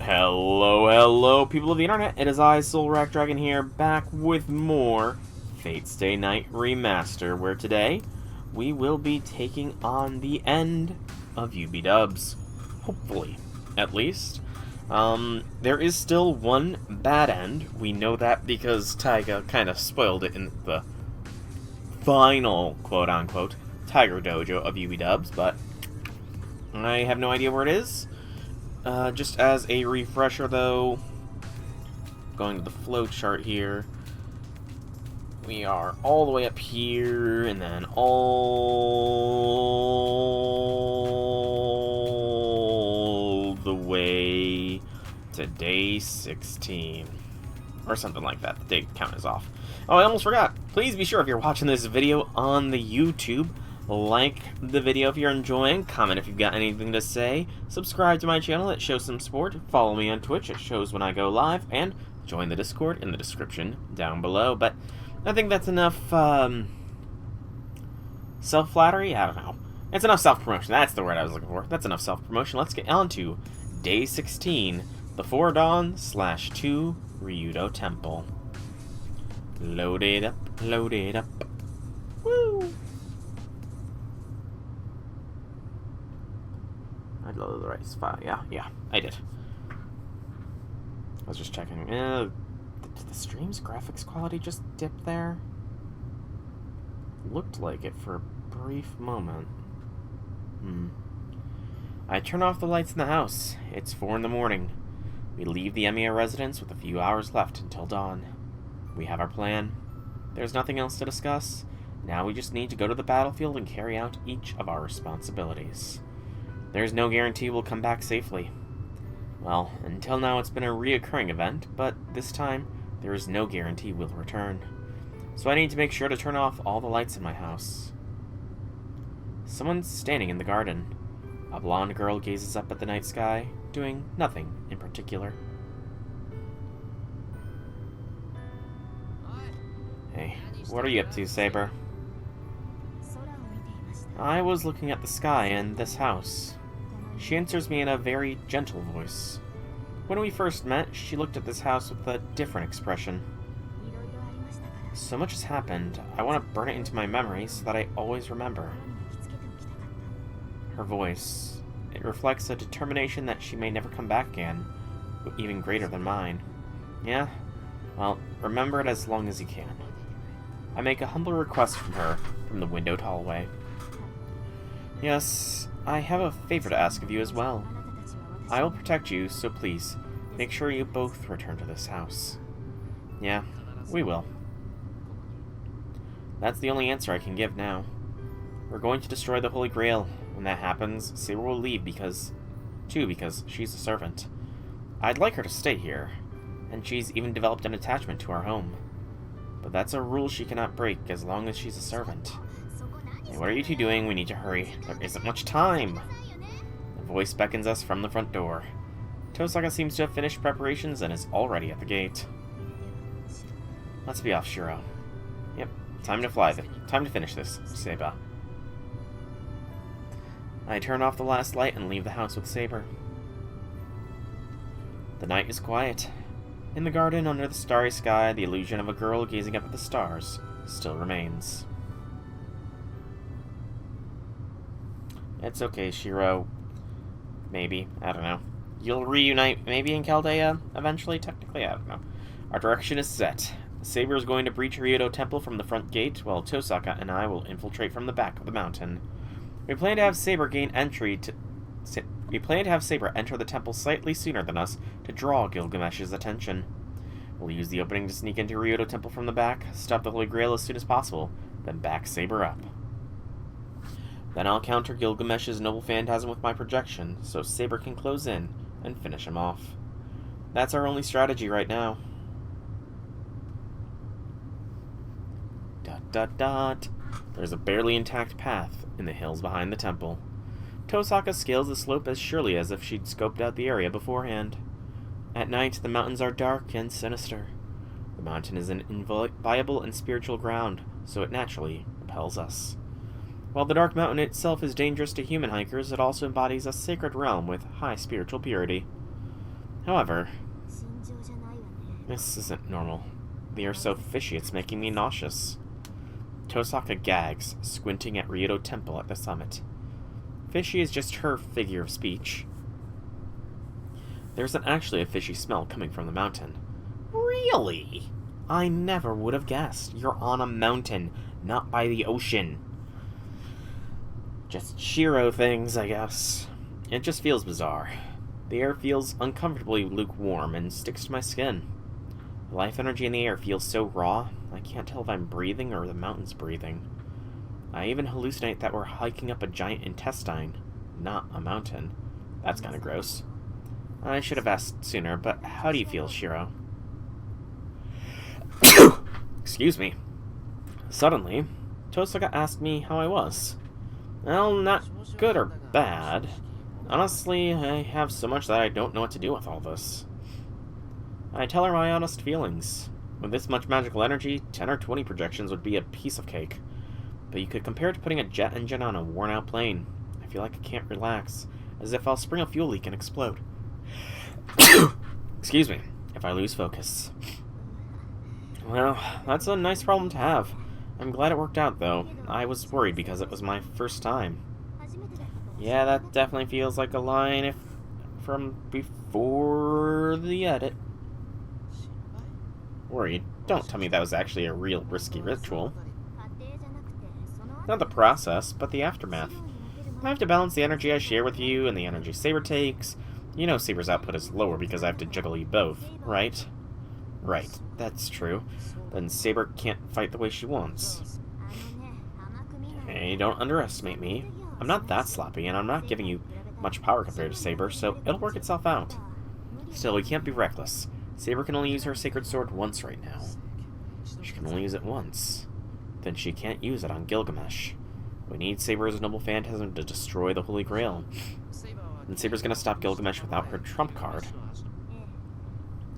Hello, people of the internet. It is I, Soulrack Dragon here, back with more Fate's Day Night Remaster, where today we will be taking on the end of UB-Dubs. Hopefully, at least. There is still one bad end. We know that because Taiga kind of spoiled it in the final, quote-unquote, Tiger Dojo of UB-Dubs, but I have no idea where it is. Just as a refresher, though, going to the flowchart here, we are all the way up here, and then all the way to day 16. Or something like that. The date count is off. Oh, I almost forgot. Please be sure, if you're watching this video on the YouTube, like the video if you're enjoying, comment if you've got anything to say, subscribe to my channel, it shows some support, follow me on Twitch, it shows when I go live, and join the Discord in the description down below. But I think that's enough self-flattery? I don't know. It's enough self-promotion. That's the word I was looking for. That's enough self-promotion. Let's get on to Day 16, Before Dawn /2 Ryudo Temple. Load it up, load it up. Woo! I loaded the right file. Yeah, I did. I was just checking. Did the stream's graphics quality just dip there? Looked like it for a brief moment. I turn off the lights in the house. It's 4 in the morning. We leave the Emiya residence with a few hours left until dawn. We have our plan. There's nothing else to discuss. Now we just need to go to the battlefield and carry out each of our responsibilities. There's no guarantee we'll come back safely. Well, until now it's been a reoccurring event, but this time there is no guarantee we'll return. So I need to make sure to turn off all the lights in my house. Someone's standing in the garden. A blonde girl gazes up at the night sky, doing nothing in particular. Hey, what are you up to, Saber? I was looking at the sky and this house. She answers me in a very gentle voice. When we first met, she looked at this house with a different expression. So much has happened, I want to burn it into my memory so that I always remember. Her voice, it reflects a determination that she may never come back again, even greater than mine. Yeah? Well, remember it as long as you can. I make a humble request from her from the windowed hallway. Yes, I have a favor to ask of you as well. I will protect you, so please, make sure you both return to this house. Yeah, we will. That's the only answer I can give now. We're going to destroy the Holy Grail. When that happens, Saber will leave because she's a servant. I'd like her to stay here, and she's even developed an attachment to our home. But that's a rule she cannot break as long as she's a servant. Hey, what are you two doing? We need to hurry. There isn't much time. The voice beckons us from the front door. Tosaka seems to have finished preparations and is already at the gate. Let's be off, Shiro. Yep, time to fly. Time to finish this, Seba. I turn off the last light and leave the house with Saber. The night is quiet. In the garden, under the starry sky, the illusion of a girl gazing up at the stars still remains. It's okay, Shiro. Maybe. I don't know. You'll reunite maybe in Chaldea eventually? Technically, I don't know. Our direction is set. Saber is going to breach Ryudo Temple from the front gate, while Tosaka and I will infiltrate from the back of the mountain. We plan to have Saber enter the temple slightly sooner than us to draw Gilgamesh's attention. We'll use the opening to sneak into Ryudo Temple from the back, stop the Holy Grail as soon as possible, then back Saber up. Then I'll counter Gilgamesh's noble phantasm with my projection, so Saber can close in and finish him off. That's our only strategy right now. ... There's a barely intact path in the hills behind the temple. Tosaka scales the slope as surely as if she'd scoped out the area beforehand. At night, the mountains are dark and sinister. The mountain is an inviolable and spiritual ground, so it naturally repels us. While the Dark Mountain itself is dangerous to human hikers, it also embodies a sacred realm with high spiritual purity. However, this isn't normal. The air's so fishy it's making me nauseous. Tosaka gags, squinting at Ryoto Temple at the summit. Fishy is just her figure of speech. There isn't actually a fishy smell coming from the mountain. Really? I never would have guessed. You're on a mountain, not by the ocean. Just Shiro things, I guess. It just feels bizarre. The air feels uncomfortably lukewarm and sticks to my skin. The life energy in the air feels so raw, I can't tell if I'm breathing or the mountain's breathing. I even hallucinate that we're hiking up a giant intestine, not a mountain. That's kind of gross. I should have asked sooner, but how do you feel, Shiro? Excuse me. Suddenly, Tosaka asked me how I was. Well, not good or bad. Honestly, I have so much that I don't know what to do with all this. I tell her my honest feelings. With this much magical energy, 10 or 20 projections would be a piece of cake. But you could compare it to putting a jet engine on a worn-out plane. I feel like I can't relax, as if I'll spring a fuel leak and explode. Excuse me, if I lose focus. Well, that's a nice problem to have. I'm glad it worked out, though. I was worried because it was my first time. Yeah, that definitely feels like a line from before the edit. Worried? Don't tell me that was actually a real risky ritual. Not the process, but the aftermath. I have to balance the energy I share with you and the energy Saber takes. You know Saber's output is lower because I have to juggle you both, right? Right, that's true. Then Saber can't fight the way she wants. Hey, don't underestimate me. I'm not that sloppy, and I'm not giving you much power compared to Saber, so it'll work itself out. Still, we can't be reckless. Saber can only use her sacred sword once right now. She can only use it once. Then she can't use it on Gilgamesh. We need Saber as a noble phantasm to destroy the Holy Grail. And Saber's gonna stop Gilgamesh without her trump card.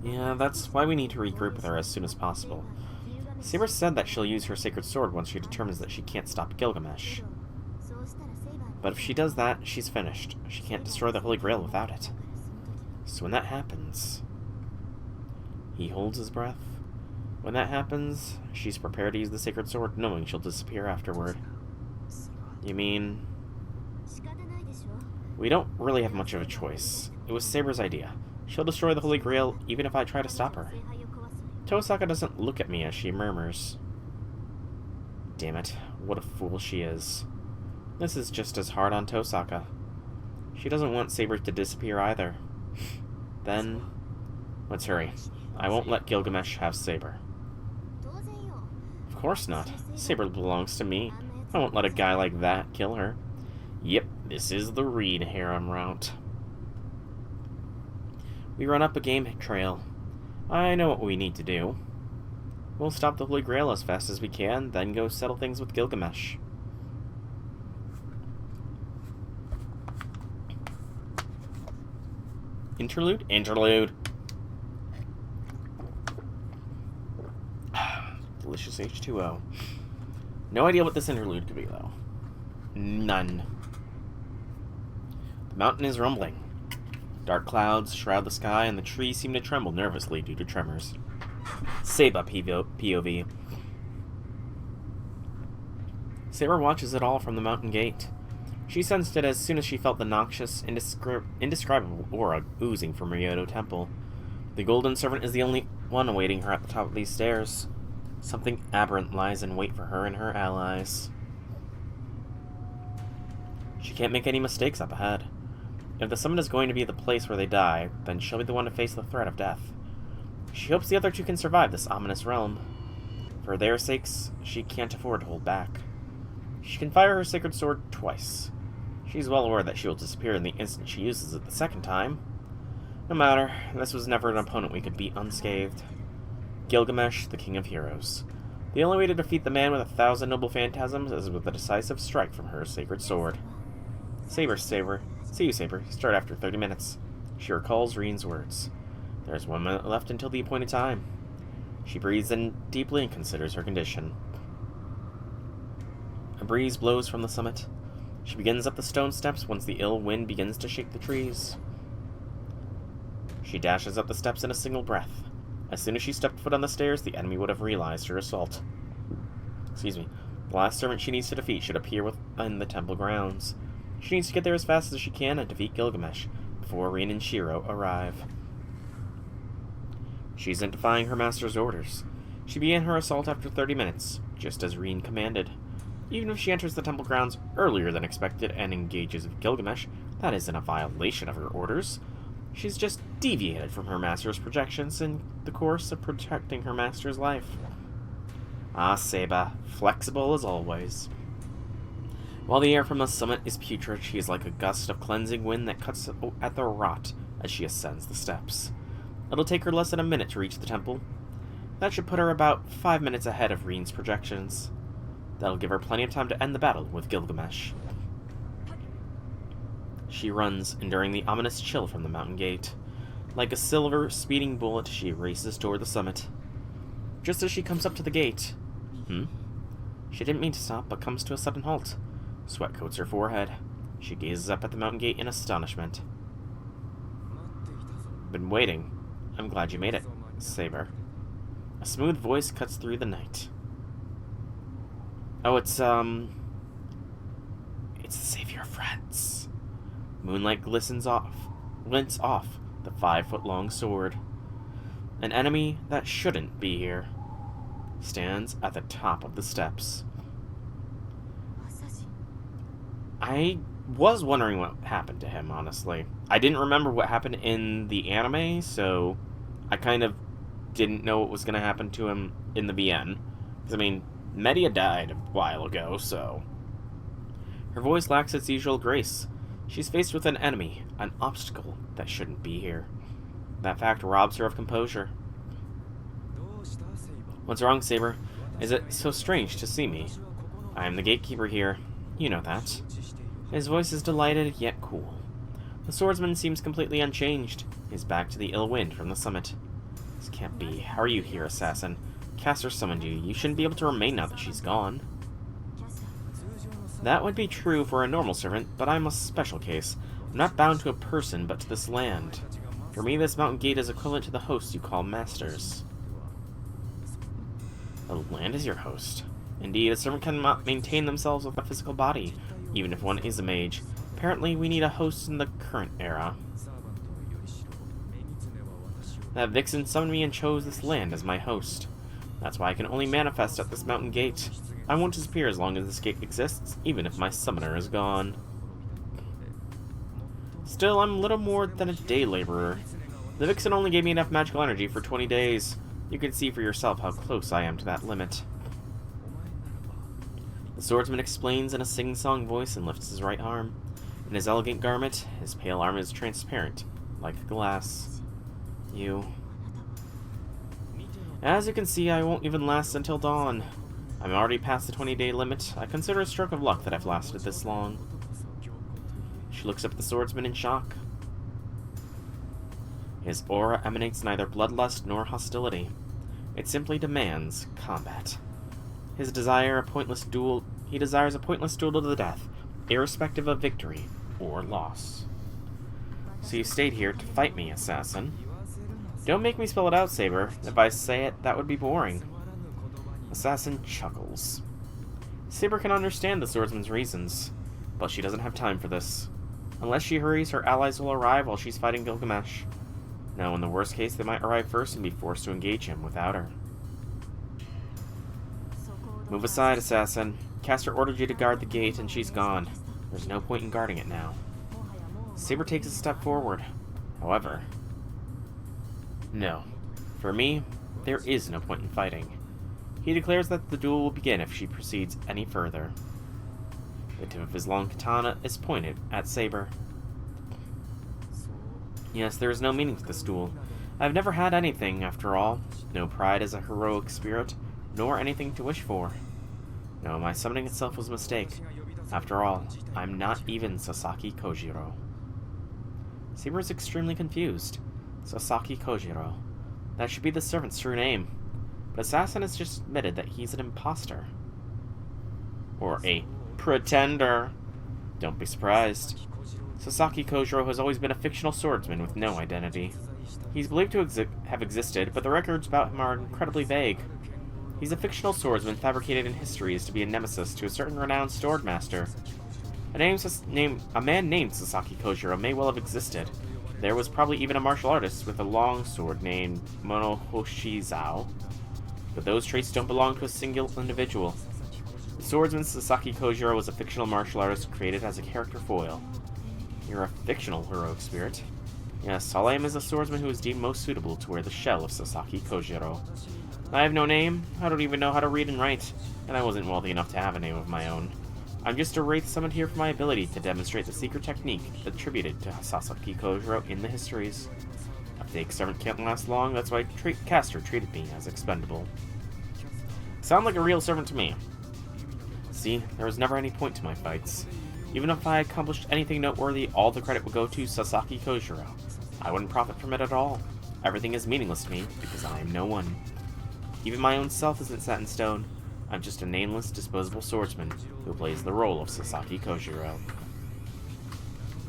Yeah, that's why we need to regroup with her as soon as possible. Saber said that she'll use her sacred sword once she determines that she can't stop Gilgamesh. But if she does that, she's finished. She can't destroy the Holy Grail without it. So when that happens... He holds his breath. When that happens, she's prepared to use the sacred sword, knowing she'll disappear afterward. You mean... We don't really have much of a choice. It was Saber's idea. She'll destroy the Holy Grail even if I try to stop her. Tosaka doesn't look at me as she murmurs. Damn it, what a fool she is. This is just as hard on Tosaka. She doesn't want Saber to disappear either. Then, let's hurry. I won't let Gilgamesh have Saber. Of course not. Saber belongs to me. I won't let a guy like that kill her. Yep, this is the Reed harem route. We run up a game trail. I know what we need to do. We'll stop the Holy Grail as fast as we can, then go settle things with Gilgamesh. Interlude? Interlude. Delicious H2O. No idea what this interlude could be, though. None. The mountain is rumbling. Dark clouds shroud the sky, and the trees seem to tremble nervously due to tremors. Seba POV. Saber watches it all from the mountain gate. She sensed it as soon as she felt the noxious, indescribable aura oozing from Ryoto Temple. The Golden Servant is the only one awaiting her at the top of these stairs. Something aberrant lies in wait for her and her allies. She can't make any mistakes up ahead. If the summit is going to be the place where they die, then she'll be the one to face the threat of death. She hopes the other two can survive this ominous realm. For their sakes, she can't afford to hold back. She can fire her sacred sword twice. She's well aware that she will disappear in the instant she uses it the second time. No matter, this was never an opponent we could beat unscathed. Gilgamesh, the King of Heroes. The only way to defeat the man with 1,000 noble phantasms is with a decisive strike from her sacred sword. Saber. See you, Saber. Start after 30 minutes. She recalls Reen's words. There's 1 minute left until the appointed time. She breathes in deeply and considers her condition. A breeze blows from the summit. She begins up the stone steps once the ill wind begins to shake the trees. She dashes up the steps in a single breath. As soon as she stepped foot on the stairs, the enemy would have realized her assault. Excuse me. The last servant she needs to defeat should appear within the temple grounds. She needs to get there as fast as she can and defeat Gilgamesh before Rin and Shiro arrive. She isn't defying her master's orders. She began her assault after 30 minutes, just as Rin commanded. Even if she enters the temple grounds earlier than expected and engages with Gilgamesh, that isn't a violation of her orders. She's just deviated from her master's projections in the course of protecting her master's life. Ah, Seba, flexible as always. While the air from the summit is putrid, she is like a gust of cleansing wind that cuts at the rot as she ascends the steps. It'll take her less than a minute to reach the temple. That should put her about 5 minutes ahead of Rin's projections. That'll give her plenty of time to end the battle with Gilgamesh. She runs, enduring the ominous chill from the mountain gate. Like a silver speeding bullet, she races toward the summit. Just as she comes up to the gate... She didn't mean to stop, but comes to a sudden halt. Sweat coats her forehead. She gazes up at the mountain gate in astonishment. Been waiting. I'm glad you made it, Saber. A smooth voice cuts through the night. Oh, it's the savior of friends. Moonlight glints off the 5-foot-long sword. An enemy that shouldn't be here stands at the top of the steps. I was wondering what happened to him, honestly. I didn't remember what happened in the anime, so I kind of didn't know what was going to happen to him in the VN. Because, I mean, Medea died a while ago, so... Her voice lacks its usual grace. She's faced with an enemy, an obstacle that shouldn't be here. That fact robs her of composure. What's wrong, Saber? Is it so strange to see me? I am the gatekeeper here. You know that. His voice is delighted, yet cool. The swordsman seems completely unchanged. His back to the ill wind from the summit. This can't be. How are you here, assassin? Caster summoned you. You shouldn't be able to remain now that she's gone. That would be true for a normal servant, but I'm a special case. I'm not bound to a person, but to this land. For me, this mountain gate is equivalent to the hosts you call masters. The land is your host. Indeed, a servant cannot maintain themselves with a physical body, even if one is a mage. Apparently, we need a host in the current era. That vixen summoned me and chose this land as my host. That's why I can only manifest at this mountain gate. I won't disappear as long as this gate exists, even if my summoner is gone. Still, I'm little more than a day laborer. The vixen only gave me enough magical energy for 20 days. You can see for yourself how close I am to that limit. The swordsman explains in a sing-song voice and lifts his right arm. In his elegant garment, his pale arm is transparent, like glass. As you can see, I won't even last until dawn. I'm already past the 20-day limit. I consider a stroke of luck that I've lasted this long. She looks up at the swordsman in shock. His aura emanates neither bloodlust nor hostility. It simply demands combat. He desires a pointless duel to the death, irrespective of victory or loss. So you stayed here to fight me, assassin. Don't make me spell it out, Saber. If I say it, that would be boring. Assassin chuckles. Saber can understand the swordsman's reasons, but she doesn't have time for this. Unless she hurries, her allies will arrive while she's fighting Gilgamesh. Now, in the worst case, they might arrive first and be forced to engage him without her. Move aside, assassin. Caster ordered you to guard the gate, and she's gone. There's no point in guarding it now. Saber takes a step forward. However... No. For me, there is no point in fighting. He declares that the duel will begin if she proceeds any further. The tip of his long katana is pointed at Saber. Yes, there is no meaning to this duel. I've never had anything, after all. No pride as a heroic spirit, nor anything to wish for. No, my summoning itself was a mistake. After all, I'm not even Sasaki Kojiro. Saber is extremely confused. Sasaki Kojiro. That should be the servant's true name. But Assassin has just admitted that he's an imposter. Or a pretender. Don't be surprised. Sasaki Kojiro has always been a fictional swordsman with no identity. He's believed to have existed, but the records about him are incredibly vague. He's a fictional swordsman fabricated in histories to be a nemesis to a certain renowned swordmaster. A man named Sasaki Kojiro may well have existed. There was probably even a martial artist with a long sword named Monohoshizao. But those traits don't belong to a single individual. The swordsman Sasaki Kojiro was a fictional martial artist created as a character foil. You're a fictional heroic spirit. Yes, all I am is a swordsman who is deemed most suitable to wear the shell of Sasaki Kojiro. I have no name, I don't even know how to read and write, and I wasn't wealthy enough to have a name of my own. I'm just a wraith summoned here for my ability to demonstrate the secret technique attributed to Sasaki Kojiro in the histories. A fake servant can't last long, that's why Caster treated me as expendable. Sound like a real servant to me. See, there was never any point to my fights. Even if I accomplished anything noteworthy, all the credit would go to Sasaki Kojiro. I wouldn't profit from it at all. Everything is meaningless to me, because I am no one. Even my own self isn't set in stone. I'm just a nameless, disposable swordsman who plays the role of Sasaki Kojiro.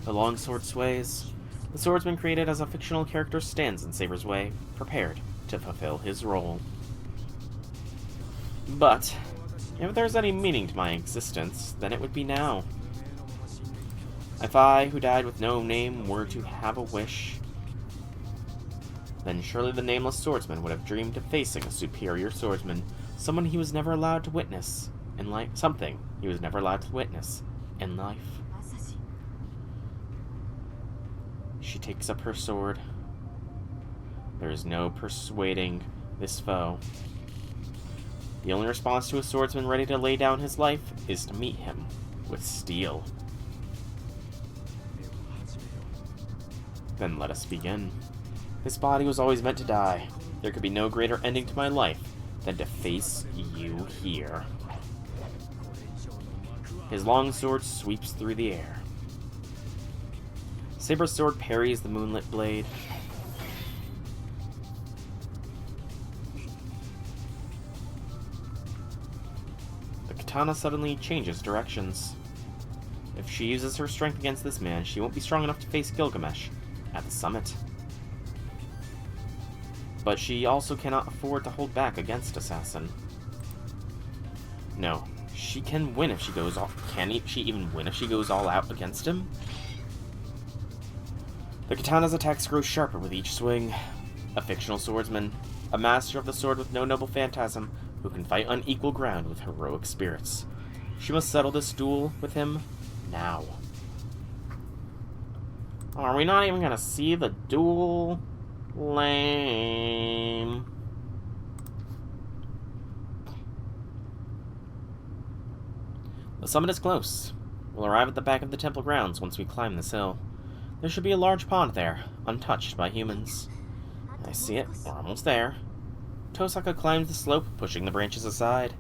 The long sword sways. The swordsman created as a fictional character stands in Saber's way, prepared to fulfill his role. But, if there's any meaning to my existence, then it would be now. If I, who died with no name, were to have a wish, then surely the nameless swordsman would have dreamed of facing a superior swordsman, someone he was never allowed to witness in life. Something he was never allowed to witness in life. She takes up her sword. There is no persuading this foe. The only response to a swordsman ready to lay down his life is to meet him with steel. Then let us begin. This body was always meant to die. There could be no greater ending to my life than to face you here. His long sword sweeps through the air. Saber's sword parries the moonlit blade. The katana suddenly changes directions. If she uses her strength against this man, she won't be strong enough to face Gilgamesh at the summit. But she also cannot afford to hold back against Assassin. No, she can win if she goes all... Can she even win if she goes all out against him? The katana's attacks grow sharper with each swing. A fictional swordsman, a master of the sword with no noble phantasm, who can fight on equal ground with heroic spirits. She must settle this duel with him now. Are we not even gonna see the duel? Lame. The summit is close. We'll arrive at the back of the temple grounds once we climb this hill. There should be a large pond there, untouched by humans. I see it. We're almost there. Tosaka climbs the slope, pushing the branches aside.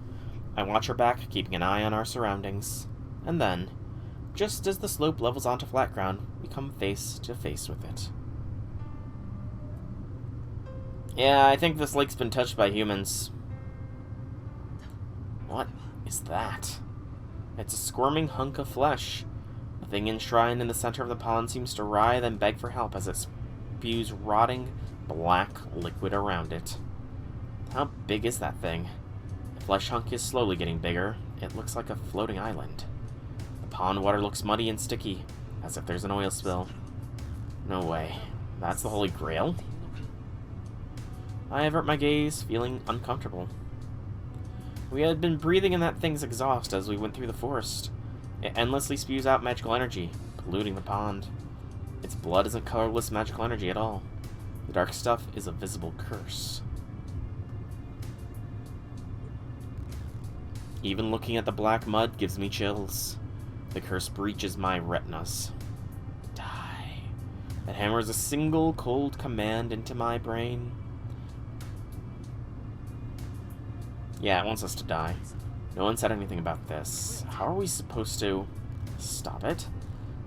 I watch her back, keeping an eye on our surroundings. And then, just as the slope levels onto flat ground, we come face to face with it. Yeah, I think this lake's been touched by humans. What is that? It's a squirming hunk of flesh. The thing enshrined in the center of the pond seems to writhe and beg for help as it spews rotting, black liquid around it. How big is that thing? The flesh hunk is slowly getting bigger. It looks like a floating island. The pond water looks muddy and sticky, as if there's an oil spill. No way. That's the Holy Grail? I avert my gaze, feeling uncomfortable. We had been breathing in that thing's exhaust as we went through the forest. It endlessly spews out magical energy, polluting the pond. Its blood isn't colorless magical energy at all. The dark stuff is a visible curse. Even looking at the black mud gives me chills. The curse breaches my retinas. Die. It hammers a single cold command into my brain. Yeah, it wants us to die. No one said anything about this. How are we supposed to stop it?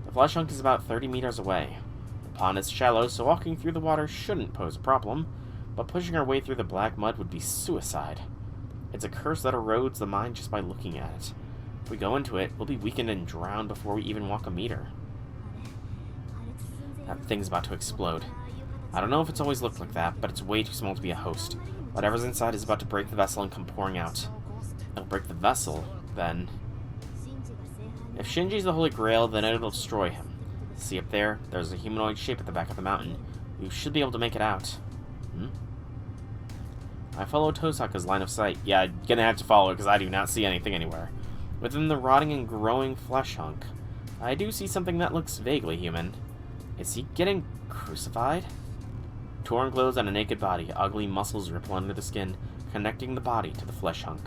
The flesh hunk is about 30 meters away. The pond is shallow, so walking through the water shouldn't pose a problem, but pushing our way through the black mud would be suicide. It's a curse that erodes the mind just by looking at it. If we go into it, we'll be weakened and drowned before we even walk a meter. That thing's about to explode. I don't know if it's always looked like that, but it's way too small to be a host. Whatever's inside is about to break the vessel and come pouring out. It'll break the vessel, then... If Shinji's the Holy Grail, then it'll destroy him. See up there? There's a humanoid shape at the back of the mountain. You should be able to make it out. I follow Tosaka's line of sight. Yeah, I'm gonna have to follow it because I do not see anything anywhere. Within the rotting and growing flesh hunk, I do see something that looks vaguely human. Is he getting crucified? Torn clothes on a naked body, ugly muscles ripple under the skin, connecting the body to the flesh hunk.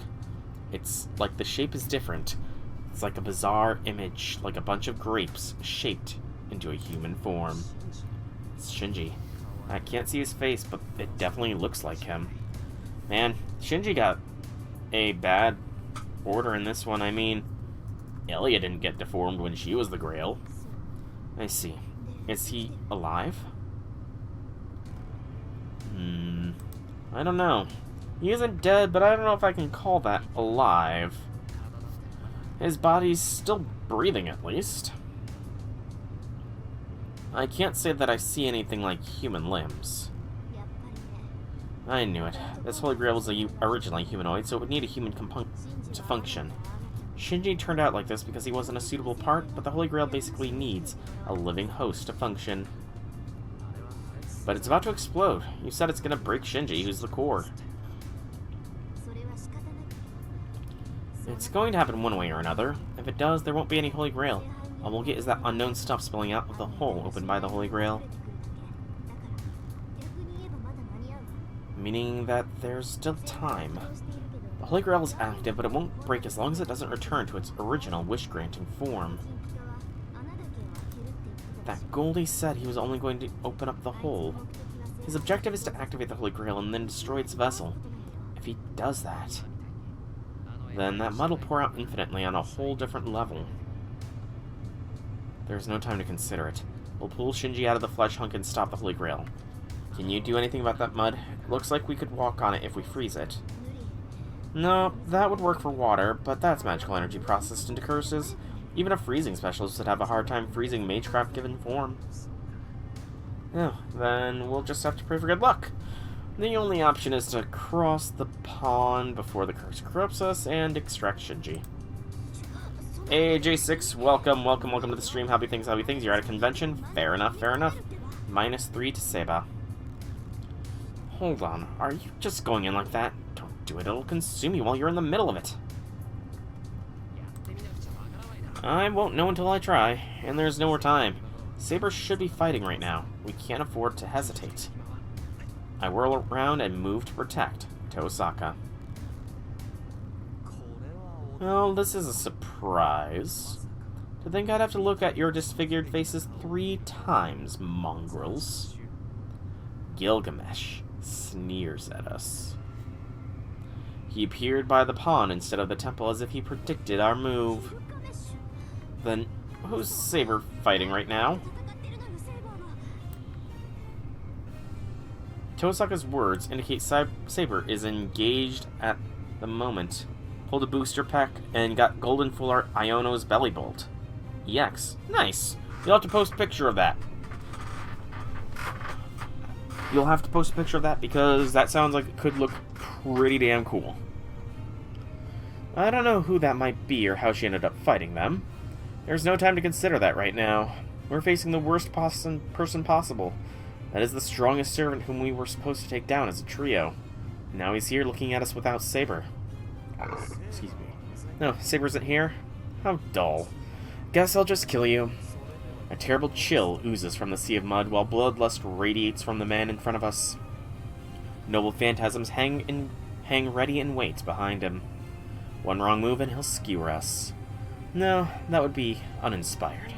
It's like the shape is different. It's like a bizarre image, like a bunch of grapes shaped into a human form. It's Shinji. I can't see his face, but it definitely looks like him. Man, Shinji got a bad order in this one. I mean, Elia didn't get deformed when she was the Grail. I see. Is he alive? I don't know. He isn't dead, but I don't know if I can call that alive. His body's still breathing, at least. I can't say that I see anything like human limbs. I knew it. This Holy Grail was originally humanoid, so it would need a human to function. Shinji turned out like this because he wasn't a suitable part, but the Holy Grail basically needs a living host to function. But it's about to explode. You said it's gonna break Shinji, who's the core. It's going to happen one way or another. If it does, there won't be any Holy Grail. All we'll get is that unknown stuff spilling out of the hole opened by the Holy Grail. Meaning that there's still time. The Holy Grail is active, but it won't break as long as it doesn't return to its original wish-granting form. That Goldie said he was only going to open up the hole. His objective is to activate the Holy Grail and then destroy its vessel. If he does that, then that mud will pour out infinitely on a whole different level. There's no time to consider it. We'll pull Shinji out of the flesh hunk and stop the Holy Grail. Can you do anything about that mud? It looks like we could walk on it if we freeze it. No, that would work for water, but that's magical energy processed into curses. Even a freezing specialist would have a hard time freezing Magecraft given form. Oh, then we'll just have to pray for good luck. The only option is to cross the pond before the curse corrupts us and extract Shinji. Hey, J6, welcome to the stream. Happy things. You're at a convention? Fair enough. -3 to Seba. Hold on, are you just going in like that? Don't do it, it'll consume you while you're in the middle of it. I won't know until I try, and there's no more time. Saber should be fighting right now. We can't afford to hesitate. I whirl around and move to protect Tosaka. Well, this is a surprise. To think I'd have to look at your disfigured faces 3 times, mongrels. Gilgamesh sneers at us. He appeared by the pond instead of the temple as if he predicted our move. Then, who's Saber fighting right now? Tosaka's words indicate Saber is engaged at the moment. Pulled a booster pack and got golden full art Iono's belly bolt. EX. Nice. You'll have to post a picture of that. You'll have to post a picture of that because that sounds like it could look pretty damn cool. I don't know who that might be or how she ended up fighting them. There's no time to consider that right now. We're facing the worst person possible. That is the strongest servant whom we were supposed to take down as a trio. Now he's here looking at us without Saber. Excuse me. No, Saber isn't here? How dull. Guess I'll just kill you. A terrible chill oozes from the sea of mud while bloodlust radiates from the man in front of us. Noble phantasms hang ready in wait behind him. One wrong move and he'll skewer us. No, that would be uninspired.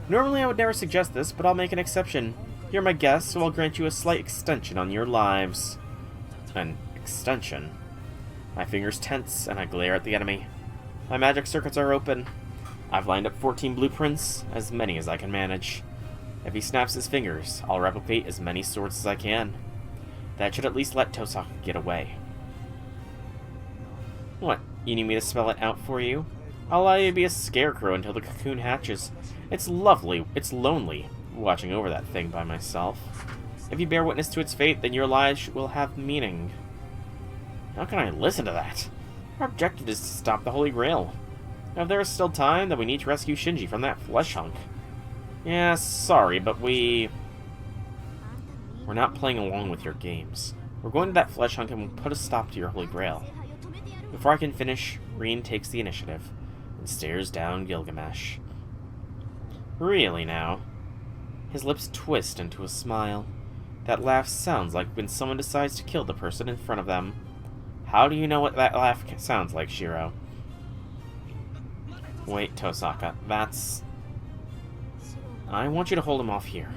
Normally I would never suggest this, but I'll make an exception. You're my guest, so I'll grant you a slight extension on your lives. An extension? My fingers tense, and I glare at the enemy. My magic circuits are open. I've lined up 14 blueprints, as many as I can manage. If he snaps his fingers, I'll replicate as many swords as I can. That should at least let Tosaka get away. What, you need me to spell it out for you? I'll allow you to be a scarecrow until the cocoon hatches. It's lovely, it's lonely, watching over that thing by myself. If you bear witness to its fate, then your lives will have meaning. How can I listen to that? Our objective is to stop the Holy Grail. Now, if there is still time, then we need to rescue Shinji from that flesh hunk. Yeah, sorry, but we're not playing along with your games. We're going to that flesh hunk and we'll put a stop to your Holy Grail. Before I can finish, Reen takes the initiative and stares down Gilgamesh. Really now? His lips twist into a smile. That laugh sounds like when someone decides to kill the person in front of them. How do you know what that laugh sounds like, Shiro? Wait, Tosaka, that's... I want you to hold him off here.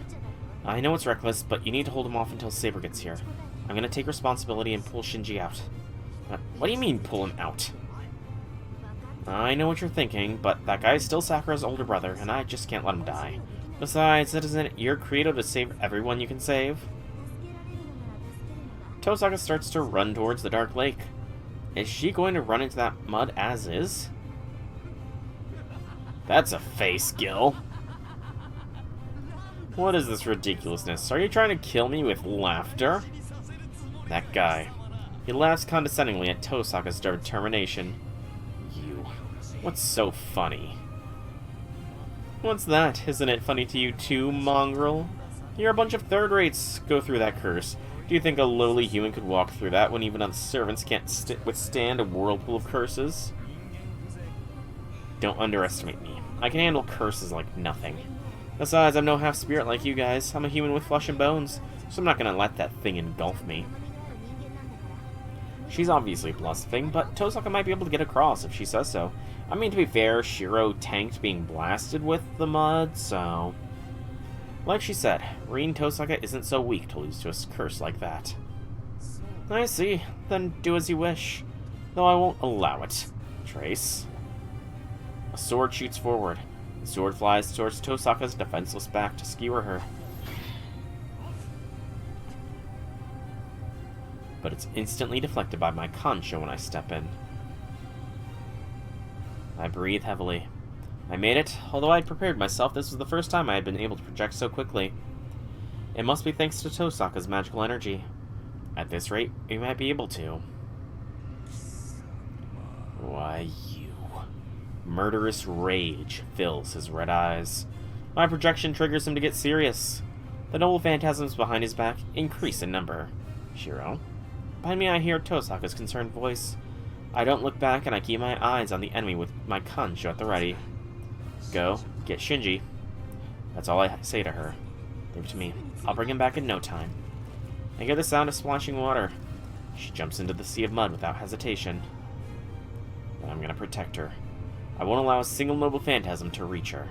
I know it's reckless, but you need to hold him off until Saber gets here. I'm gonna take responsibility and pull Shinji out. What do you mean, pull him out? I know what you're thinking, but that guy's still Sakura's older brother, and I just can't let him die. Besides, isn't it your credo to save everyone you can save? Tosaka starts to run towards the dark lake. Is she going to run into that mud as is? That's a face, Gil. What is this ridiculousness? Are you trying to kill me with laughter? That guy. He laughs condescendingly at Tosaka's determination. You. What's so funny? What's that? Isn't it funny to you too, mongrel? You're a bunch of third-rates. Go through that curse. Do you think a lowly human could walk through that when even us servants can't withstand a whirlpool of curses? Don't underestimate me. I can handle curses like nothing. Besides, I'm no half-spirit like you guys. I'm a human with flesh and bones, so I'm not gonna let that thing engulf me. She's obviously bluffing, but Tosaka might be able to get across if she says so. I mean, to be fair, Shiro tanked being blasted with the mud, so... Like she said, Reen Tosaka isn't so weak to lose to a curse like that. I see. Then do as you wish. Though I won't allow it. Trace. A sword shoots forward. The sword flies towards Tosaka's defenseless back to skewer her. But it's instantly deflected by my concho when I step in. I breathe heavily. I made it. Although I'd prepared myself, this was the first time I had been able to project so quickly. It must be thanks to Tosaka's magical energy. At this rate, we might be able to. Why, you... Murderous rage fills his red eyes. My projection triggers him to get serious. The noble phantasms behind his back increase in number. Shiro? Behind me I hear Tosaka's concerned voice. I don't look back and I keep my eyes on the enemy with my concho at the ready. Go, get Shinji. That's all I say to her. Leave it to me. I'll bring him back in no time. I hear the sound of splashing water. She jumps into the sea of mud without hesitation. But I'm gonna protect her. I won't allow a single noble phantasm to reach her.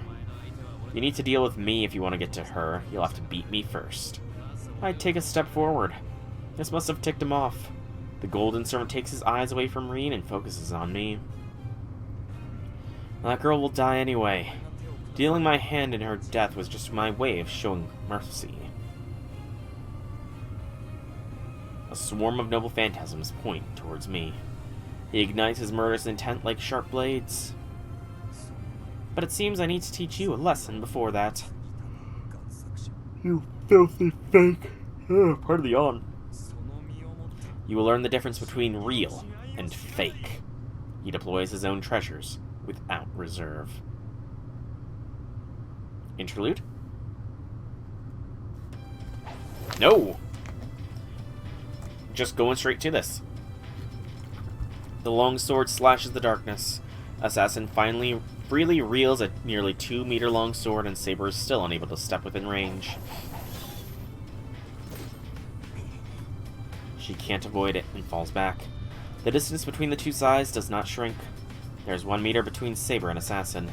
You need to deal with me if you want to get to her. You'll have to beat me first. I take a step forward. This must have ticked him off. The golden servant takes his eyes away from Reen and focuses on me. That girl will die anyway. Dealing my hand in her death was just my way of showing mercy. A swarm of noble phantasms point towards me. He ignites his murderous intent like sharp blades. But it seems I need to teach you a lesson before that. You filthy fake. Pardon the yawn. You will learn the difference between real and fake. He deploys his own treasures without reserve. Interlude? No! Just going straight to this. The long sword slashes the darkness. Assassin finally freely reels a nearly 2-meter-long sword, and Saber is still unable to step within range. She can't avoid it and falls back. The distance between the two sides does not shrink. There's 1 meter between Saber and Assassin.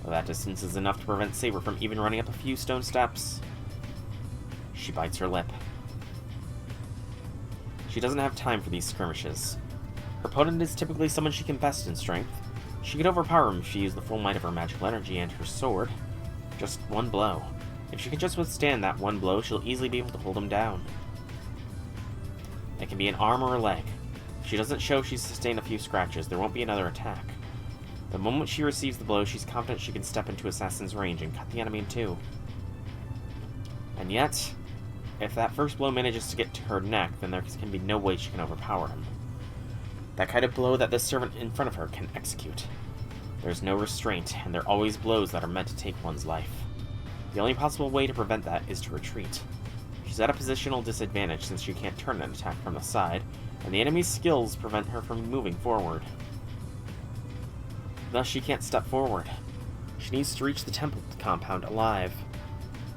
Well, that distance is enough to prevent Saber from even running up a few stone steps. She bites her lip. She doesn't have time for these skirmishes. Her opponent is typically someone she can best in strength. She could overpower him if she used the full might of her magical energy and her sword. Just one blow. If she can just withstand that one blow, she'll easily be able to hold him down. It can be an arm or a leg. If she doesn't show she's sustained a few scratches, there won't be another attack. The moment she receives the blow, she's confident she can step into Assassin's range and cut the enemy in two. And yet, if that first blow manages to get to her neck, then there can be no way she can overpower him. That kind of blow that this servant in front of her can execute. There's no restraint, and they're always blows that are meant to take one's life. The only possible way to prevent that is to retreat. She's at a positional disadvantage since she can't turn an attack from the side, and the enemy's skills prevent her from moving forward. Thus, she can't step forward. She needs to reach the temple compound alive.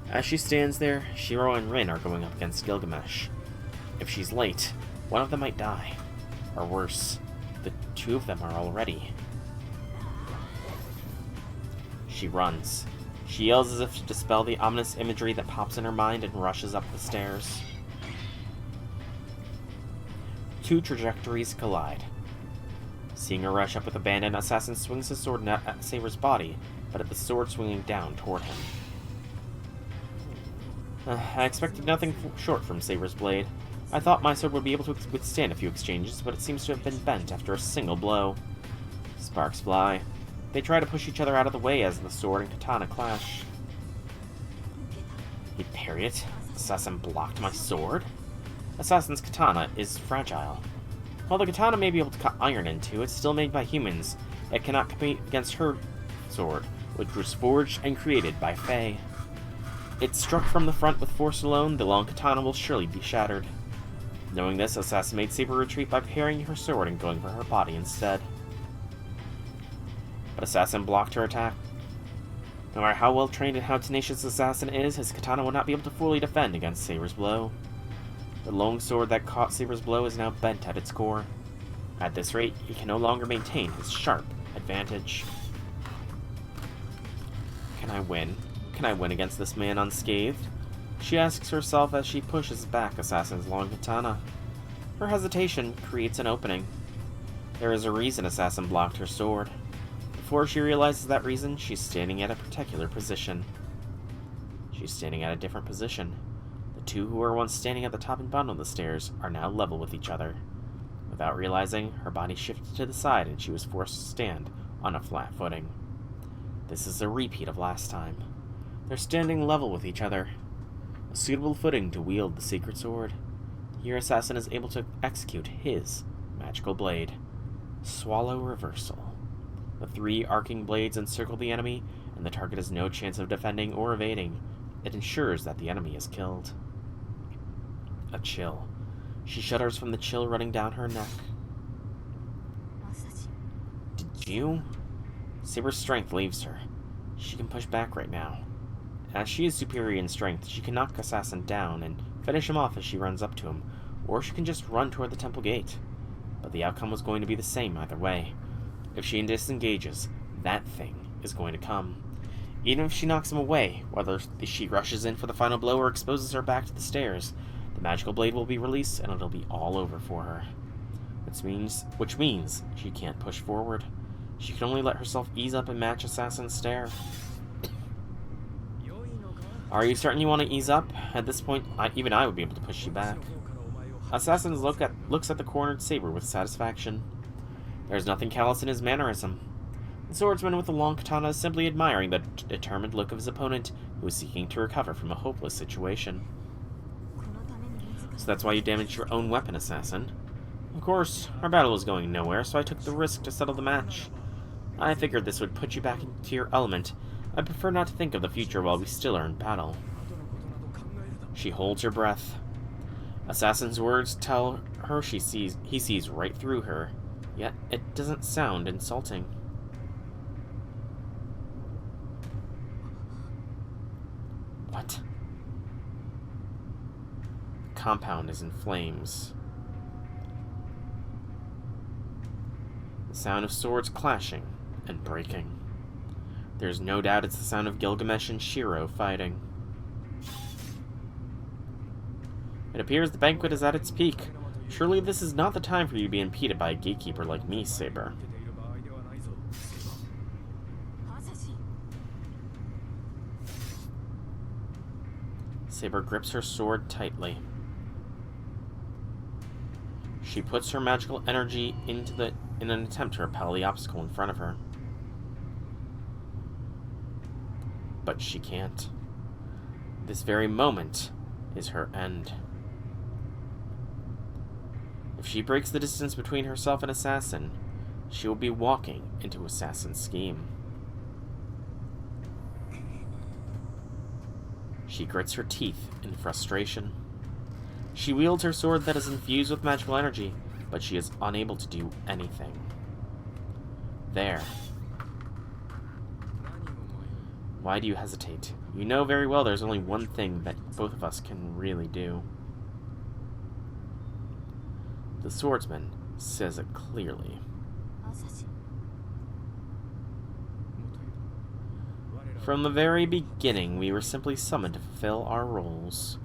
As she stands there, Shiro and Rin are going up against Gilgamesh. If she's late, one of them might die. Or worse, the two of them are already. She runs. She yells as if to dispel the ominous imagery that pops in her mind and rushes up the stairs. Two trajectories collide. Seeing her rush up with abandon, Assassin swings his sword not at Saber's body, but at the sword swinging down toward him. I expected nothing short from Saber's blade. I thought my sword would be able to withstand a few exchanges, but it seems to have been bent after a single blow. Sparks fly. They try to push each other out of the way as the sword and katana clash. He parried it. Assassin blocked my sword. Assassin's katana is fragile. While the katana may be able to cut iron into, it's still made by humans. It cannot compete against her sword, which was forged and created by Fae. It struck from the front with force alone, the long katana will surely be shattered. Knowing this, Assassin made Saber retreat by parrying her sword and going for her body instead. But Assassin blocked her attack. No matter how well trained and how tenacious Assassin is, his katana will not be able to fully defend against Saber's blow. The long sword that caught Saber's blow is now bent at its core. At this rate, he can no longer maintain his sharp advantage. Can I win? Can I win against this man unscathed? She asks herself as she pushes back Assassin's long katana. Her hesitation creates an opening. There is a reason Assassin blocked her sword. Before she realizes that reason, she's standing at a particular position. She's standing at a different position. The two who were once standing at the top and bottom of the stairs are now level with each other. Without realizing, her body shifted to the side and she was forced to stand on a flat footing. This is a repeat of last time. They're standing level with each other. A suitable footing to wield the secret sword. Here Assassin is able to execute his magical blade. Swallow reversal. The three arcing blades encircle the enemy, and the target has no chance of defending or evading. It ensures that the enemy is killed. A chill. She shudders from the chill running down her neck. Did you? Saber's strength leaves her. She can push back right now. As she is superior in strength, she can knock Assassin down and finish him off as she runs up to him, or she can just run toward the temple gate. But the outcome was going to be the same either way. If she disengages, that thing is going to come. Even if she knocks him away, whether she rushes in for the final blow or exposes her back to the stairs, the magical blade will be released and it'll be all over for her. Which means she can't push forward. She can only let herself ease up and match Assassin's stare. Are you certain you want to ease up? At this point, even I would be able to push you back. Assassin looks at the cornered Saber with satisfaction. There's nothing callous in his mannerism. The swordsman with the long katana is simply admiring the determined look of his opponent, who is seeking to recover from a hopeless situation. So that's why you damaged your own weapon, Assassin. Of course, our battle was going nowhere, so I took the risk to settle the match. I figured this would put you back into your element. I prefer not to think of the future while we still are in battle. She holds her breath. Assassin's words tell her he sees right through her, yet it doesn't sound insulting. What? The compound is in flames. The sound of swords clashing and breaking. There's no doubt it's the sound of Gilgamesh and Shiro fighting. It appears the banquet is at its peak. Surely this is not the time for you to be impeded by a gatekeeper like me, Saber. Saber grips her sword tightly. She puts her magical energy in an attempt to repel the obstacle in front of her. But she can't. This very moment is her end. If she breaks the distance between herself and Assassin, she will be walking into Assassin's scheme. She grits her teeth in frustration. She wields her sword that is infused with magical energy, but she is unable to do anything. There. Why do you hesitate? You know very well there's only one thing that both of us can really do. The swordsman says it clearly. From the very beginning, we were simply summoned to fulfill our roles.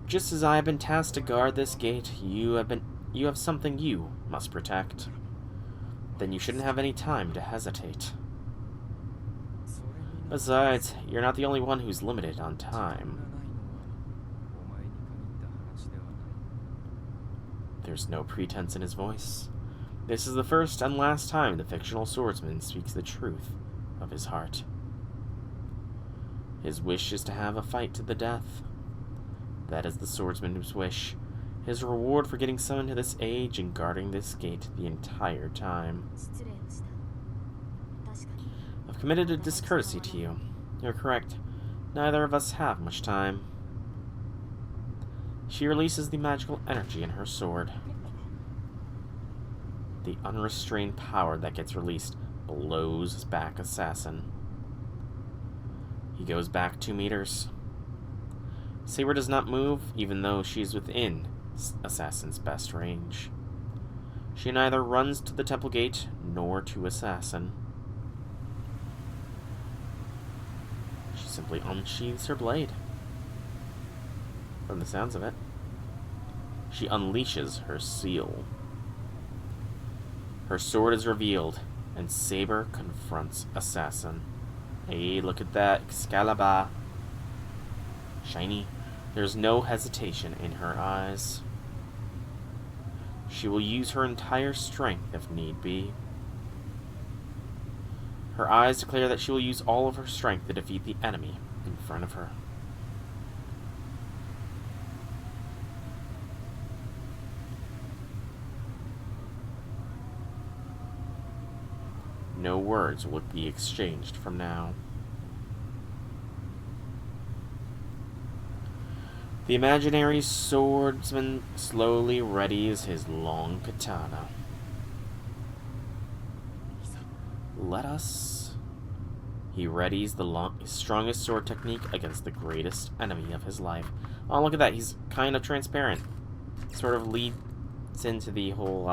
Just as I have been tasked to guard this gate, you have something you must protect. Then you shouldn't have any time to hesitate. Besides, you're not the only one who's limited on time. There's no pretense in his voice. This is the first and last time the fictional swordsman speaks the truth of his heart. His wish is to have a fight to the death. That is the swordsman's wish. His reward for getting summoned to this age and guarding this gate the entire time. I've committed a discourtesy to you. You're correct. Neither of us have much time. She releases the magical energy in her sword. The unrestrained power that gets released blows back Assassin. He goes back 2 meters. Saber does not move, even though she's within Assassin's best range. She neither runs to the temple gate nor to Assassin. She simply unsheathes her blade. From the sounds of it, she unleashes her seal. Her sword is revealed, and Saber confronts Assassin. Hey, look at that, Excalibur. Shiny. There's no hesitation in her eyes. She will use her entire strength if need be. Her eyes declare that she will use all of her strength to defeat the enemy in front of her. No words will be exchanged from now. The imaginary swordsman slowly readies his long katana. Let us. He readies the strongest sword technique against the greatest enemy of his life. Oh, look at that. He's kind of transparent. Sort of leads into the whole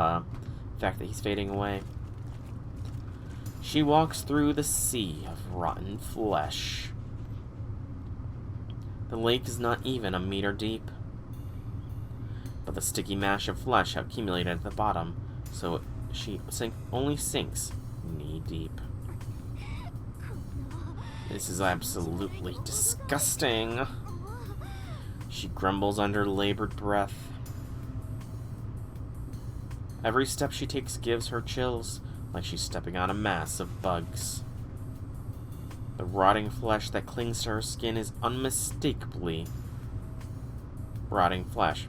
fact that he's fading away. She walks through the sea of rotten flesh. The lake is not even a meter deep, but the sticky mash of flesh accumulated at the bottom, so she only sinks knee-deep. This is absolutely disgusting. She grumbles under labored breath. Every step she takes gives her chills, like she's stepping on a mass of bugs. The rotting flesh that clings to her skin is unmistakably rotting flesh.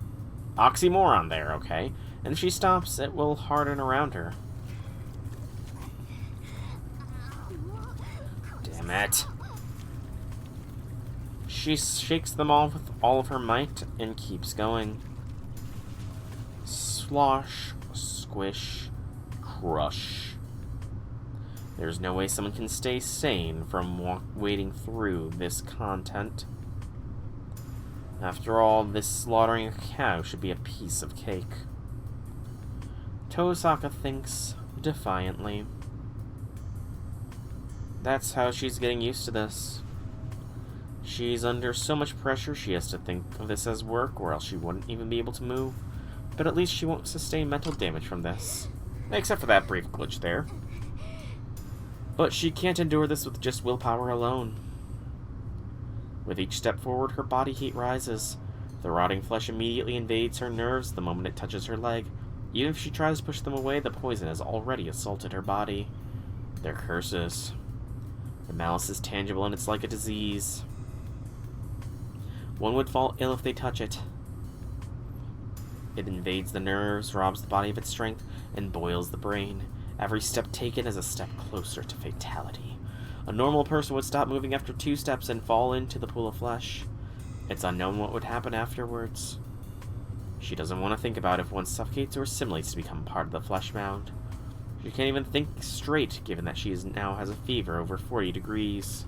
Oxymoron there, okay? And if she stops, it will harden around her. Damn it. She shakes them off with all of her might and keeps going. Slosh, squish, crush. There's no way someone can stay sane from wading through this content. After all, this slaughtering a cow should be a piece of cake. Tosaka thinks defiantly. That's how she's getting used to this. She's under so much pressure she has to think of this as work, or else she wouldn't even be able to move. But at least she won't sustain mental damage from this. Except for that brief glitch there. But she can't endure this with just willpower alone. With each step forward, her body heat rises. The rotting flesh immediately invades her nerves the moment it touches her leg. Even if she tries to push them away, the poison has already assaulted her body. They're curses. The malice is tangible and it's like a disease. One would fall ill if they touch it. It invades the nerves, robs the body of its strength, and boils the brain. Every step taken is a step closer to fatality. A normal person would stop moving after 2 steps and fall into the pool of flesh. It's unknown what would happen afterwards. She doesn't want to think about if one suffocates or assimilates to become part of the flesh mound. She can't even think straight, given that she now has a fever over 40 degrees.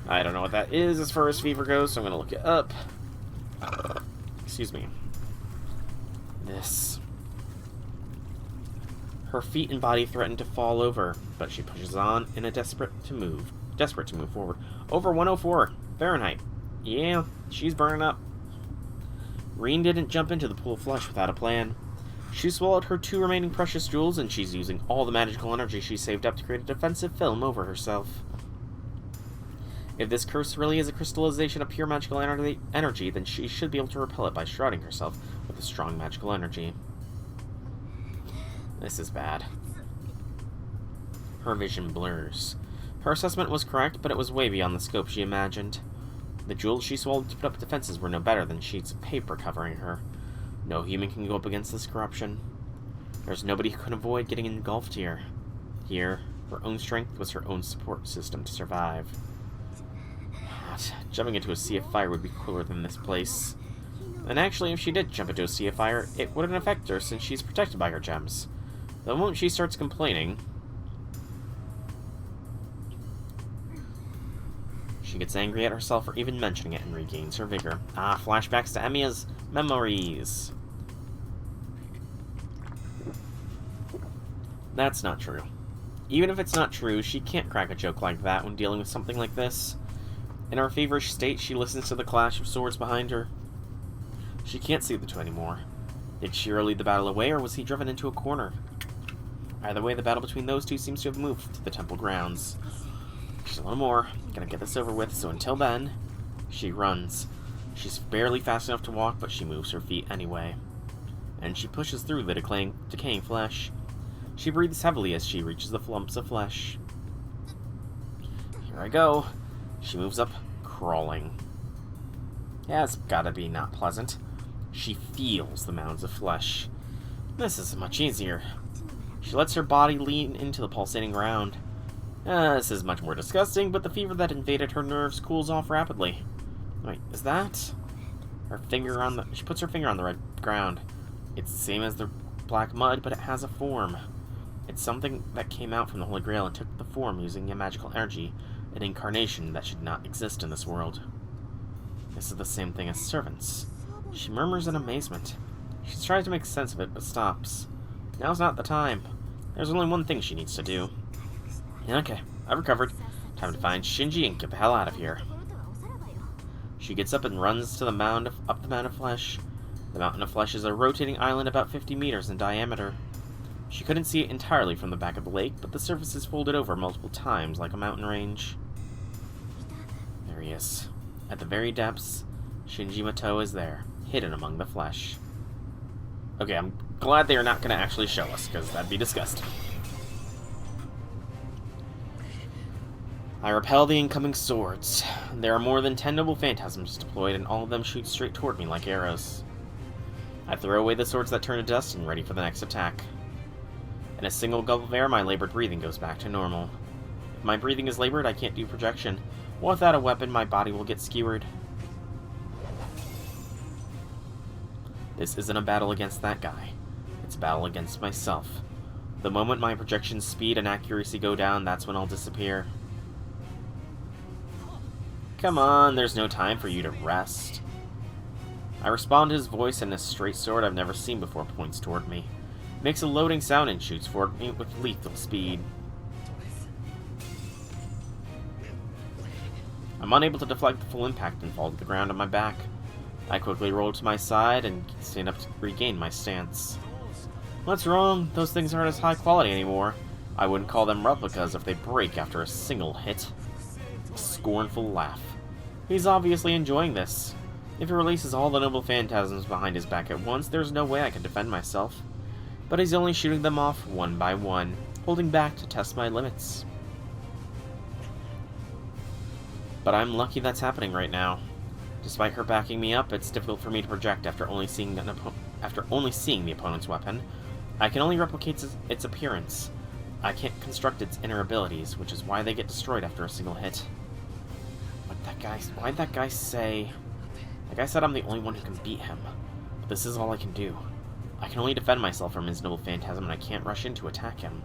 I don't know what that is as far as fever goes, so I'm going to look it up. Excuse me. This. Her feet and body threaten to fall over, but she pushes on in a desperate to move forward. Over 104 Fahrenheit. Yeah, she's burning up. Reen didn't jump into the pool of flesh without a plan. She swallowed her 2 remaining precious jewels, and she's using all the magical energy she saved up to create a defensive film over herself. If this curse really is a crystallization of pure magical energy, then she should be able to repel it by shrouding herself with a strong magical energy. This is bad. Her vision blurs. Her assessment was correct, but it was way beyond the scope she imagined. The jewels she swallowed to put up defenses were no better than sheets of paper covering her. No human can go up against this corruption. There's nobody who can avoid getting engulfed here. Here, her own strength was her own support system to survive. Jumping into a sea of fire would be cooler than this place. And actually, if she did jump into a sea of fire, it wouldn't affect her since she's protected by her gems. The moment she starts complaining, she gets angry at herself for even mentioning it and regains her vigor. Flashbacks to Emiya's memories. That's not true. Even if it's not true, she can't crack a joke like that when dealing with something like this. In her feverish state, she listens to the clash of swords behind her. She can't see the 2 anymore. Did Shiro lead the battle away, or was he driven into a corner? Either way, the battle between those 2 seems to have moved to the temple grounds. Just a little more. Gonna get this over with, so until then, she runs. She's barely fast enough to walk, but she moves her feet anyway. And she pushes through the decaying flesh. She breathes heavily as she reaches the lumps of flesh. Here I go. She moves up, crawling. Yeah, it's gotta be not pleasant. She feels the mounds of flesh. This is much easier. She lets her body lean into the pulsating ground. This is much more disgusting, but the fever that invaded her nerves cools off rapidly. Wait, is that? She puts her finger on the red ground. It's the same as the black mud, but it has a form. It's something that came out from the Holy Grail and took the form using a magical energy, an incarnation that should not exist in this world. This is the same thing as servants. She murmurs in amazement. She tries to make sense of it, but stops. Now's not the time. There's only one thing she needs to do. Okay, I've recovered. Time to find Shinji and get the hell out of here. She gets up and runs to the mound up the mound of flesh. The mountain of flesh is a rotating island about 50 meters in diameter. She couldn't see it entirely from the back of the lake, but the surface is folded over multiple times like a mountain range. There he is. At the very depths, Shinji Mato is there, hidden among the flesh. Okay, I'm glad they are not going to actually show us, because that'd be disgusting. I repel the incoming swords. There are more than 10 noble phantasms deployed, and all of them shoot straight toward me like arrows. I throw away the swords that turn to dust and ready for the next attack. In a single gulp of air, my labored breathing goes back to normal. If my breathing is labored, I can't do projection. Without a weapon, my body will get skewered. This isn't a battle against that guy. It's a battle against myself. The moment my projection speed and accuracy go down, that's when I'll disappear. Come on, there's no time for you to rest. I respond to his voice, and a straight sword I've never seen before points toward me. It makes a loading sound and shoots toward me with lethal speed. I'm unable to deflect the full impact and fall to the ground on my back. I quickly roll to my side and stand up to regain my stance. What's wrong? Those things aren't as high quality anymore. I wouldn't call them replicas if they break after a single hit. A scornful laugh. He's obviously enjoying this. If he releases all the noble phantasms behind his back at once, there's no way I can defend myself. But he's only shooting them off one by one, holding back to test my limits. But I'm lucky that's happening right now. Despite her backing me up, it's difficult for me to project after only seeing the opponent's weapon. I can only replicate its appearance. I can't construct its inner abilities, which is why they get destroyed after a single hit. Why'd that guy say... That guy said I'm the only one who can beat him. But this is all I can do. I can only defend myself from his noble phantasm, and I can't rush in to attack him.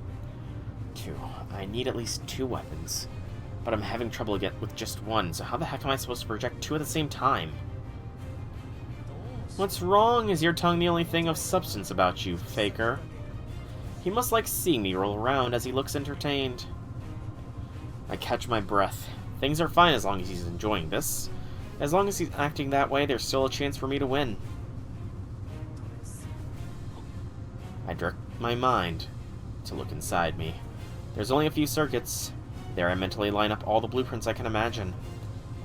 2. I need at least 2 weapons. But I'm having trouble with just one, so how the heck am I supposed to project 2 at the same time? What's wrong? Is your tongue the only thing of substance about you, faker? He must like seeing me roll around as he looks entertained. I catch my breath. Things are fine as long as he's enjoying this. As long as he's acting that way, there's still a chance for me to win. I direct my mind to look inside me. There's only a few circuits. There I mentally line up all the blueprints I can imagine.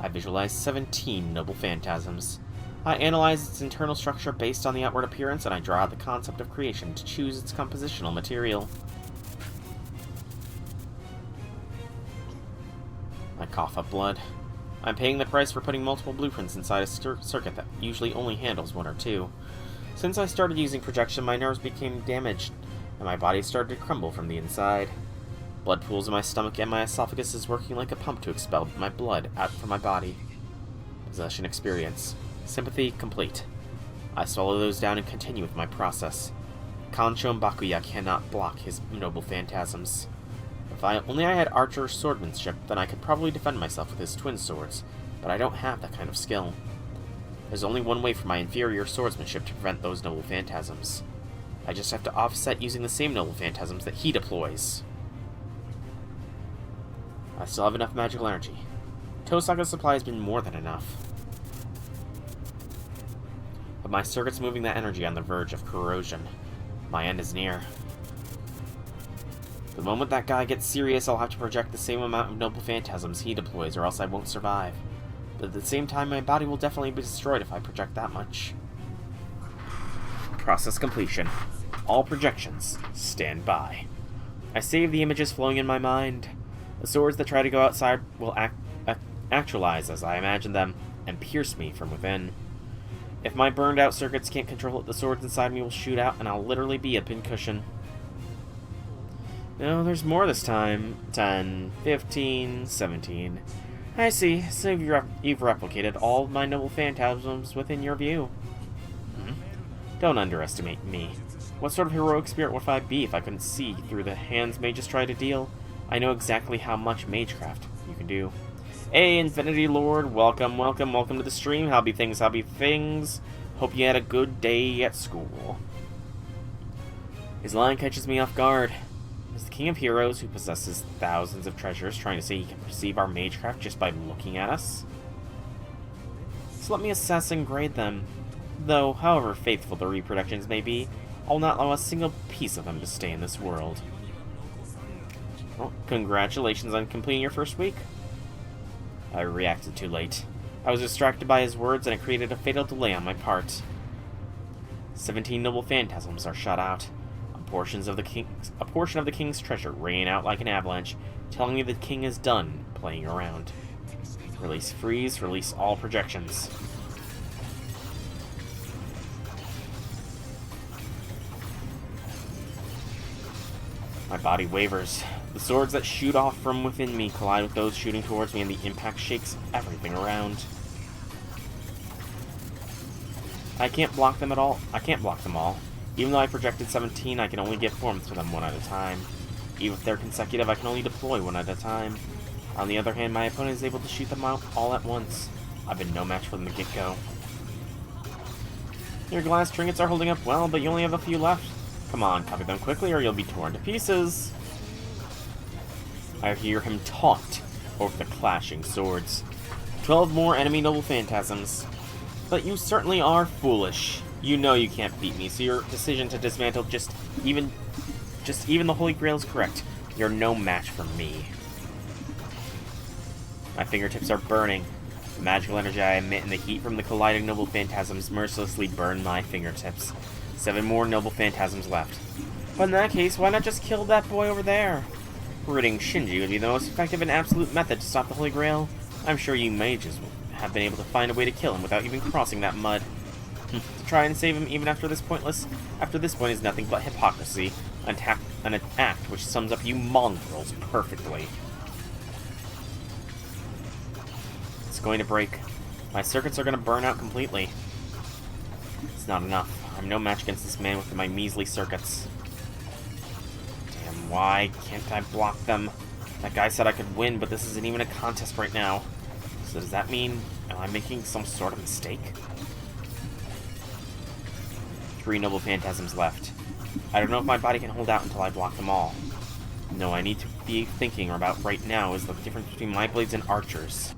I visualize 17 noble phantasms. I analyze its internal structure based on the outward appearance, and I draw out the concept of creation to choose its compositional material. I cough up blood. I'm paying the price for putting multiple blueprints inside a circuit that usually only handles 1 or 2. Since I started using projection, my nerves became damaged, and my body started to crumble from the inside. Blood pools in my stomach, and my esophagus is working like a pump to expel my blood out from my body. Possession experience. Sympathy complete. I swallow those down and continue with my process. Kanshon Bakuya cannot block his noble phantasms. If only I had archer swordsmanship, then I could probably defend myself with his twin swords, but I don't have that kind of skill. There's only one way for my inferior swordsmanship to prevent those noble phantasms. I just have to offset using the same noble phantasms that he deploys. I still have enough magical energy. Tosaka's supply has been more than enough. But my circuit's moving that energy on the verge of corrosion. My end is near. The moment that guy gets serious, I'll have to project the same amount of noble phantasms he deploys, or else I won't survive. But at the same time, my body will definitely be destroyed if I project that much. Process completion. All projections, stand by. I save the images flowing in my mind. The swords that try to go outside will actualize as I imagine them, and pierce me from within. If my burned out circuits can't control it, the swords inside me will shoot out, and I'll literally be a pincushion. No, there's more this time. 10, 15, 17. I see. So you've replicated all of my noble phantasms within your view. Don't underestimate me. What sort of heroic spirit would I be if I couldn't see through the hands mages try to deal? I know exactly how much magecraft you can do. Hey, Infinity Lord, welcome to the stream. How'by things? Hope you had a good day at school. His line catches me off guard. Is the King of Heroes, who possesses thousands of treasures, trying to say he can perceive our magecraft just by looking at us? So let me assess and grade them. Though, however faithful the reproductions may be, I'll not allow a single piece of them to stay in this world. Well, congratulations on completing your first week. I reacted too late. I was distracted by his words, and it created a fatal delay on my part. 17 noble phantasms are shot out. A portion of the king's treasure rain out like an avalanche, telling me the king is done playing around. Release freeze, release all projections. My body wavers. The swords that shoot off from within me collide with those shooting towards me, and the impact shakes everything around. I can't block them at all. I can't block them all. Even though I projected 17, I can only give form to them one at a time. Even if they're consecutive, I can only deploy one at a time. On the other hand, my opponent is able to shoot them out all at once. I've been no match from the get-go. Your glass trinkets are holding up well, but you only have a few left. Come on, copy them quickly or you'll be torn to pieces. I hear him taunt over the clashing swords. 12 more enemy noble phantasms. But you certainly are foolish. You know you can't beat me, so your decision to dismantle just even the Holy Grail is correct. You're no match for me. My fingertips are burning. The magical energy I emit and the heat from the colliding noble phantasms mercilessly burn my fingertips. 7 more noble phantasms left. But in that case, why not just kill that boy over there? Ridding Shinji would be the most effective and absolute method to stop the Holy Grail. I'm sure you mages have been able to find a way to kill him without even crossing that mud. To try and save him even after this point is nothing but hypocrisy, an act which sums up you mongrels perfectly. It's going to break. My circuits are going to burn out completely. It's not enough. I'm no match against this man with my measly circuits. Damn, why can't I block them? That guy said I could win, but this isn't even a contest right now. So does that mean, am I making some sort of mistake? 3 noble phantasms left. I don't know if my body can hold out until I block them all. No, I need to be thinking about right now is the difference between my blades and archers.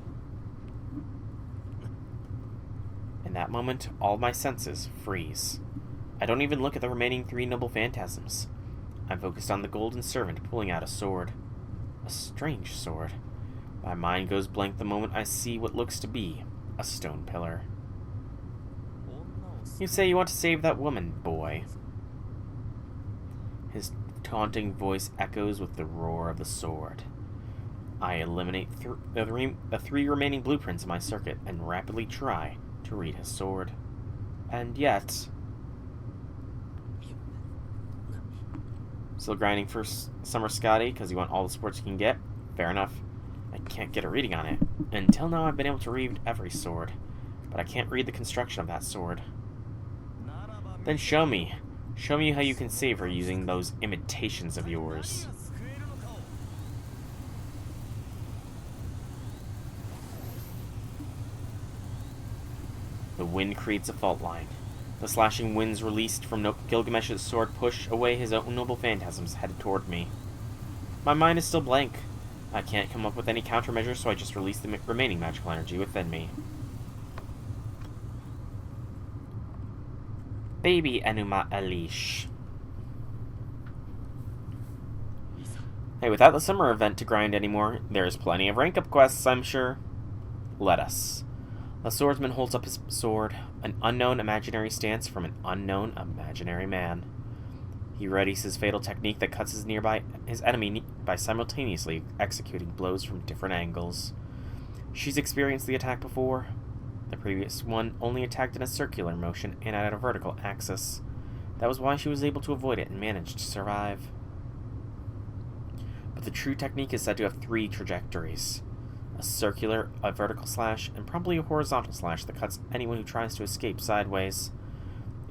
In that moment, all my senses freeze. I don't even look at the remaining 3 noble phantasms. I'm focused on the golden servant pulling out a sword. A strange sword. My mind goes blank the moment I see what looks to be a stone pillar. You say you want to save that woman, boy. His taunting voice echoes with the roar of the sword. I eliminate the 3 remaining blueprints in my circuit and rapidly try to read his sword. And yet... Still grinding for Summer Scotty because you want all the sports you can get. Fair enough. I can't get a reading on it. Until now I've been able to read every sword, but I can't read the construction of that sword. Then show me. Show me how you can save her using those imitations of yours. The wind creates a fault line. The slashing winds released from Gilgamesh's sword push away his own noble phantasms headed toward me. My mind is still blank. I can't come up with any countermeasures, so I just release the remaining magical energy within me. Baby Enuma Elish. Hey, without the summer event to grind anymore, there's plenty of rank-up quests, I'm sure. Let us. The swordsman holds up his sword, an unknown imaginary stance from an unknown imaginary man. He readies his fatal technique that cuts his enemy by simultaneously executing blows from different angles. She's experienced the attack before. The previous one only attacked in a circular motion and at a vertical axis. That was why she was able to avoid it and managed to survive. But the true technique is said to have 3 trajectories. A circular, a vertical slash, and probably a horizontal slash that cuts anyone who tries to escape sideways.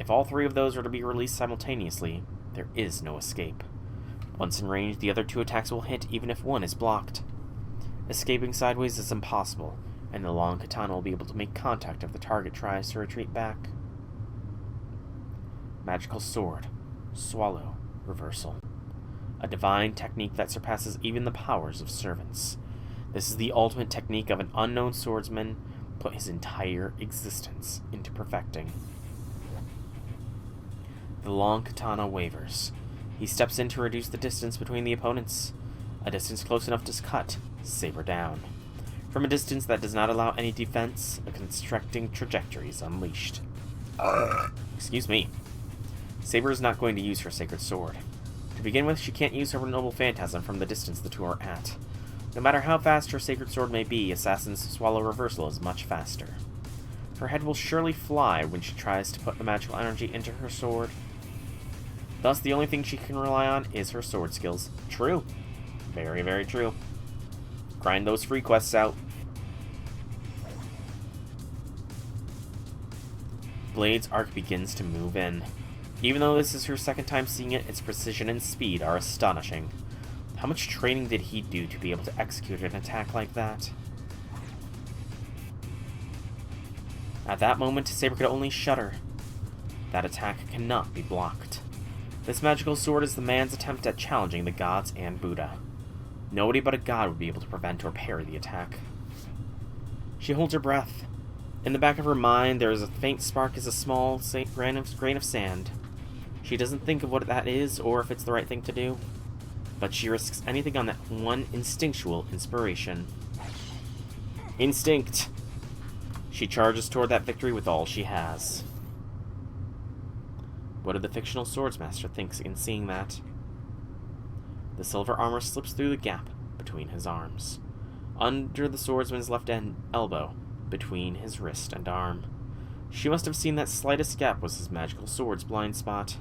If all 3 of those are to be released simultaneously, there is no escape. Once in range, the other 2 attacks will hit even if one is blocked. Escaping sideways is impossible, and the long katana will be able to make contact if the target tries to retreat back. Magical Sword. Swallow. Reversal. A divine technique that surpasses even the powers of servants. This is the ultimate technique of an unknown swordsman put his entire existence into perfecting. The long katana wavers. He steps in to reduce the distance between the opponents. A distance close enough to cut saber down. From a distance that does not allow any defense, a constricting trajectory is unleashed. Excuse me. Saber is not going to use her sacred sword. To begin with, she can't use her noble phantasm from the distance the 2 are at. No matter how fast her sacred sword may be, Assassin's Swallow Reversal is much faster. Her head will surely fly when she tries to put the magical energy into her sword. Thus, the only thing she can rely on is her sword skills. True. Very, very true. Grind those free quests out. Blade's arc begins to move in. Even though this is her second time seeing it, its precision and speed are astonishing. How much training did he do to be able to execute an attack like that? At that moment, Saber could only shudder. That attack cannot be blocked. This magical sword is the man's attempt at challenging the gods and Buddha. Nobody but a god would be able to prevent or parry the attack. She holds her breath. In the back of her mind, there is a faint spark as a small grain of sand. She doesn't think of what that is or if it's the right thing to do. But she risks anything on that one instinctual inspiration. Instinct! She charges toward that victory with all she has. What did the fictional swordsmaster think in seeing that? The silver armor slips through the gap between his arms. Under the swordsman's left elbow, between his wrist and arm. She must have seen that slightest gap was his magical sword's blind spot.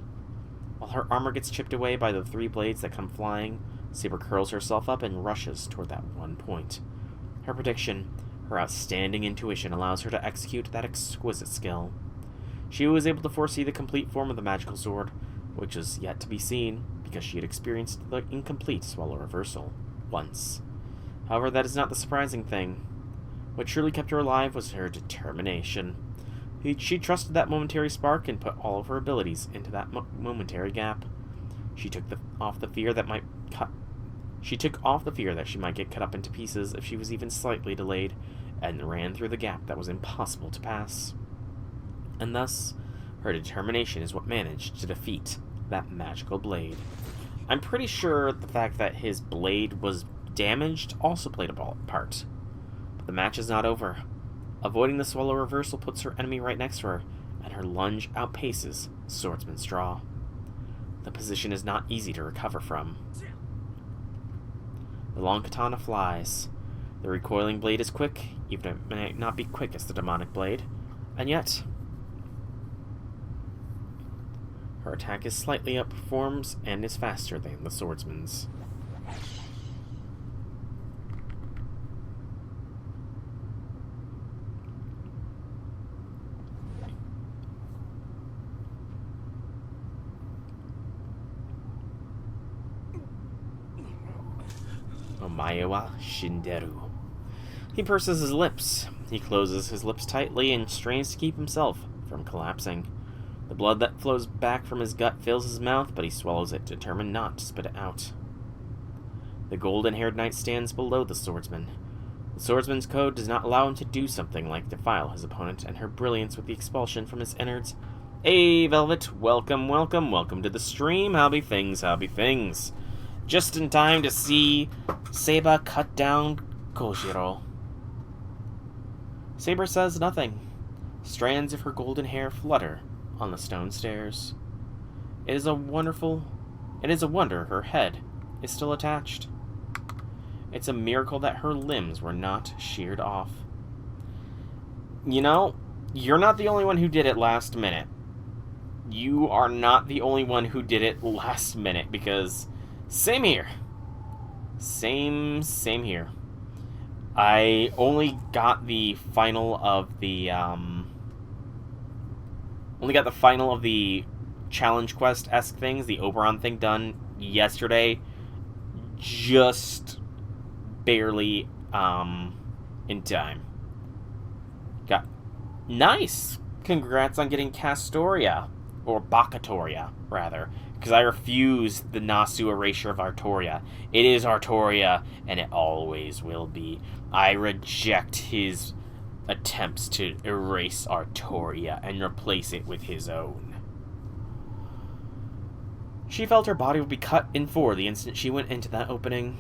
While her armor gets chipped away by the 3 blades that come flying, Saber curls herself up and rushes toward that one point. Her prediction, her outstanding intuition, allows her to execute that exquisite skill. She was able to foresee the complete form of the magical sword, which is yet to be seen, because she had experienced the incomplete swallow reversal once. However, that is not the surprising thing. What truly kept her alive was her determination. She trusted that momentary spark and put all of her abilities into that momentary gap. She took off the fear that she might get cut up into pieces if she was even slightly delayed, and ran through the gap that was impossible to pass. And thus, her determination is what managed to defeat that magical blade. I'm pretty sure the fact that his blade was damaged also played a part. But the match is not over. Avoiding the swallow reversal puts her enemy right next to her, and her lunge outpaces Swordsman's draw. The position is not easy to recover from. The long katana flies. The recoiling blade is quick, even if it may not be quick as the demonic blade, and yet her attack is slightly outperforms and is faster than the swordsman's. Omaewa Shinderu. He purses his lips. He closes his lips tightly and strains to keep himself from collapsing. The blood that flows back from his gut fills his mouth, but he swallows it, determined not to spit it out. The golden-haired knight stands below the swordsman. The swordsman's code does not allow him to do something like defile his opponent and her brilliance with the expulsion from his innards. Hey, Velvet, welcome to the stream. How be things? Just in time to see Seba cut down Kojiro. Saber says nothing. Strands of her golden hair flutter on the stone stairs. It is a wonder her head is still attached. It's a miracle that her limbs were not sheared off. You know, you're not the only one who did it last minute. You are not the only one who did it last minute, because same here. Same here. I only got the final of the challenge quest-esque things, the Oberon thing, done yesterday, just barely in time. Got nice. Congrats on getting Castoria, or Bacatoria rather, because I refuse the Nasu erasure of Artoria. It is Artoria, and it always will be. I reject his attempts to erase Artoria and replace it with his own. She felt her body would be cut in 4 the instant she went into that opening.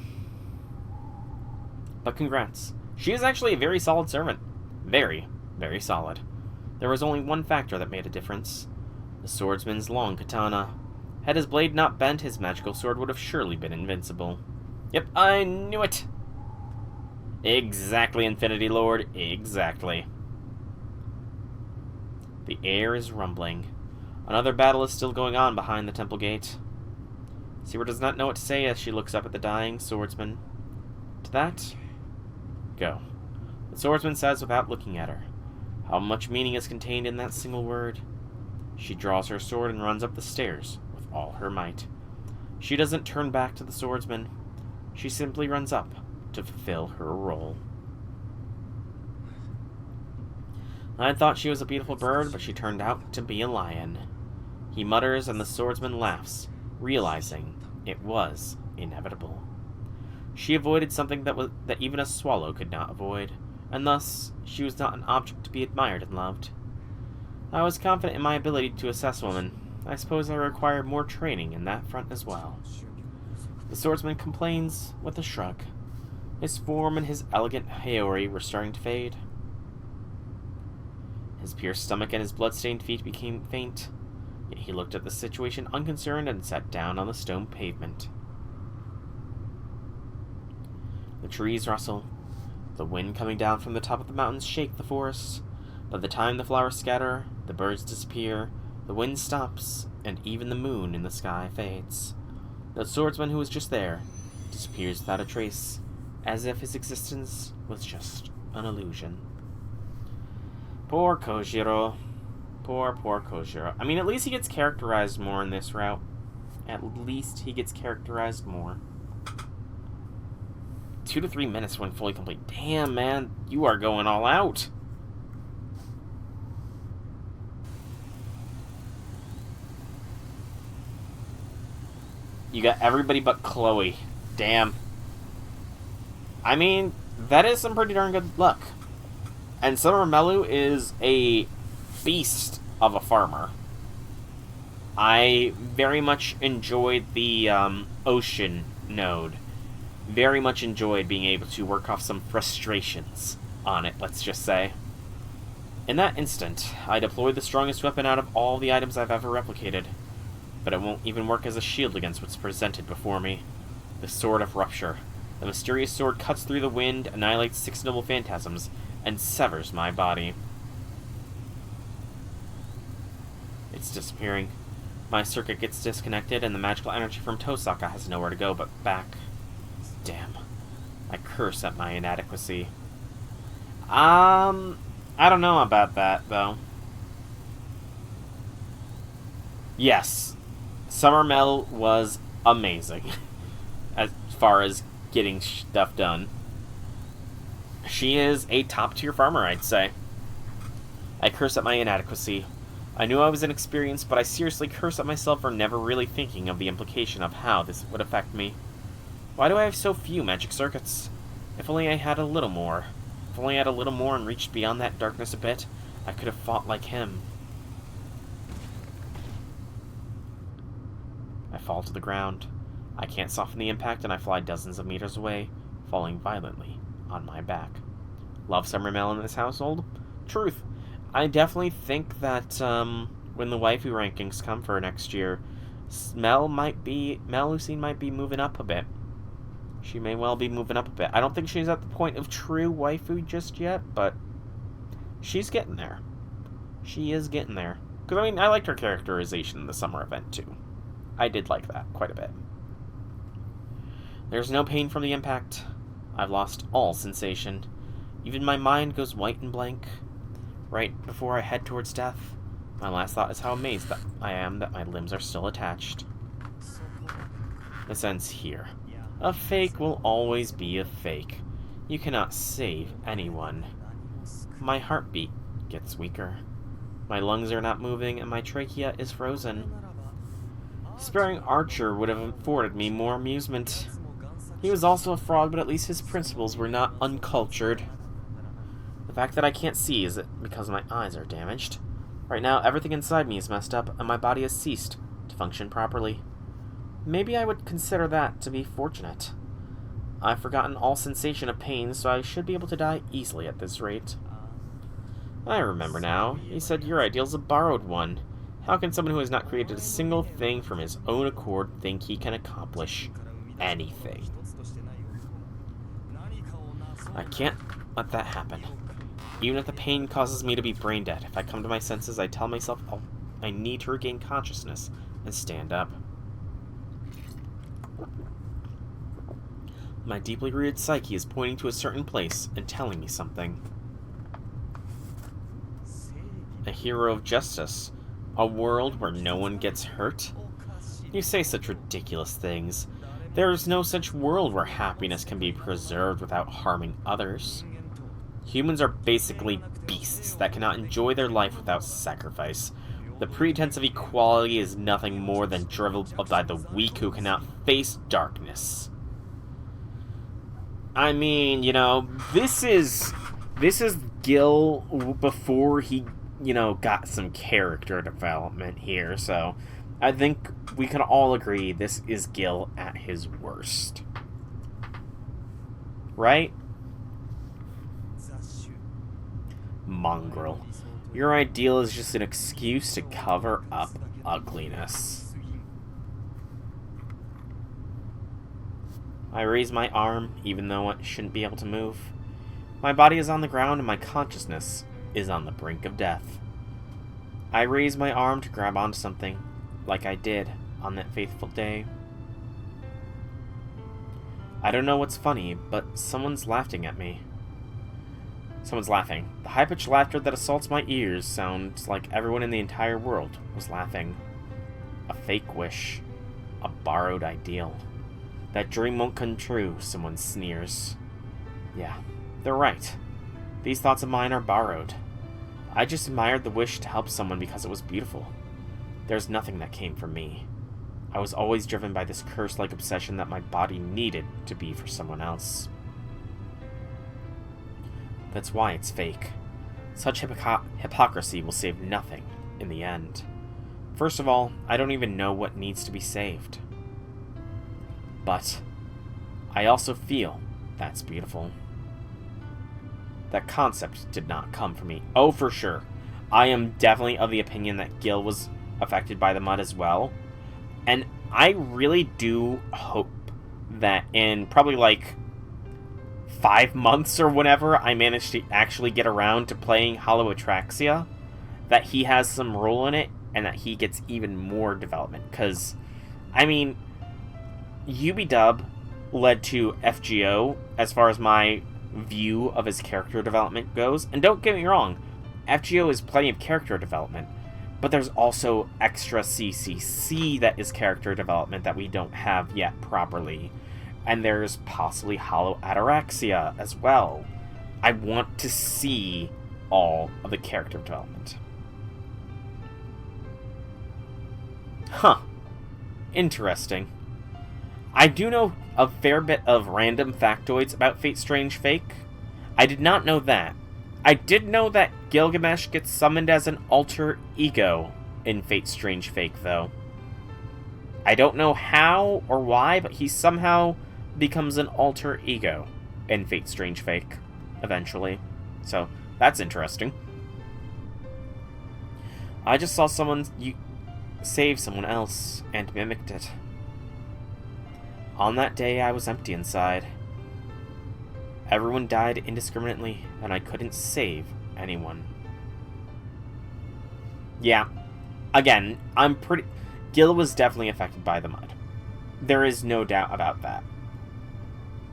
But congrats. She is actually a very solid servant. Very, very solid. There was only one factor that made a difference. The swordsman's long katana. Had his blade not bent, his magical sword would have surely been invincible. Yep, I knew it! Exactly, Infinity Lord, exactly. The air is rumbling. Another battle is still going on behind the temple gate. Saber does not know what to say as she looks up at the dying swordsman. To that, go. The swordsman says without looking at her. How much meaning is contained in that single word? She draws her sword and runs up the stairs with all her might. She doesn't turn back to the swordsman. She simply runs up to fulfill her role. I thought she was a beautiful bird, but she turned out to be a lion. He mutters, and the swordsman laughs, realizing it was inevitable. She avoided something that even a swallow could not avoid, and thus she was not an object to be admired and loved. I was confident in my ability to assess women. I suppose I required more training in that front as well. The swordsman complains with a shrug. His form and his elegant Haori were starting to fade. His pierced stomach and his blood-stained feet became faint, yet he looked at the situation unconcerned and sat down on the stone pavement. The trees rustle. The wind coming down from the top of the mountains shake the forests. By the time the flowers scatter, the birds disappear, the wind stops, and even the moon in the sky fades. The swordsman who was just there disappears without a trace, as if his existence was just an illusion. Poor Kojiro. Poor Kojiro. I mean, at least he gets characterized more in this route. At least he gets characterized more. 2 to 3 minutes when fully complete. Damn, man. You are going all out. You got everybody but Chloe. Damn. I mean, that is some pretty darn good luck. And Summer Melu is a beast of a farmer. I very much enjoyed the ocean node. Very much enjoyed being able to work off some frustrations on it, let's just say. In that instant, I deployed the strongest weapon out of all the items I've ever replicated. But it won't even work as a shield against what's presented before me. The Sword of Rupture. The mysterious sword cuts through the wind, annihilates 6 noble phantasms, and severs my body. It's disappearing. My circuit gets disconnected, and the magical energy from Tosaka has nowhere to go but back. Damn. I curse at my inadequacy. I don't know about that, though. Yes. Summer Mel was amazing. As far as getting stuff done. She is a top-tier farmer, I'd say. I curse at my inadequacy. I knew I was inexperienced, but I seriously curse at myself for never really thinking of the implication of how this would affect me. Why do I have so few magic circuits? If only I had a little more. If only I had a little more and reached beyond that darkness a bit, I could have fought like him. I fall to the ground. I can't soften the impact and I fly dozens of meters away, falling violently on my back. Love Summer Mel in this household? Truth. I definitely think that when the waifu rankings come for next year, Melusine might be moving up a bit. She may well be moving up a bit. I don't think she's at the point of true waifu just yet, but she's getting there. She is getting there. Because, I mean, I liked her characterization in the summer event, too. I did like that quite a bit. There's no pain from the impact. I've lost all sensation. Even my mind goes white and blank. Right before I head towards death, my last thought is how amazed that I am that my limbs are still attached. This ends here. A fake will always be a fake. You cannot save anyone. My heartbeat gets weaker. My lungs are not moving and my trachea is frozen. Sparing Archer would have afforded me more amusement. He was also a frog, but at least his principles were not uncultured. The fact that I can't see is because my eyes are damaged. Right now, everything inside me is messed up, and my body has ceased to function properly. Maybe I would consider that to be fortunate. I've forgotten all sensation of pain, so I should be able to die easily at this rate. I remember now. He said your ideal's a borrowed one. How can someone who has not created a single thing from his own accord think he can accomplish anything? I can't let that happen. Even if the pain causes me to be brain dead, if I come to my senses, I tell myself I need to regain consciousness and stand up. My deeply rooted psyche is pointing to a certain place and telling me something. A hero of justice. A world where no one gets hurt? You say such ridiculous things. There is no such world where happiness can be preserved without harming others. Humans are basically beasts that cannot enjoy their life without sacrifice. The pretense of equality is nothing more than drivel by the weak who cannot face darkness. I mean, you know, this is Gil before he, you know, got some character development here, so I think we can all agree this is Gil at his worst. Right? Mongrel. Your ideal is just an excuse to cover up ugliness. I raise my arm, even though I shouldn't be able to move. My body is on the ground and my consciousness is on the brink of death. I raise my arm to grab onto something, like I did on that fateful day. I don't know what's funny, but someone's laughing at me. Someone's laughing. The high-pitched laughter that assaults my ears sounds like everyone in the entire world was laughing. A fake wish. A borrowed ideal. That dream won't come true, someone sneers. Yeah, they're right. These thoughts of mine are borrowed. I just admired the wish to help someone because it was beautiful. There's nothing that came from me. I was always driven by this curse-like obsession that my body needed to be for someone else. That's why it's fake. Such hypocrisy will save nothing in the end. First of all, I don't even know what needs to be saved. But I also feel that's beautiful. That concept did not come from me. Oh, for sure. I am definitely of the opinion that Gil was affected by the mud as well. And I really do hope that in probably like 5 months or whenever I manage to actually get around to playing Hollow Atraxia, that he has some role in it and that he gets even more development. Because, I mean, UB-Dub led to FGO as far as my view of his character development goes. And don't get me wrong, FGO is plenty of character development. But there's also extra CCC that is character development that we don't have yet properly. And there's possibly Hollow Ataraxia as well. I want to see all of the character development. Huh. Interesting. I do know a fair bit of random factoids about Fate Strange Fake. I did not know that. I did know that Gilgamesh gets summoned as an alter ego in Fate Strange Fake, though. I don't know how or why, but he somehow becomes an alter ego in Fate Strange Fake, eventually. So, that's interesting. I just saw someone save someone else and mimicked it. On that day, I was empty inside. Everyone died indiscriminately, and I couldn't save anyone. Yeah. Again, Gil was definitely affected by the mud. There is no doubt about that.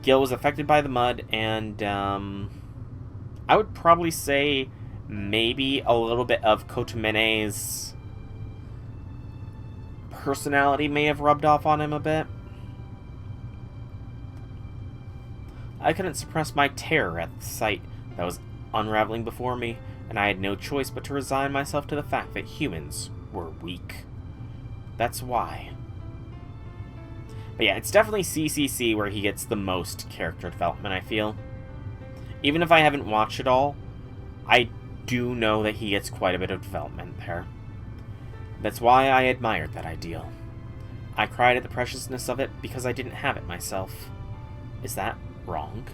Gil was affected by the mud, and, I would probably say maybe a little bit of Kotomene's personality may have rubbed off on him a bit. I couldn't suppress my terror at the sight that was unraveling before me, and I had no choice but to resign myself to the fact that humans were weak. That's why. But yeah, it's definitely CCC where he gets the most character development, I feel. Even if I haven't watched it all, I do know that he gets quite a bit of development there. That's why I admired that ideal. I cried at the preciousness of it because I didn't have it myself. Is that wrong?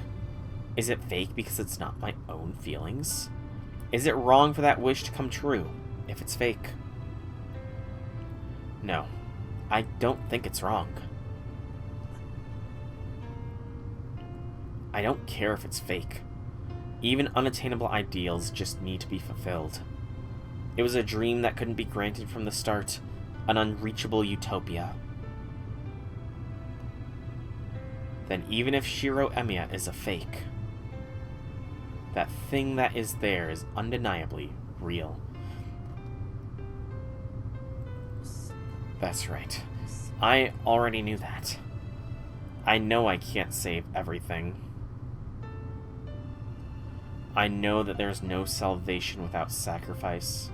Is it fake because it's not my own feelings? Is it wrong for that wish to come true if it's fake? No, I don't think it's wrong. I don't care if it's fake. Even unattainable ideals just need to be fulfilled. It was a dream that couldn't be granted from the start, an unreachable utopia. Then even if Shiro Emiya is a fake, that thing that is there is undeniably real. That's right. I already knew that. I know I can't save everything. I know that there's no salvation without sacrifice.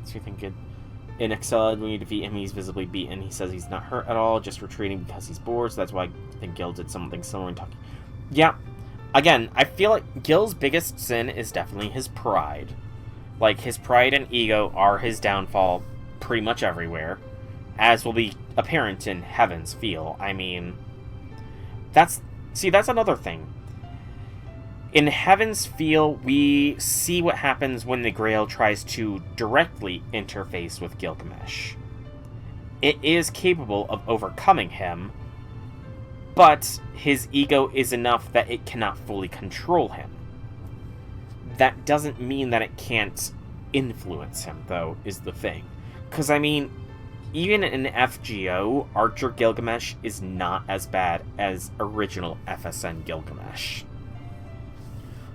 So you think in Excel, when you defeat him, he's visibly beaten. He says he's not hurt at all, just retreating because he's bored, so that's why I think Gil did something similar in talking. Yeah, again, I feel like Gil's biggest sin is definitely his pride. Like, his pride and ego are his downfall pretty much everywhere, as will be apparent in Heaven's Feel. I mean, that's another thing. In Heaven's Feel, we see what happens when the Grail tries to directly interface with Gilgamesh. It is capable of overcoming him, but his ego is enough that it cannot fully control him. That doesn't mean that it can't influence him, though, is the thing. Because, I mean, even in FGO, Archer Gilgamesh is not as bad as original FSN Gilgamesh.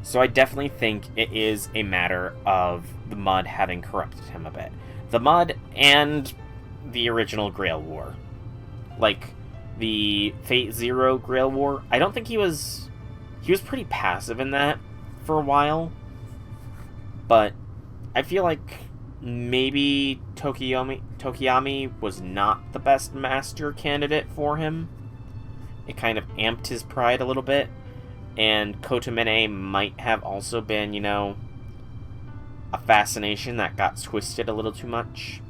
So I definitely think it is a matter of the Mud having corrupted him a bit. The Mud and the original Grail War. Like, the Fate Zero Grail War, I don't think he was pretty passive in that for a while. But I feel like maybe Tokiyami was not the best master candidate for him. It kind of amped his pride a little bit. And Kotomine might have also been, you know, a fascination that got twisted a little too much.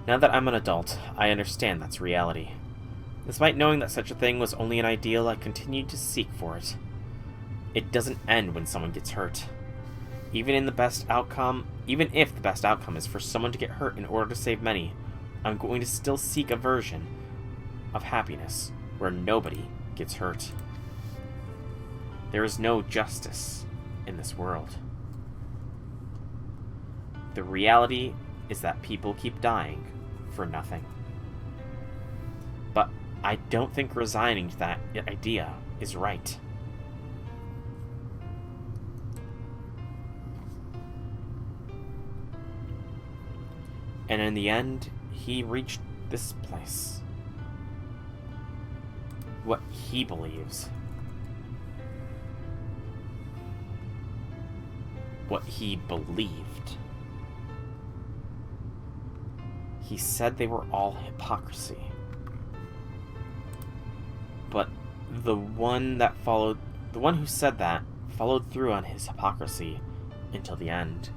Now that I'm an adult, I understand that's reality. Despite knowing that such a thing was only an ideal, I continued to seek for it. It doesn't end when someone gets hurt. Even if the best outcome is for someone to get hurt in order to save many, I'm going to still seek a version of happiness where nobody gets hurt. There is no justice in this world. The reality is that people keep dying for nothing. But I don't think resigning to that idea is right. And in the end, he reached this place. What he believes. What he believed. He said they were all hypocrisy. But the one who said that followed through on his hypocrisy until the end.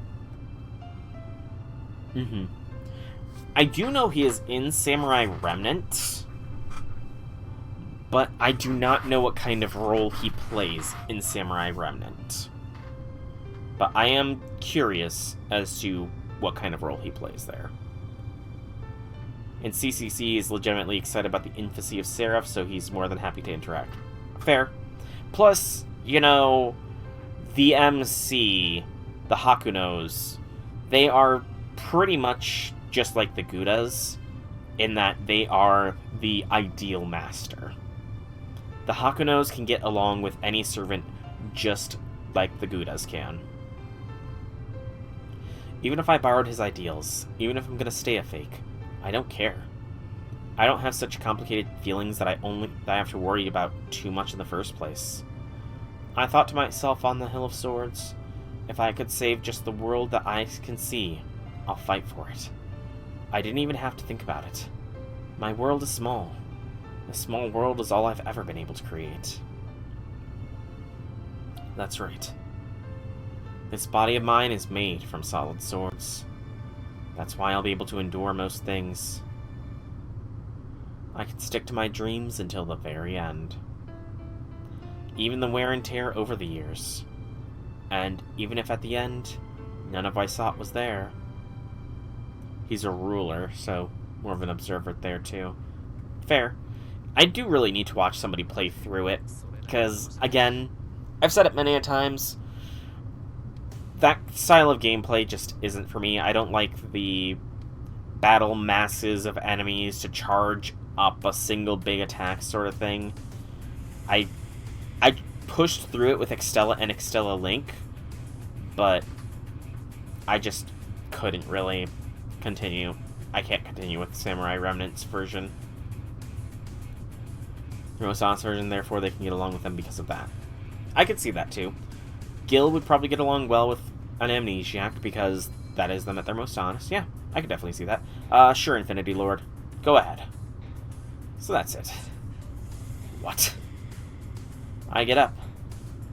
I do know he is in Samurai Remnant, but I do not know what kind of role he plays in Samurai Remnant. But I am curious as to what kind of role he plays there. And CCC is legitimately excited about the infancy of Seraph, so he's more than happy to interact. Fair. Plus, you know, the MC, the Hakunos, they are pretty much just like the Goudas, in that they are the ideal master. The Hakunos can get along with any servant just like the Goudas can. Even if I borrowed his ideals, even if I'm gonna stay a fake, I don't care. I don't have such complicated feelings that I have to worry about too much in the first place. I thought to myself on the Hill of Swords, if I could save just the world that I can see, I'll fight for it. I didn't even have to think about it. My world is small. A small world is all I've ever been able to create. That's right. This body of mine is made from solid swords. That's why I'll be able to endure most things. I can stick to my dreams until the very end. Even the wear and tear over the years. And even if at the end, none of I sought was there. He's a ruler, so more of an observer there too. Fair. I do really need to watch somebody play through it, because, again, I've said it many a times, that style of gameplay just isn't for me. I don't like the battle masses of enemies to charge up a single big attack sort of thing. I pushed through it with Extella and Extella Link, but I just couldn't really continue. I can't continue with Samurai Remnant's version. The most honest version, therefore they can get along with them because of that. I could see that too. Gil would probably get along well with an Amnesiac because that is them at their most honest. Yeah, I could definitely see that. Sure, Infinity Lord. Go ahead. So that's it. What? I get up.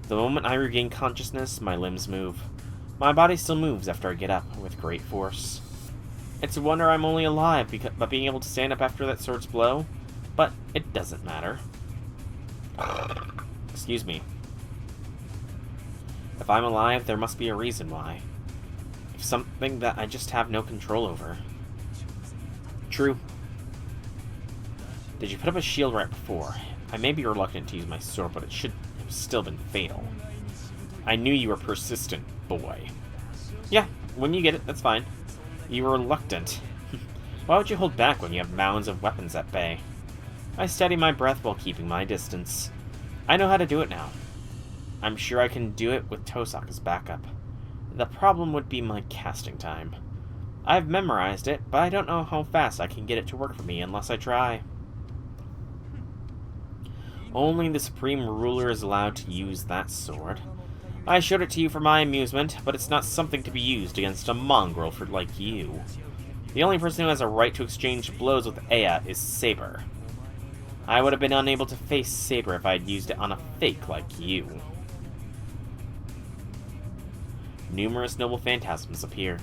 The moment I regain consciousness, my limbs move. My body still moves after I get up, with great force. It's a wonder I'm only alive, but being able to stand up after that sword's blow, but it doesn't matter. Excuse me. If I'm alive, there must be a reason why. Something that I just have no control over. True. Did you put up a shield right before? I may be reluctant to use my sword, but it should have still been fatal. I knew you were persistent, boy. Yeah, when you get it, that's fine. You were reluctant. Why would you hold back when you have mounds of weapons at bay? I steady my breath while keeping my distance. I know how to do it now. I'm sure I can do it with Tosak as backup. The problem would be my casting time. I've memorized it, but I don't know how fast I can get it to work for me unless I try. Only the Supreme Ruler is allowed to use that sword. I showed it to you for my amusement, but it's not something to be used against a mongrel like you. The only person who has a right to exchange blows with Aya is Saber. I would have been unable to face Saber if I had used it on a fake like you. Numerous noble phantasms appear,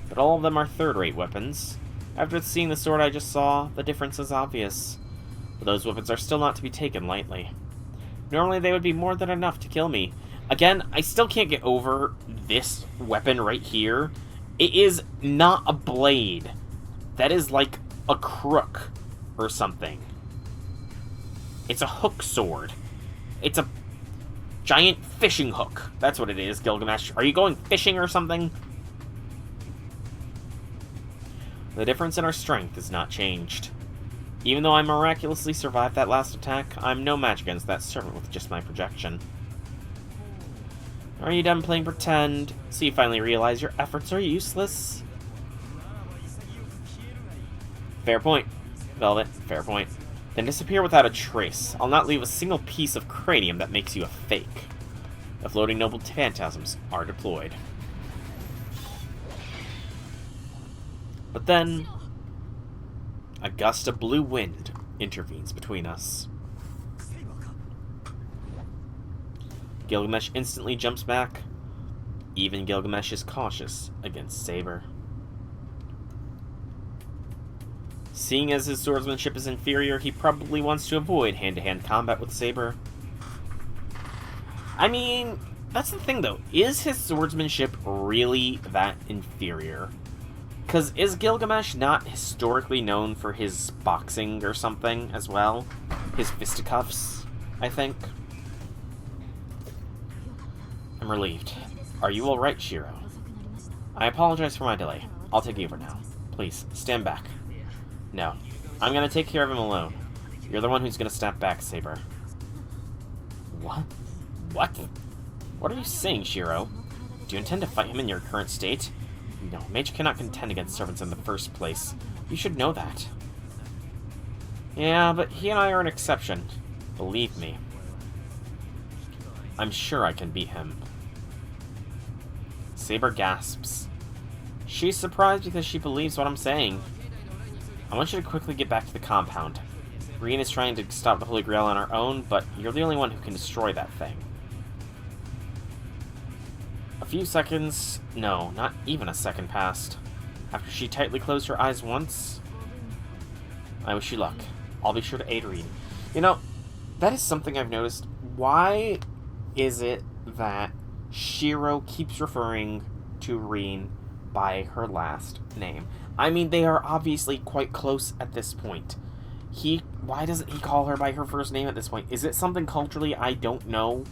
but all of them are third-rate weapons. After seeing the sword I just saw, the difference is obvious. But those weapons are still not to be taken lightly. Normally they would be more than enough to kill me. Again, I still can't get over this weapon right here. It is not a blade. That is like a crook or something. It's a hook sword. It's a giant fishing hook. That's what it is, Gilgamesh. Are you going fishing or something? The difference in our strength is not changed. Even though I miraculously survived that last attack, I'm no match against that servant with just my projection. Are you done playing pretend? So you finally realize your efforts are useless? Fair point, Velvet. Fair point. Then disappear without a trace. I'll not leave a single piece of cranium that makes you a fake. The floating noble phantasms are deployed. But then, a gust of blue wind intervenes between us. Gilgamesh instantly jumps back. Even Gilgamesh is cautious against Saber. Seeing as his swordsmanship is inferior, he probably wants to avoid hand-to-hand combat with Saber. I mean, that's the thing though. Is his swordsmanship really that inferior? Because is Gilgamesh not historically known for his boxing or something as well? His fisticuffs, I think. I'm relieved. Are you alright, Shiro? I apologize for my delay. I'll take over now. Please, stand back. No. I'm gonna take care of him alone. You're the one who's gonna snap back, Saber. What? What? What are you saying, Shiro? Do you intend to fight him in your current state? No, Mage cannot contend against servants in the first place. You should know that. Yeah, but he and I are an exception. Believe me. I'm sure I can beat him. Saber gasps. She's surprised because she believes what I'm saying. I want you to quickly get back to the compound. Reen is trying to stop the Holy Grail on her own, but you're the only one who can destroy that thing. A few seconds... no, not even a second passed. After she tightly closed her eyes once... I wish you luck. I'll be sure to aid Reen. You know, that is something I've noticed. Why is it that Shiro keeps referring to Reen by her last name? I mean, they are obviously quite close at this point. Why doesn't he call her by her first name at this point? Is it something culturally I don't know?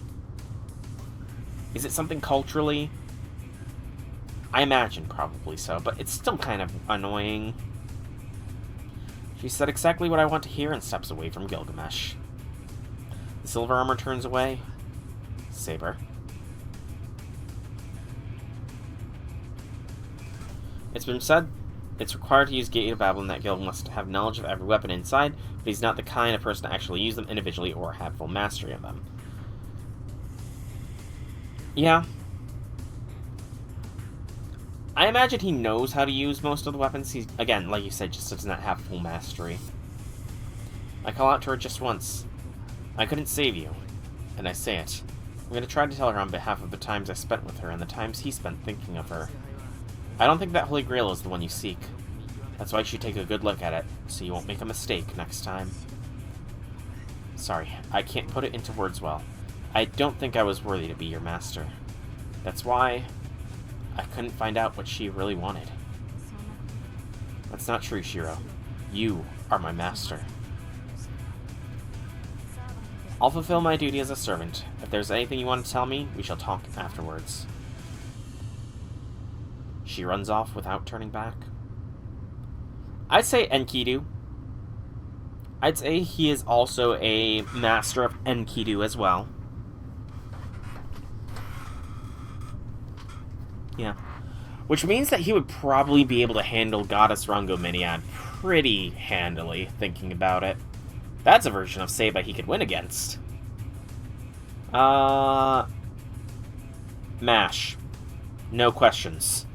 Is it something culturally? I imagine probably so, but it's still kind of annoying. She said exactly what I want to hear and steps away from Gilgamesh. The silver armor turns away. Saber. It's been said it's required to use Gate of Babylon that Gil must have knowledge of every weapon inside, but he's not the kind of person to actually use them individually or have full mastery of them. Yeah. I imagine he knows how to use most of the weapons. He, again, like you said, just does not have full mastery. I call out to her just once. I couldn't save you. And I say it. I'm going to try to tell her on behalf of the times I spent with her and the times he spent thinking of her. I don't think that Holy Grail is the one you seek. That's why you should take a good look at it, so you won't make a mistake next time. Sorry, I can't put it into words well. I don't think I was worthy to be your master. That's why I couldn't find out what she really wanted. That's not true, Shiro. You are my master. I'll fulfill my duty as a servant. If there's anything you want to tell me, we shall talk afterwards. She runs off without turning back. I'd say Enkidu. I'd say he is also a master of Enkidu as well. Yeah. Which means that he would probably be able to handle Goddess Rangominiad pretty handily, thinking about it. That's a version of Seiba he could win against. Mash. No questions.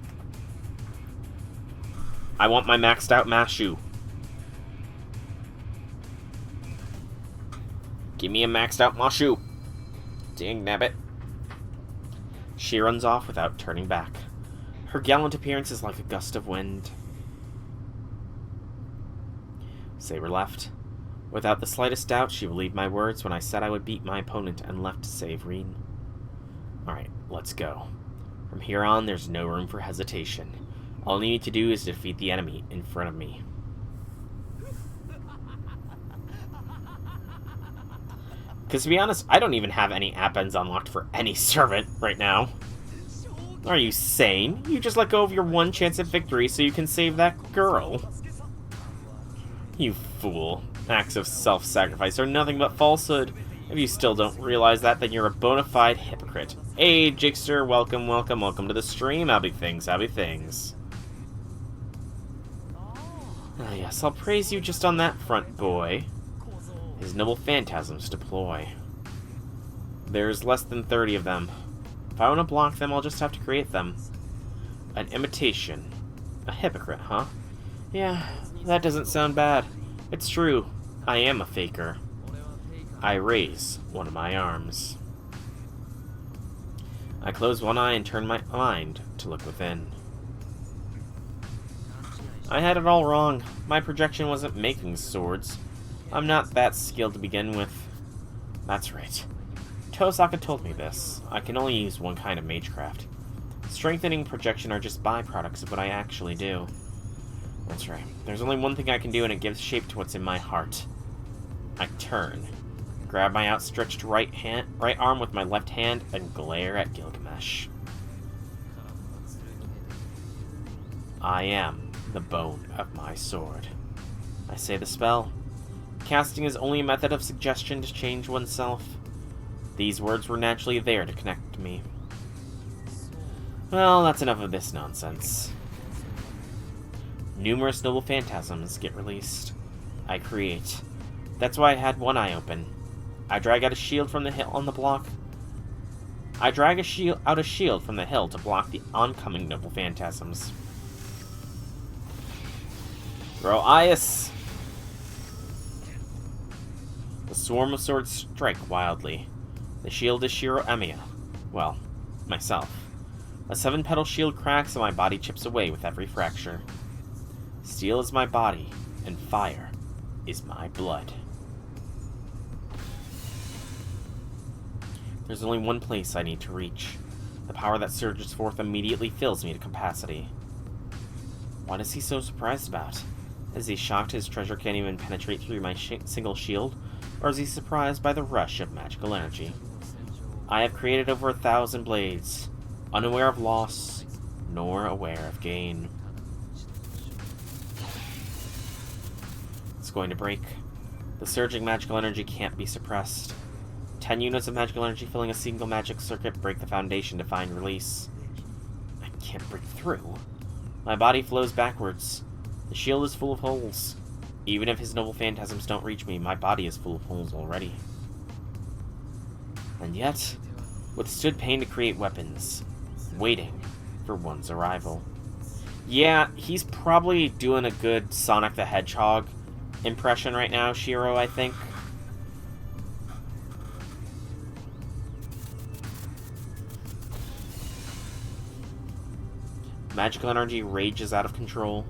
I want my maxed out Mashu. Give me a maxed out Mashu. Dang nabbit. She runs off without turning back. Her gallant appearance is like a gust of wind. Saber left. Without the slightest doubt, she believed my words when I said I would beat my opponent and left to save Reen. Alright, let's go. From here on, there's no room for hesitation. All I need to do is defeat the enemy in front of me. Because to be honest, I don't even have any app ends unlocked for any servant right now. Are you sane? You just let go of your one chance at victory so you can save that girl. You fool. Acts of self-sacrifice are nothing but falsehood. If you still don't realize that, then you're a bona fide hypocrite. Hey, Jigster, welcome, welcome, welcome to the stream. Happy things, happy things. Ah, yes, I'll praise you just on that front, boy. His noble phantasms deploy. There's less than 30 of them. If I want to block them, I'll just have to create them. An imitation. A hypocrite, huh? Yeah, that doesn't sound bad. It's true. I am a faker. I raise one of my arms. I close one eye and turn my mind to look within. I had it all wrong. My projection wasn't making swords. I'm not that skilled to begin with. That's right. Tosaka told me this. I can only use one kind of magecraft. Strengthening projection are just byproducts of what I actually do. That's right. There's only one thing I can do, and it gives shape to what's in my heart. I turn, grab my outstretched right arm with my left hand, and glare at Gilgamesh. I am the bone of my sword. I say the spell. Casting is only a method of suggestion to change oneself. These words were naturally there to connect to me. Well, that's enough of this nonsense. Numerous noble phantasms get released. I create. That's why I had one eye open. I drag out a shield from the hill on the block. I drag out a shield from the hill to block the oncoming noble phantasms. Throw Ias! The swarm of swords strike wildly. The shield is Shiro Emiya. Well, myself. A 7-petal shield cracks and my body chips away with every fracture. Steel is my body, and fire is my blood. There's only one place I need to reach. The power that surges forth immediately fills me to capacity. What is he so surprised about? Is he shocked his treasure can't even penetrate through my single shield? Or is he surprised by the rush of magical energy? I have created over 1,000 blades, unaware of loss, nor aware of gain. It's going to break. The surging magical energy can't be suppressed. 10 units of magical energy filling a single magic circuit break the foundation to find release. I can't break through. My body flows backwards. The shield is full of holes. Even if his noble phantasms don't reach me, my body is full of holes already. And yet, withstood pain to create weapons, waiting for one's arrival. Yeah, he's probably doing a good Sonic the Hedgehog impression right now, Shiro, I think. Magical energy rages out of control,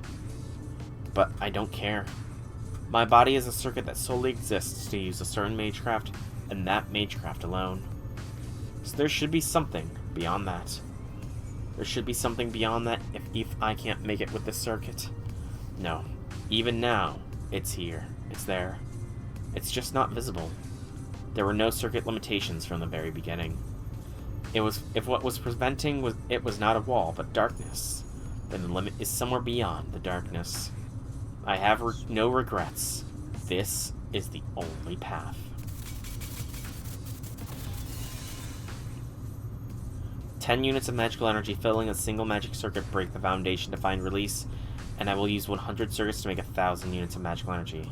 but I don't care. My body is a circuit that solely exists to use a certain magecraft, and that magecraft alone. So there should be something beyond that. There should be something beyond that if I can't make it with this circuit. No, even now, it's here. It's there. It's just not visible. There were no circuit limitations from the very beginning. If what was preventing was not a wall, but darkness, then the limit is somewhere beyond the darkness. I have no regrets. This is the only path. Ten units of magical energy filling a single magic circuit break the foundation to find release, and I will use 100 circuits to make 1,000 units of magical energy.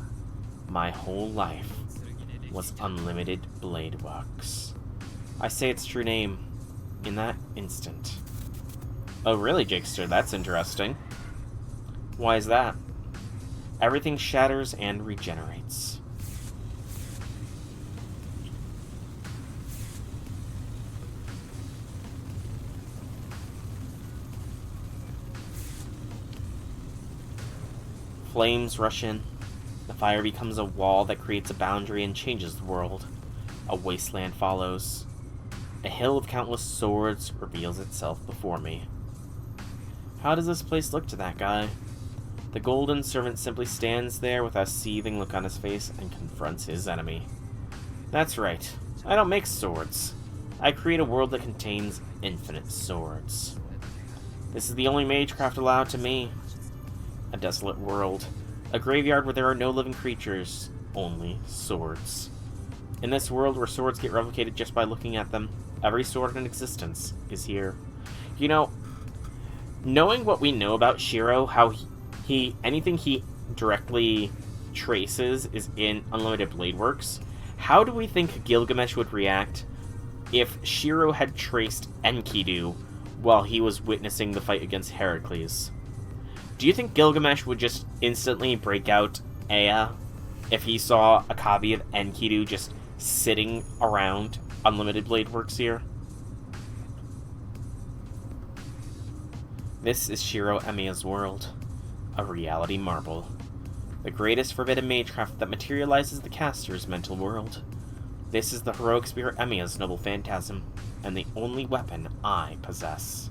My whole life was unlimited blade works. I say its true name in that instant. Oh really, Jakester? That's interesting. Why is that? Everything shatters and regenerates. Flames rush in. The fire becomes a wall that creates a boundary and changes the world. A wasteland follows. A hill of countless swords reveals itself before me. How does this place look to that guy? The golden servant simply stands there with a seething look on his face and confronts his enemy. That's right. I don't make swords. I create a world that contains infinite swords. This is the only magecraft allowed to me. A desolate world. A graveyard where there are no living creatures. Only swords. In this world where swords get replicated just by looking at them, every sword in existence is here. You know, knowing what we know about Shiro, how anything he directly traces is in Unlimited Blade Works, how do we think Gilgamesh would react if Shiro had traced Enkidu while he was witnessing the fight against Heracles? Do you think Gilgamesh would just instantly break out Ea if he saw a copy of Enkidu just sitting around Unlimited Blade Works here? This is Shiro Emiya's world. A reality marble. The greatest forbidden magecraft that materializes the caster's mental world. This is the heroic spirit Emiya's noble phantasm, and the only weapon I possess.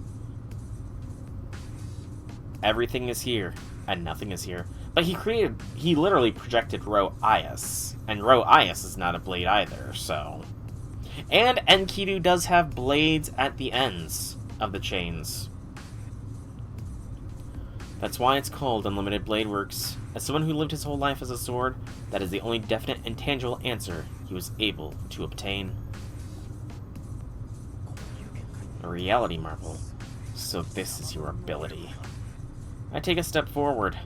Everything is here, and nothing is here. But he literally projected Ro Ias, and Ro Ias is not a blade either, so... And Enkidu does have blades at the ends of the chains. That's why it's called Unlimited Blade Works. As someone who lived his whole life as a sword, that is the only definite and tangible answer he was able to obtain. A reality marble. So this is your ability. I take a step forward.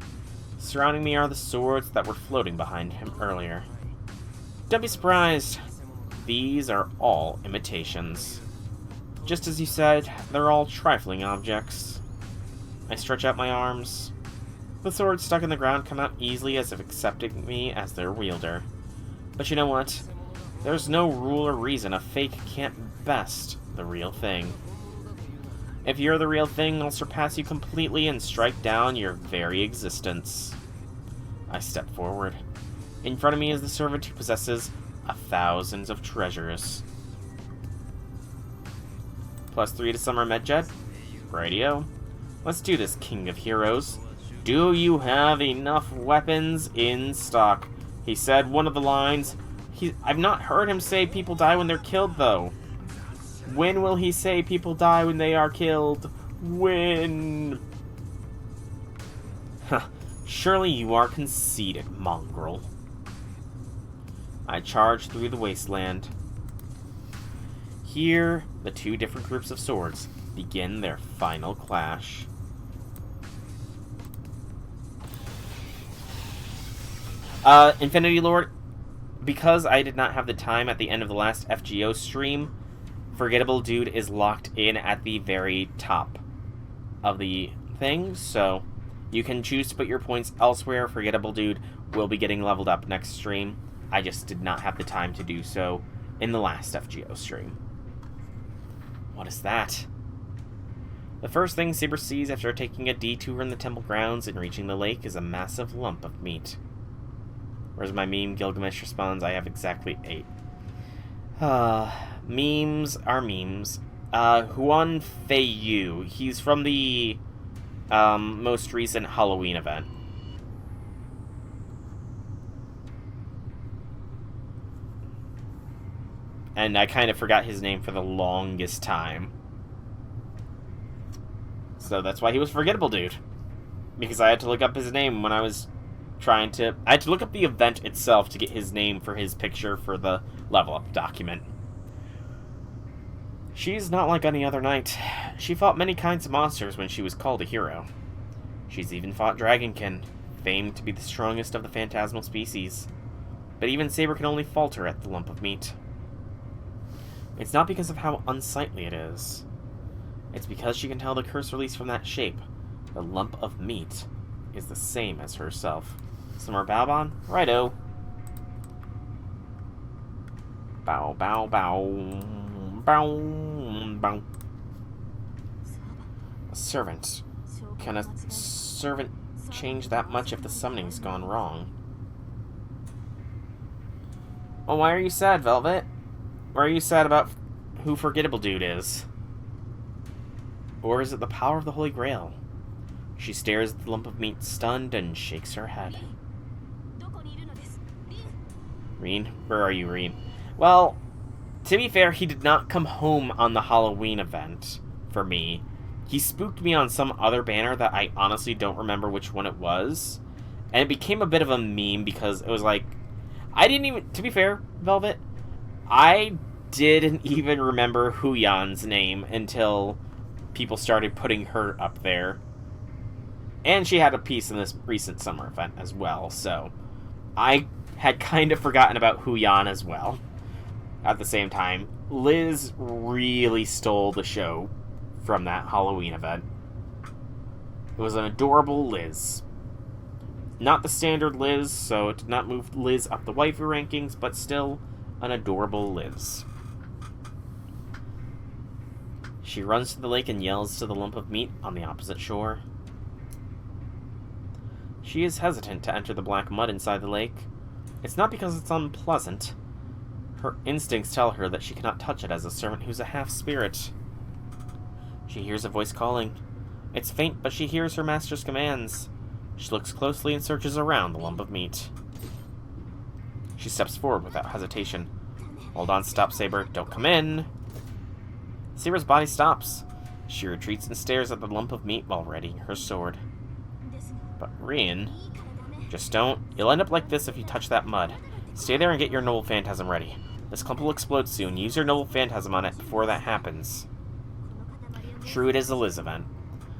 Surrounding me are the swords that were floating behind him earlier. Don't be surprised. These are all imitations. Just as you said, they're all trifling objects. I stretch out my arms. The swords stuck in the ground come out easily as if accepting me as their wielder. But you know what? There's no rule or reason a fake can't best the real thing. If you're the real thing, I'll surpass you completely and strike down your very existence. I step forward. In front of me is the servant who possesses thousands of treasures. +3 to Summer Medjet. Radio. Let's do this, King of Heroes. Do you have enough weapons in stock? He said one of the lines. I've not heard him say people die when they're killed, though. When will he say people die when they are killed? When? Huh. Surely you are conceited, mongrel. I charge through the wasteland. Here, the two different groups of swords begin their final clash. Infinity Lord, because I did not have the time at the end of the last FGO stream, Forgettable Dude is locked in at the very top of the thing, so you can choose to put your points elsewhere. Forgettable Dude will be getting leveled up next stream. I just did not have the time to do so in the last FGO stream. What is that? The first thing Saber sees after taking a detour in the temple grounds and reaching the lake is a massive lump of meat. Where's my meme? Gilgamesh responds, I have exactly 8. Memes are memes. Huan Fei Yu. He's from the most recent Halloween event. And I kind of forgot his name for the longest time. So that's why he was Forgettable Dude. Because I had to look up his name when I was trying to... I had to look up the event itself to get his name for his picture for the level up document. She's not like any other knight. She fought many kinds of monsters when she was called a hero. She's even fought Dragonkin, famed to be the strongest of the phantasmal species. But even Saber can only falter at the lump of meat. It's not because of how unsightly it is. It's because she can tell the curse released from that shape, the lump of meat, is the same as herself. Some more Balbon? Righto. Bow, bow, bow. Bow, bow. A servant. Can a servant change that much if the summoning's gone wrong? Oh, why are you sad, Velvet? Why are you sad about who Forgettable Dude is? Or is it the power of the Holy Grail? She stares at the lump of meat, stunned, and shakes her head. Reen? Where are you, Reen? Well, to be fair, he did not come home on the Halloween event for me. He spooked me on some other banner that I honestly don't remember which one it was. And it became a bit of a meme because it was like... I didn't even... To be fair, Velvet, I didn't even remember Huyan's name until people started putting her up there. And she had a piece in this recent summer event as well, so I had kind of forgotten about Huyan as well. At the same time, Liz really stole the show from that Halloween event. It was an adorable Liz. Not the standard Liz, so it did not move Liz up the waifu rankings, but still an adorable Liz. She runs to the lake and yells to the lump of meat on the opposite shore. She is hesitant to enter the black mud inside the lake. It's not because it's unpleasant. Her instincts tell her that she cannot touch it as a servant who's a half-spirit. She hears a voice calling. It's faint, but she hears her master's commands. She looks closely and searches around the lump of meat. She steps forward without hesitation. Hold on, stop, Saber. Don't come in. Saber's body stops. She retreats and stares at the lump of meat while readying her sword. But Reen, just don't. You'll end up like this if you touch that mud. Stay there and get your Noble Phantasm ready. This clump will explode soon. Use your Noble Phantasm on it before that happens. True, it is a Liz event.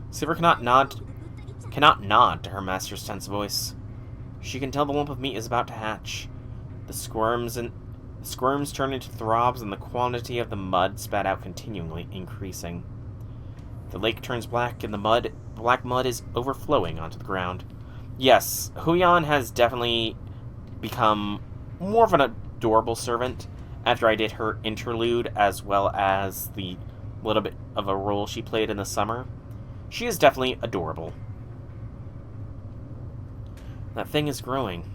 Saber cannot nod to her master's tense voice. She can tell the lump of meat is about to hatch. The squirms turn into throbs, and the quantity of the mud spat out continually increasing. The lake turns black, and the black mud is overflowing onto the ground. Yes, Huyan has definitely become more of an adorable servant after I did her interlude, as well as the little bit of a role she played in the summer. She is definitely adorable. That thing is growing.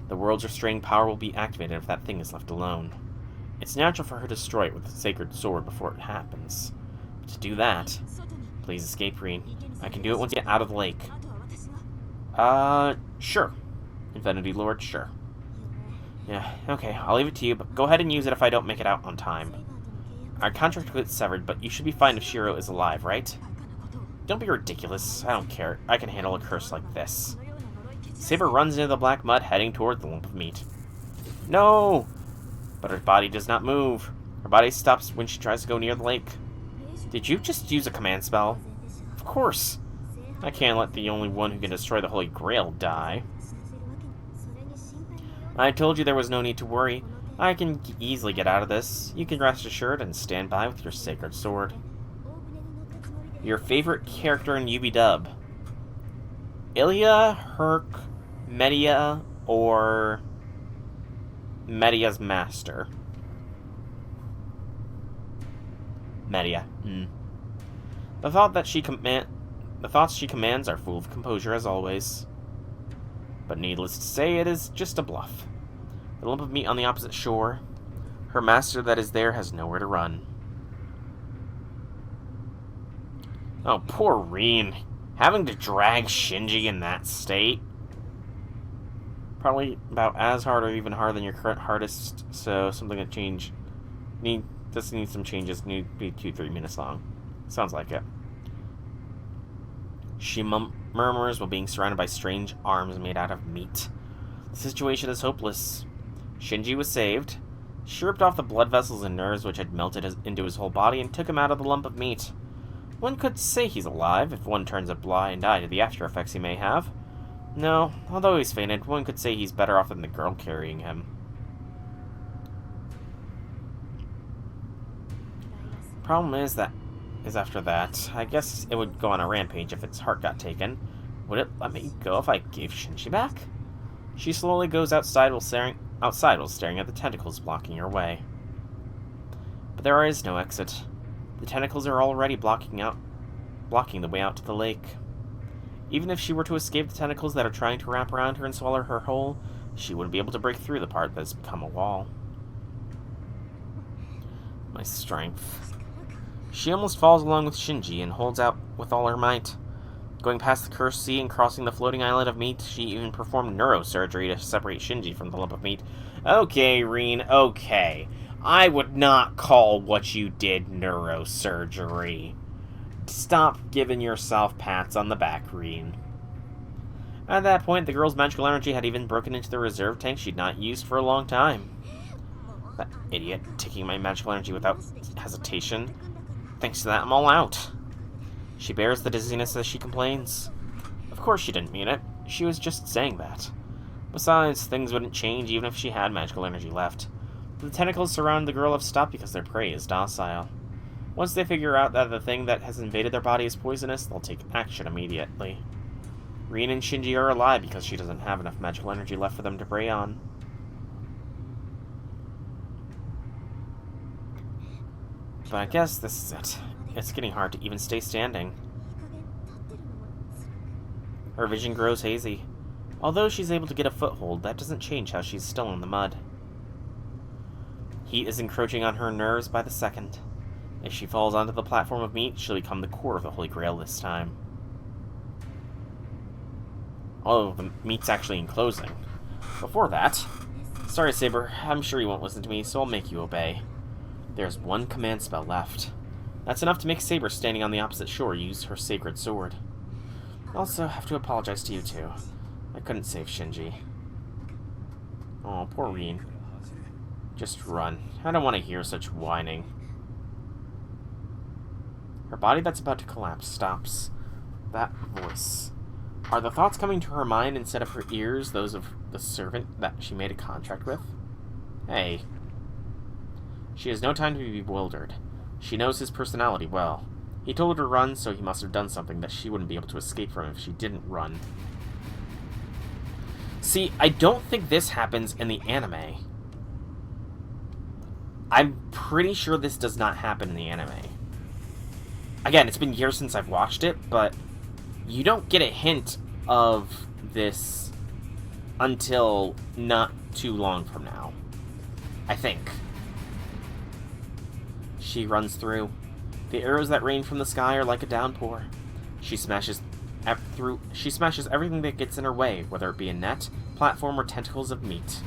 The world's restraining power will be activated if that thing is left alone. It's natural for her to destroy it with the sacred sword before it happens. But to do that, please escape, Reen. I can do it once you get out of the lake. Sure. Infinity Lord, sure. Yeah, okay, I'll leave it to you, but go ahead and use it if I don't make it out on time. Our contract gets severed, but you should be fine if Shiro is alive, right? Don't be ridiculous. I don't care. I can handle a curse like this. Saber runs into the black mud, heading toward the lump of meat. No! But her body does not move. Her body stops when she tries to go near the lake. Did you just use a command spell? Of course. I can't let the only one who can destroy the Holy Grail die. I told you there was no need to worry. I can easily get out of this. You can rest assured and stand by with your sacred sword. Your favorite character in UB-Dub? Ilya, Herc, Media, or Media's master? Media. The thoughts she commands are full of composure as always. But needless to say, it is just a bluff. The lump of meat on the opposite shore. Her master that is there has nowhere to run. Oh, poor Reen. Having to drag Shinji in that state. Probably about as hard or even harder than your current hardest, so something to change This needs some changes. Need to be 2-3 minutes long. Sounds like it. She murmurs while being surrounded by strange arms made out of meat. The situation is hopeless. Shinji was saved. She ripped off the blood vessels and nerves which had melted into his whole body and took him out of the lump of meat. One could say he's alive if one turns a blind eye to the after effects he may have. No, although he's fainted, one could say he's better off than the girl carrying him. Problem is after that, I guess it would go on a rampage if its heart got taken. Would it let me go if I gave Shinji back? She slowly goes outside while staring at the tentacles blocking her way. But there is no exit. The tentacles are already blocking the way out to the lake. Even if she were to escape the tentacles that are trying to wrap around her and swallow her whole, she wouldn't be able to break through the part that has become a wall. My strength. She almost falls along with Shinji and holds out with all her might. Going past the cursed sea and crossing the floating islet of meat, she even performed neurosurgery to separate Shinji from the lump of meat. Okay, Reen, okay. I would not call what you did neurosurgery. Stop giving yourself pats on the back, Reen. At that point, the girl's magical energy had even broken into the reserve tank she'd not used for a long time. That idiot, taking my magical energy without hesitation. Thanks to that, I'm all out. She bears the dizziness as she complains. Of course she didn't mean it. She was just saying that. Besides, things wouldn't change even if she had magical energy left. The tentacles surrounding the girl have stopped because their prey is docile. Once they figure out that the thing that has invaded their body is poisonous, they'll take action immediately. Rin and Shinji are alive because she doesn't have enough magical energy left for them to prey on. But I guess this is it. It's getting hard to even stay standing. Her vision grows hazy. Although she's able to get a foothold, that doesn't change how she's still in the mud. Heat is encroaching on her nerves by the second. If she falls onto the platform of meat, she'll become the core of the Holy Grail this time. Oh, the meat's actually enclosing. Before that... Sorry, Saber, I'm sure you won't listen to me, so I'll make you obey. There's one command spell left. That's enough to make Saber, standing on the opposite shore, use her sacred sword. I also have to apologize to you, too. I couldn't save Shinji. Oh, poor Rin. Just run. I don't want to hear such whining. Her body that's about to collapse stops. That voice. Are the thoughts coming to her mind instead of her ears those of the servant that she made a contract with? Hey. She has no time to be bewildered. She knows his personality well. He told her to run, so he must have done something that she wouldn't be able to escape from if she didn't run. See, I don't think this happens in the anime. I'm pretty sure this does not happen in the anime. Again, it's been years since I've watched it, but you don't get a hint of this until not too long from now. I think. She runs through. The arrows that rain from the sky are like a downpour. She smashes everything that gets in her way, whether it be a net, platform, or tentacles of meat.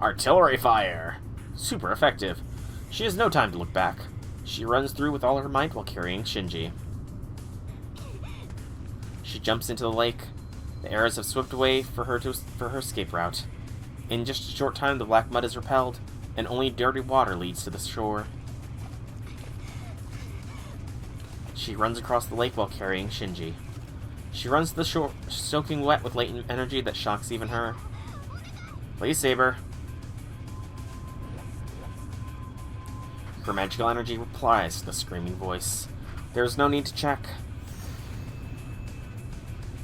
Artillery fire! Super effective. She has no time to look back. She runs through with all her might while carrying Shinji. She jumps into the lake. The arrows have swept away for her escape route. In just a short time, the black mud is repelled, and only dirty water leads to the shore. She runs across the lake while carrying Shinji. She runs to the shore, soaking wet with latent energy that shocks even her. Please, Saber. Her magical energy replies to the screaming voice. There is no need to check.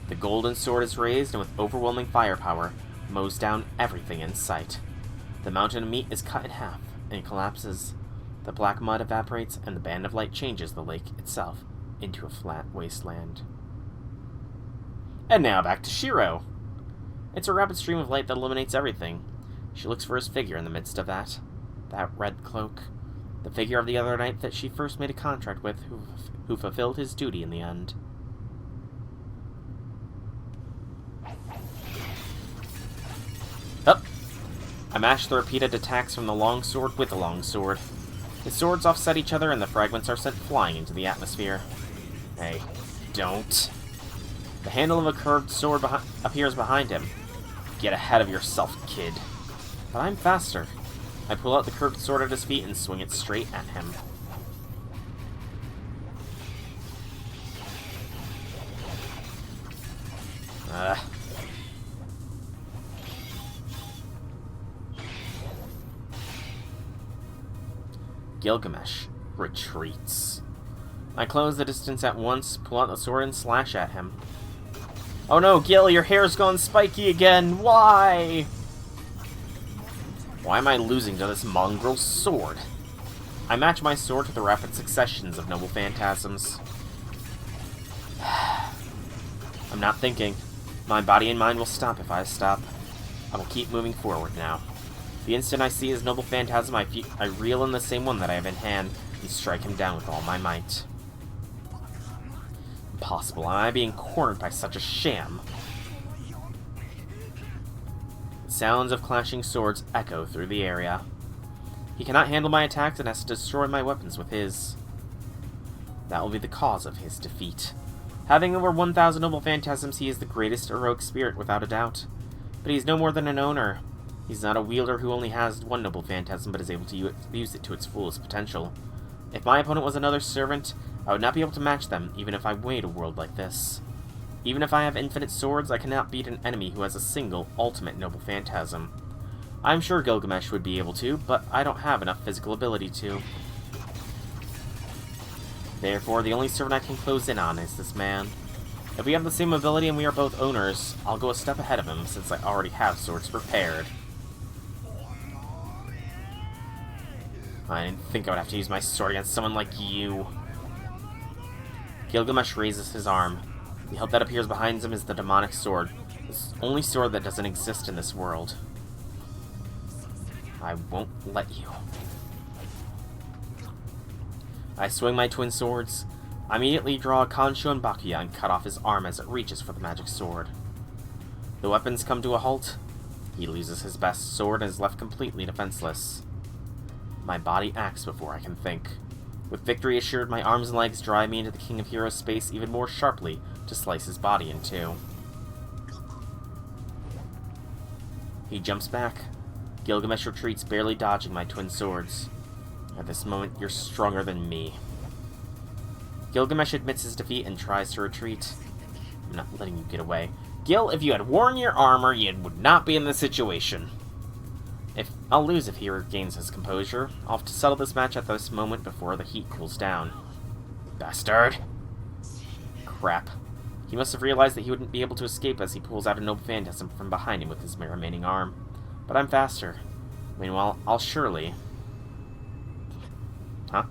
The golden sword is raised and with overwhelming firepower, mows down everything in sight. The mountain of meat is cut in half and collapses. The black mud evaporates and the band of light changes the lake itself into a flat wasteland. And now back to Shiro. It's a rapid stream of light that illuminates everything. She looks for his figure in the midst of that red cloak. The figure of the other knight that she first made a contract with, who fulfilled his duty in the end. Oh! I match the repeated attacks from the longsword with the longsword. The swords offset each other and the fragments are sent flying into the atmosphere. Hey, don't. The handle of a curved sword appears behind him. Get ahead of yourself, kid. But I'm faster. I pull out the curved sword at his feet and swing it straight at him. Gilgamesh retreats. I close the distance at once, pull out the sword, and slash at him. Oh no, Gil, your hair's gone spiky again! Why? Why am I losing to this mongrel sword? I match my sword to the rapid successions of noble phantasms. I'm not thinking. My body and mind will stop if I stop. I will keep moving forward now. The instant I see his noble phantasm, I reel in the same one that I have in hand and strike him down with all my might. Impossible. Am I being cornered by such a sham? The sounds of clashing swords echo through the area. He cannot handle my attacks and has to destroy my weapons with his. That will be the cause of his defeat. Having over 1,000 noble phantasms, he is the greatest heroic spirit without a doubt. But he's no more than an owner. He's not a wielder who only has one noble phantasm but is able to use it to its fullest potential. If my opponent was another servant, I would not be able to match them, even if I made a world like this. Even if I have infinite swords, I cannot beat an enemy who has a single, ultimate noble phantasm. I'm sure Gilgamesh would be able to, but I don't have enough physical ability to. Therefore, the only servant I can close in on is this man. If we have the same ability and we are both owners, I'll go a step ahead of him, since I already have swords prepared. I didn't think I would have to use my sword against someone like you. Gilgamesh raises his arm. The hilt that appears behind him is the demonic sword. It's the only sword that doesn't exist in this world. I won't let you. I swing my twin swords. I immediately draw a Kansho and Bakuya and cut off his arm as it reaches for the magic sword. The weapons come to a halt. He loses his best sword and is left completely defenseless. My body acts before I can think. With victory assured, my arms and legs drive me into the King of Heroes space even more sharply to slice his body in two. He jumps back. Gilgamesh retreats, barely dodging my twin swords. At this moment, you're stronger than me. Gilgamesh admits his defeat and tries to retreat. I'm not letting you get away. Gil, if you had worn your armor, you would not be in this situation. I'll lose if he regains his composure. I'll have to settle this match at this moment before the heat cools down. Bastard! Crap. He must have realized that he wouldn't be able to escape as he pulls out a noble phantasm from behind him with his remaining arm. But I'm faster. Meanwhile, I'll surely... Huh?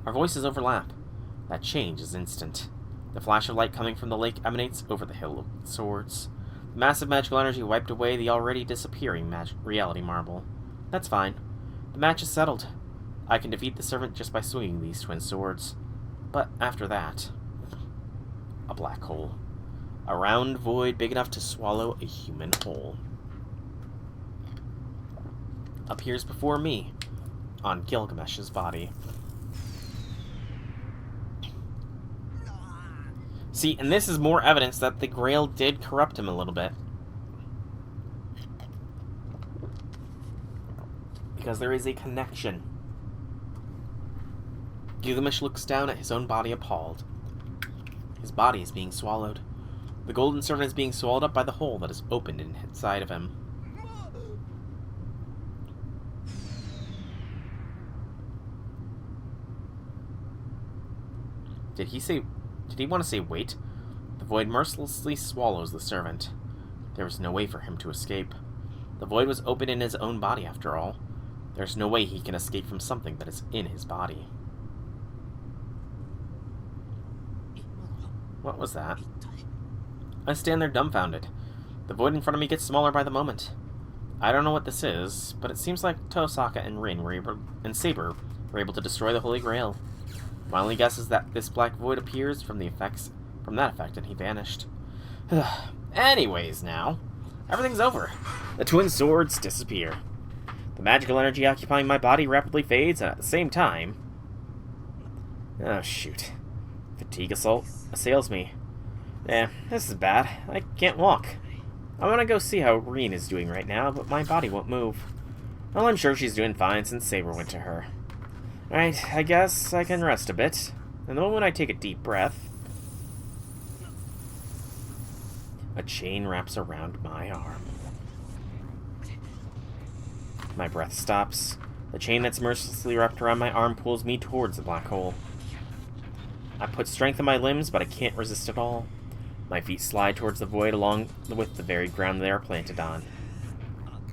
Our voices overlap. That change is instant. The flash of light coming from the lake emanates over the hill of swords. Massive magical energy wiped away the already disappearing reality marble. That's fine. The match is settled. I can defeat the servant just by swinging these twin swords. But after that... a black hole. A round void big enough to swallow a human whole. Appears before me, on Gilgamesh's body. See, and this is more evidence that the Grail did corrupt him a little bit. Because there is a connection. Gilgamesh looks down at his own body appalled. His body is being swallowed. The golden servant is being swallowed up by the hole that is opened inside of him. Did he want to say wait? The void mercilessly swallows the servant. There was no way for him to escape. The void was open in his own body, after all. There's no way he can escape from something that is in his body. What was that? I stand there dumbfounded. The void in front of me gets smaller by the moment. I don't know what this is, but it seems like Tosaka and Rin and Saber were able to destroy the Holy Grail. My only guess is that this black void appears from that effect, and he vanished. Anyways, now, Everything's over. The twin swords disappear. The magical energy occupying my body rapidly fades, and at the same time... Oh, shoot. Fatigue assails me. This is bad. I can't walk. I want to go see how Reen is doing right now, but my body won't move. Well, I'm sure she's doing fine since Saber went to her. Alright, I guess I can rest a bit. And the moment I take a deep breath, a chain wraps around my arm. My breath stops. The chain that's mercilessly wrapped around my arm pulls me towards the black hole. I put strength in my limbs, but I can't resist at all. My feet slide towards the void along with the very ground they are planted on.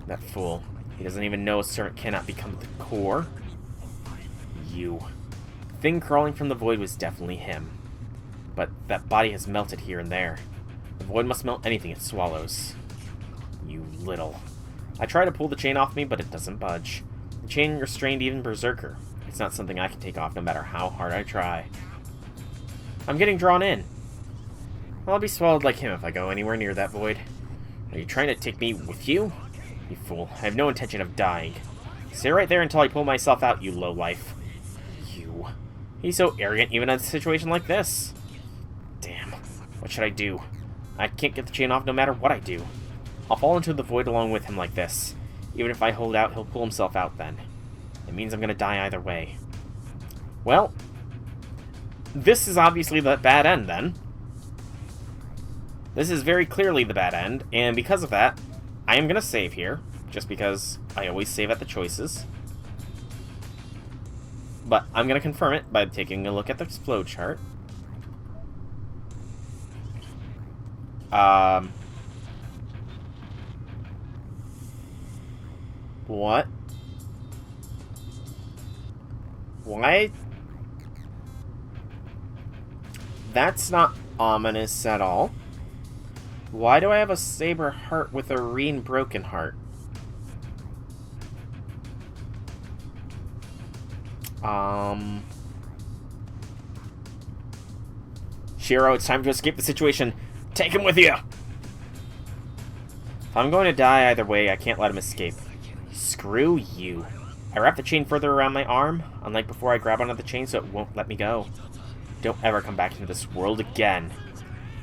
That fool. He doesn't even know a servant cannot become the core. You. The thing crawling from the void was definitely him. But that body has melted here and there. The void must melt anything it swallows. You little. I try to pull the chain off me, but it doesn't budge. The chain restrained even Berserker. It's not something I can take off no matter how hard I try. I'm getting drawn in. I'll be swallowed like him if I go anywhere near that void. Are you trying to take me with you? You fool. I have no intention of dying. Stay right there until I pull myself out, you lowlife. You. He's so arrogant even in a situation like this. Damn. What should I do? I can't get the chain off no matter what I do. I'll fall into the void along with him like this. Even if I hold out, he'll pull himself out then. It means I'm gonna die either way. Well, this is obviously the bad end then. This is very clearly the bad end, and because of that, I am gonna save here, just because I always save at the choices. But I'm gonna confirm it by taking a look at the flow chart. What? Why? That's not ominous at all. Why do I have a Saber heart with a Reen broken heart? Shiro, it's time to escape the situation. Take him with you! If I'm going to die either way, I can't let him escape. Screw you. I wrap the chain further around my arm, unlike before I grab onto the chain so it won't let me go. Don't ever come back into this world again.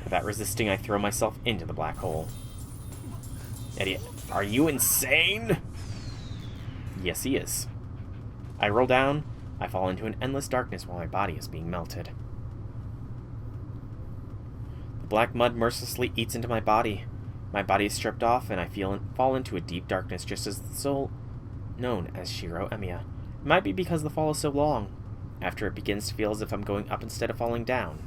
Without resisting, I throw myself into the black hole. Idiot. Are you insane? Yes, he is. I roll down. I fall into an endless darkness while my body is being melted. The black mud mercilessly eats into my body. My body is stripped off, and I fall into a deep darkness just as the soul known as Shiro Emiya. It might be because the fall is so long. After it begins to feel as if I'm going up instead of falling down.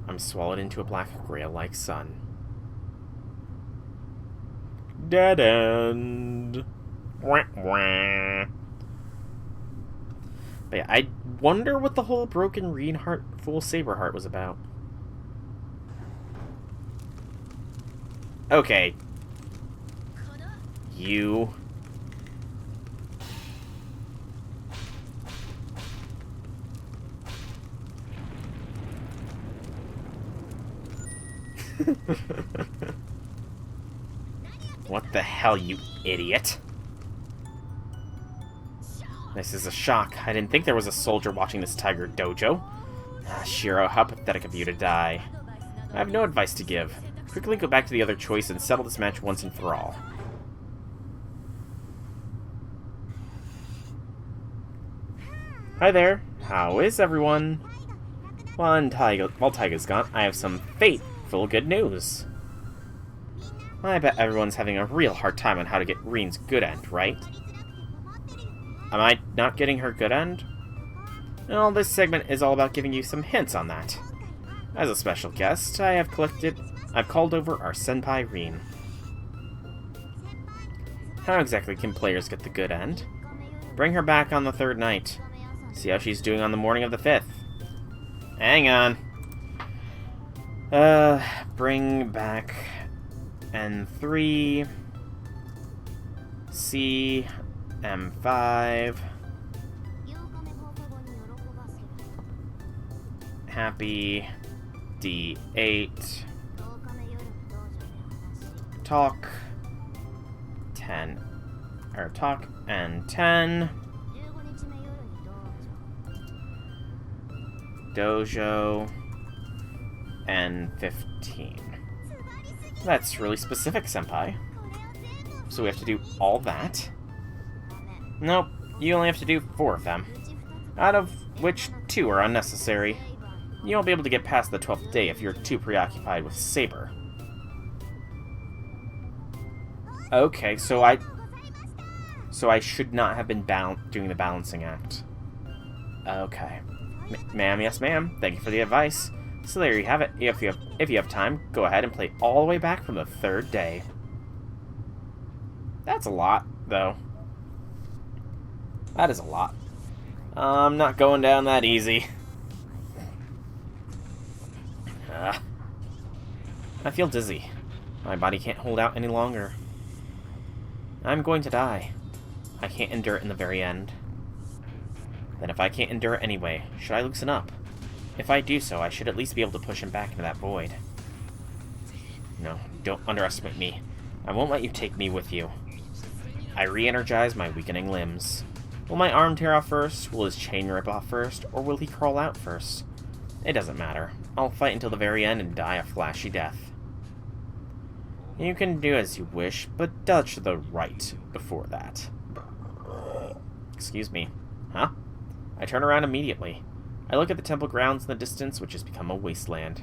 I'm swallowed into a black grail-like sun. Dead end. Wah, wah. But yeah, I wonder what the whole broken Reen heart, full Saber heart was about. Okay. You. What the hell, you idiot? This is a shock. I didn't think there was a soldier watching this tiger dojo. Ah, Shiro, how pathetic of you to die. I have no advice to give. Quickly go back to the other choice and settle this match once and for all. Hi there. How is everyone? While Taiga's gone, I have some fateful good news. I bet everyone's having a real hard time on how to get Reen's good end, right? Am I not getting her good end? Well, this segment is all about giving you some hints on that. As a special guest, I've called over our senpai Reen. How exactly can players get the good end? Bring her back on the third night. See how she's doing on the morning of the 5th. Hang on. Bring back N3, C, M5, happy, D8. Talk. 10. Or talk and 10. Dojo. And 15. That's really specific, Senpai. So we have to do all that? Nope, you only have to do 4 of them. Out of which 2 are unnecessary. You won't be able to get past the 12th day if you're too preoccupied with Saber. Okay, so I should not have been doing the balancing act. Okay. Ma'am, yes ma'am. Thank you for the advice. So there you have it. If you have time, go ahead and play all the way back from the 3rd day. That's a lot, though. That is a lot. I'm not going down that easy. I feel dizzy. My body can't hold out any longer. I'm going to die. I can't endure it in the very end. Then if I can't endure it anyway, should I loosen up? If I do so, I should at least be able to push him back into that void. No, don't underestimate me. I won't let you take me with you. I re-energize my weakening limbs. Will my arm tear off first? Will his chain rip off first? Or will he crawl out first? It doesn't matter. I'll fight until the very end and die a flashy death. You can do as you wish, but dodge to the right before that. Excuse me. Huh? I turn around immediately. I look at the temple grounds in the distance, which has become a wasteland.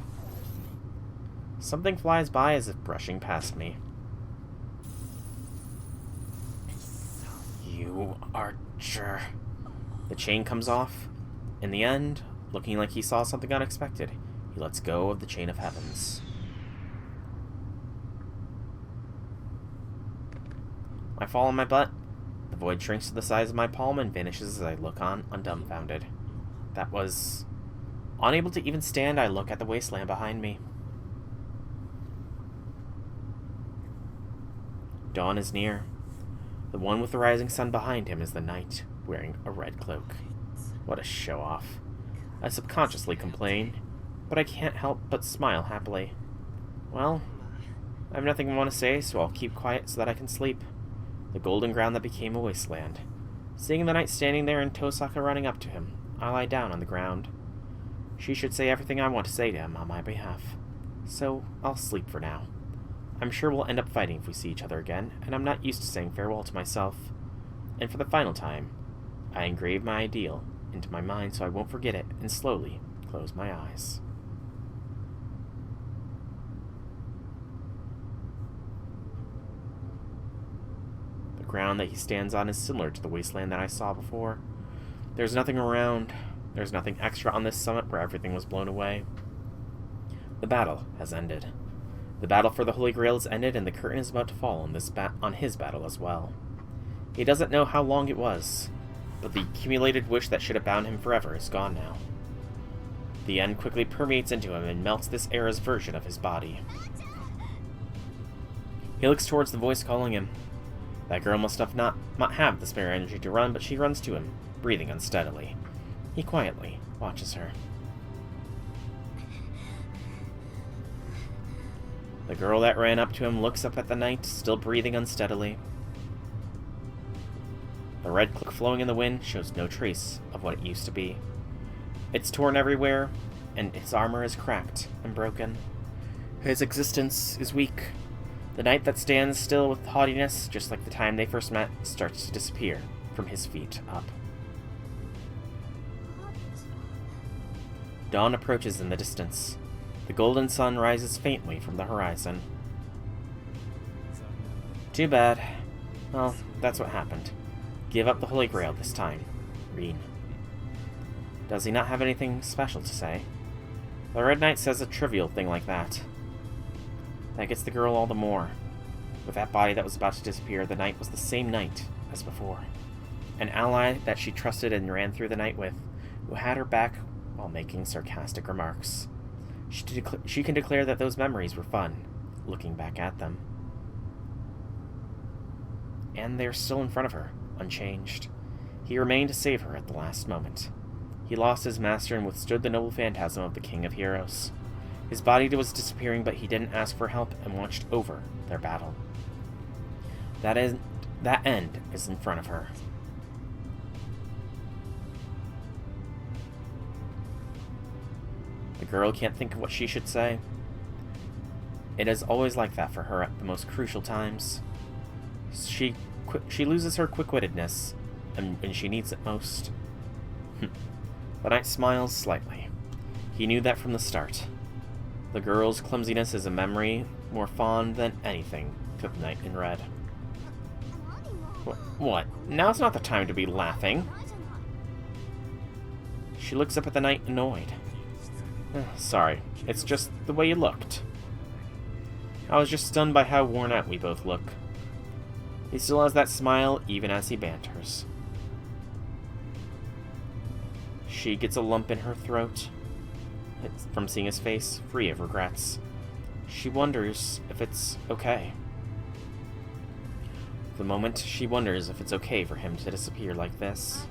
Something flies by as if brushing past me. You archer. The chain comes off. In the end, looking like he saw something unexpected, he lets go of the chain of heavens. I fall on my butt. The void shrinks to the size of my palm and vanishes as I look on, undumbfounded. That was... Unable to even stand, I look at the wasteland behind me. Dawn is near. The one with the rising sun behind him is the knight, wearing a red cloak. What a show-off. I subconsciously complain, but I can't help but smile happily. Well, I have nothing I want to say, so I'll keep quiet so that I can sleep. The golden ground that became a wasteland. Seeing the knight standing there and Tosaka running up to him, I lie down on the ground. She should say everything I want to say to him on my behalf. So, I'll sleep for now. I'm sure we'll end up fighting if we see each other again, and I'm not used to saying farewell to myself. And for the final time, I engrave my ideal into my mind so I won't forget it, and slowly close my eyes. The ground that he stands on is similar to the wasteland that I saw before. There's nothing around. There's nothing extra on this summit where everything was blown away. The battle has ended. The battle for the Holy Grail has ended, and the curtain is about to fall on his battle as well. He doesn't know how long it was, but the accumulated wish that should have bound him forever is gone now. The end quickly permeates into him and melts this era's version of his body. He looks towards the voice calling him. That girl must not have the spare energy to run, but she runs to him, breathing unsteadily. He quietly watches her. The girl that ran up to him looks up at the knight, still breathing unsteadily. The red cloak flowing in the wind shows no trace of what it used to be. It's torn everywhere, and its armor is cracked and broken. His existence is weak. The knight that stands still with haughtiness, just like the time they first met, starts to disappear from his feet up. Dawn approaches in the distance. The golden sun rises faintly from the horizon. Too bad. Well, that's what happened. Give up the Holy Grail this time, Reen. Does he not have anything special to say? The Red Knight says a trivial thing like that. That gets the girl all the more. With that body that was about to disappear, the knight was the same knight as before. An ally that she trusted and ran through the night with, who had her back while making sarcastic remarks. She can declare that those memories were fun, looking back at them. And they're still in front of her, unchanged. He remained to save her at the last moment. He lost his master and withstood the noble phantasm of the King of Heroes. His body was disappearing, but he didn't ask for help and watched over their battle. That end is in front of her. The girl can't think of what she should say. It is always like that for her at the most crucial times. She loses her quick-wittedness when she needs it most. The knight smiles slightly. He knew that from the start. The girl's clumsiness is a memory more fond than anything to the knight in red. What? Now's not the time to be laughing. She looks up at the knight, annoyed. Sorry, it's just the way you looked. I was just stunned by how worn out we both look. He still has that smile even as he banters. She gets a lump in her throat from seeing his face, free of regrets. She wonders if it's okay. For the moment, she wonders if it's okay for him to disappear like this.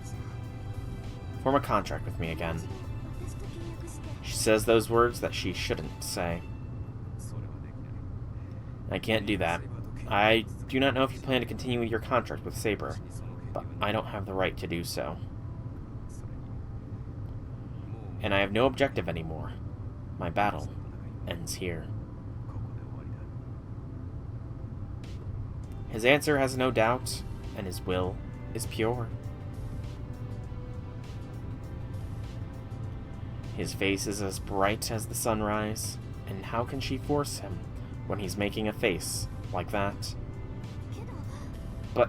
Form a contract with me again. She says those words that she shouldn't say. I can't do that. I do not know if you plan to continue your contract with Saber, but I don't have the right to do so. And I have no objective anymore. My battle ends here. His answer has no doubt, and his will is pure. His face is as bright as the sunrise, and how can she force him when he's making a face like that? But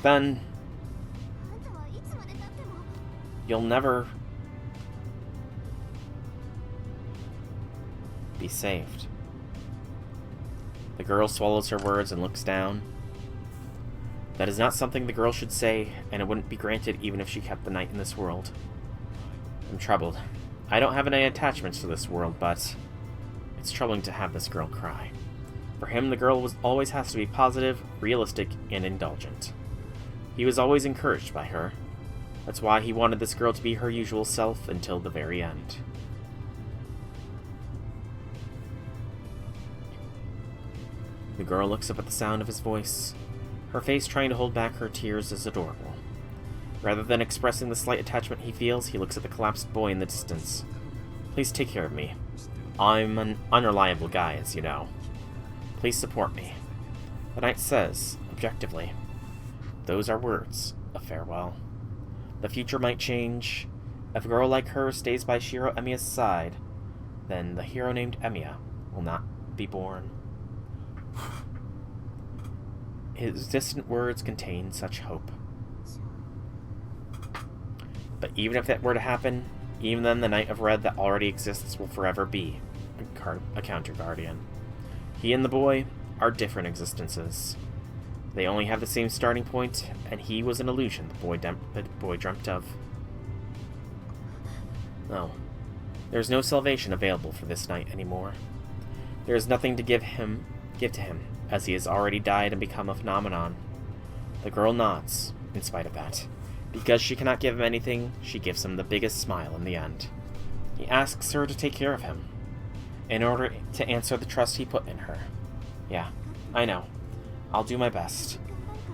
then... you'll never be saved. The girl swallows her words and looks down. That is not something the girl should say, and it wouldn't be granted even if she kept the knight in this world. I'm troubled. I don't have any attachments to this world, but it's troubling to have this girl cry. For him, the girl always has to be positive, realistic, and indulgent. He was always encouraged by her. That's why he wanted this girl to be her usual self until the very end. The girl looks up at the sound of his voice. Her face trying to hold back her tears is adorable. Rather than expressing the slight attachment he feels, he looks at the collapsed boy in the distance. Please take care of me. I'm an unreliable guy, as you know. Please support me. The knight says, objectively, those are words of farewell. The future might change. If a girl like her stays by Shiro Emiya's side, then the hero named Emiya will not be born. His distant words contain such hope. But even if that were to happen, even then the Knight of Red that already exists will forever be a counter-guardian. He and the boy are different existences. They only have the same starting point, and he was an illusion the boy dreamt of. No, there is no salvation available for this knight anymore. There is nothing to give to him, as he has already died and become a phenomenon. The girl nods, in spite of that. Because she cannot give him anything, she gives him the biggest smile in the end. He asks her to take care of him, in order to answer the trust he put in her. Yeah, I know. I'll do my best.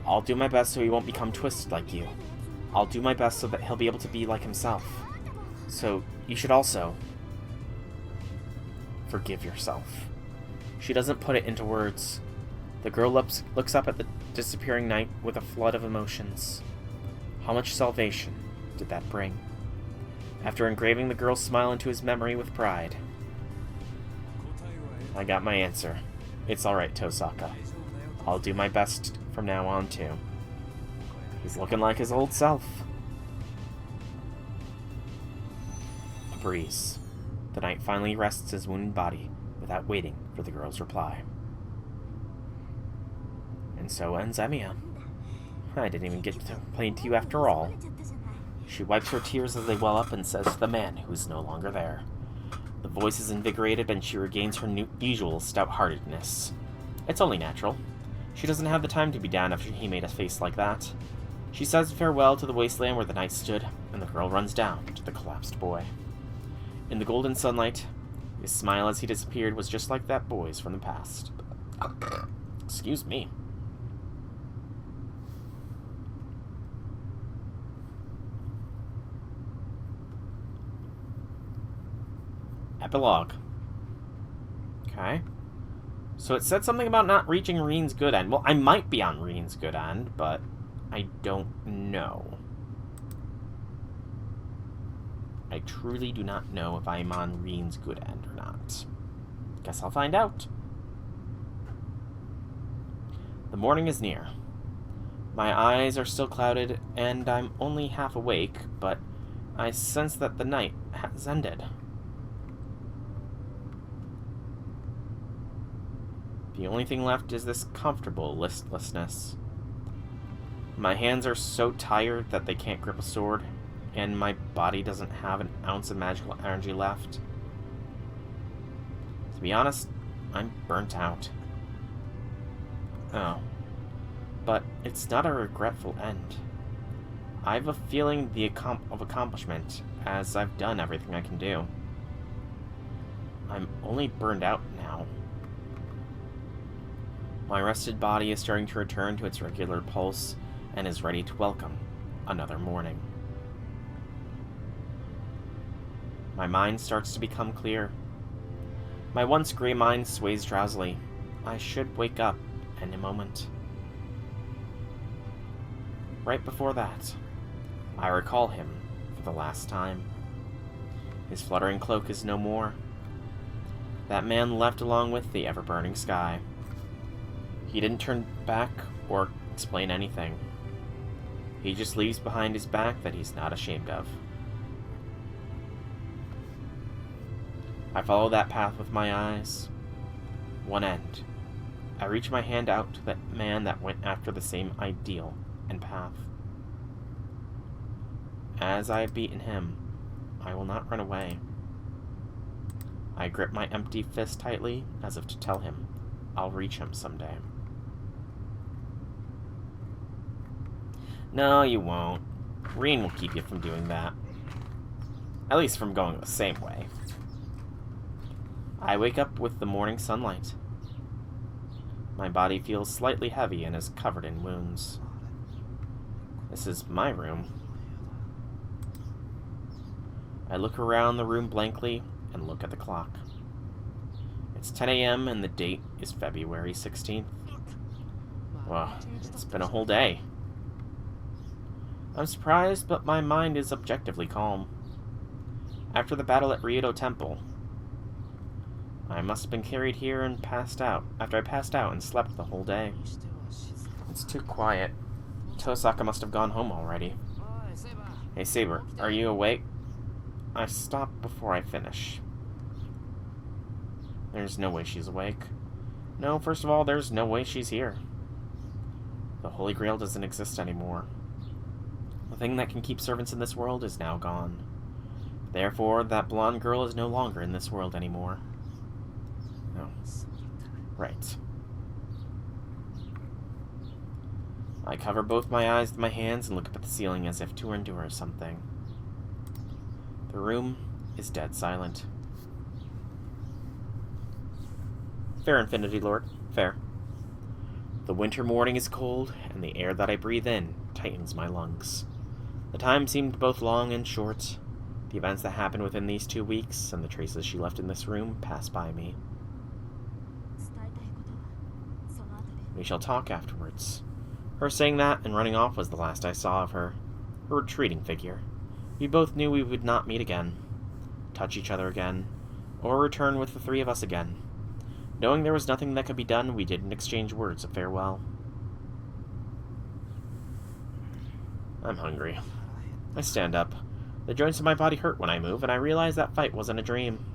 I'll do my best so he won't become twisted like you. I'll do my best so that he'll be able to be like himself. So, you should also forgive yourself. She doesn't put it into words. The girl looks up at the disappearing knight with a flood of emotions. How much salvation did that bring? After engraving the girl's smile into his memory with pride. I got my answer. It's alright, Tosaka. I'll do my best from now on, too. He's looking like his old self. A breeze. The knight finally rests his wounded body without waiting for the girl's reply. And so ends Emiya. I didn't even get to complain to you after all. She wipes her tears as they well up and says to the man who is no longer there. The voice is invigorated and she regains her usual stout-heartedness. It's only natural. She doesn't have the time to be down after he made a face like that. She says farewell to the wasteland where the knight stood, and the girl runs down to the collapsed boy. In the golden sunlight, His smile as he disappeared was just like that boy's from the past. Excuse me. Epilogue. Okay. So it said something about not reaching Reen's good end. Well, I might be on Reen's good end, but I don't know. I truly do not know if I'm on Reen's good end or not. Guess I'll find out. The morning is near. My eyes are still clouded, and I'm only half awake, but I sense that the night has ended. The only thing left is this comfortable listlessness. My hands are so tired that they can't grip a sword, and my body doesn't have an ounce of magical energy left. To be honest, I'm burnt out. Oh. But it's not a regretful end. I have a feeling of accomplishment, as I've done everything I can do. I'm only burned out now. My rested body is starting to return to its regular pulse, and is ready to welcome another morning. My mind starts to become clear. My once gray mind sways drowsily. I should wake up in a moment. Right before that, I recall him for the last time. His fluttering cloak is no more. That man left along with the ever-burning sky. He didn't turn back or explain anything. He just leaves behind his back that he's not ashamed of. I follow that path with my eyes. One end. I reach my hand out to that man that went after the same ideal and path. As I have beaten him, I will not run away. I grip my empty fist tightly, as if to tell him I'll reach him someday. No, you won't. Reen will keep you from doing that. At least from going the same way. I wake up with the morning sunlight. My body feels slightly heavy and is covered in wounds. This is my room. I look around the room blankly and look at the clock. It's 10 a.m. and the date is February 16th. Well, it's been a whole day. I'm surprised, but my mind is objectively calm. After the battle at Ryoto Temple, I must have been carried here and passed out, after I passed out and slept the whole day. It's too quiet. Tosaka must have gone home already. Hey Saber, are you awake? I stop before I finish. There's no way she's awake. No, first of all, there's no way she's here. The Holy Grail doesn't exist anymore. The thing that can keep servants in this world is now gone. Therefore, that blonde girl is no longer in this world anymore. Oh. Right. I cover both my eyes with my hands and look up at the ceiling as if to endure something. The room is dead silent. Fair, Infinity Lord. Fair. The winter morning is cold, and the air that I breathe in tightens my lungs. The time seemed both long and short. The events that happened within these 2 weeks, and the traces she left in this room, passed by me. We shall talk afterwards. Her saying that and running off was the last I saw of her. A retreating figure. We both knew we would not meet again, touch each other again, or return with the three of us again. Knowing there was nothing that could be done, we didn't exchange words of farewell. I'm hungry. I stand up. The joints of my body hurt when I move, and I realize that fight wasn't a dream.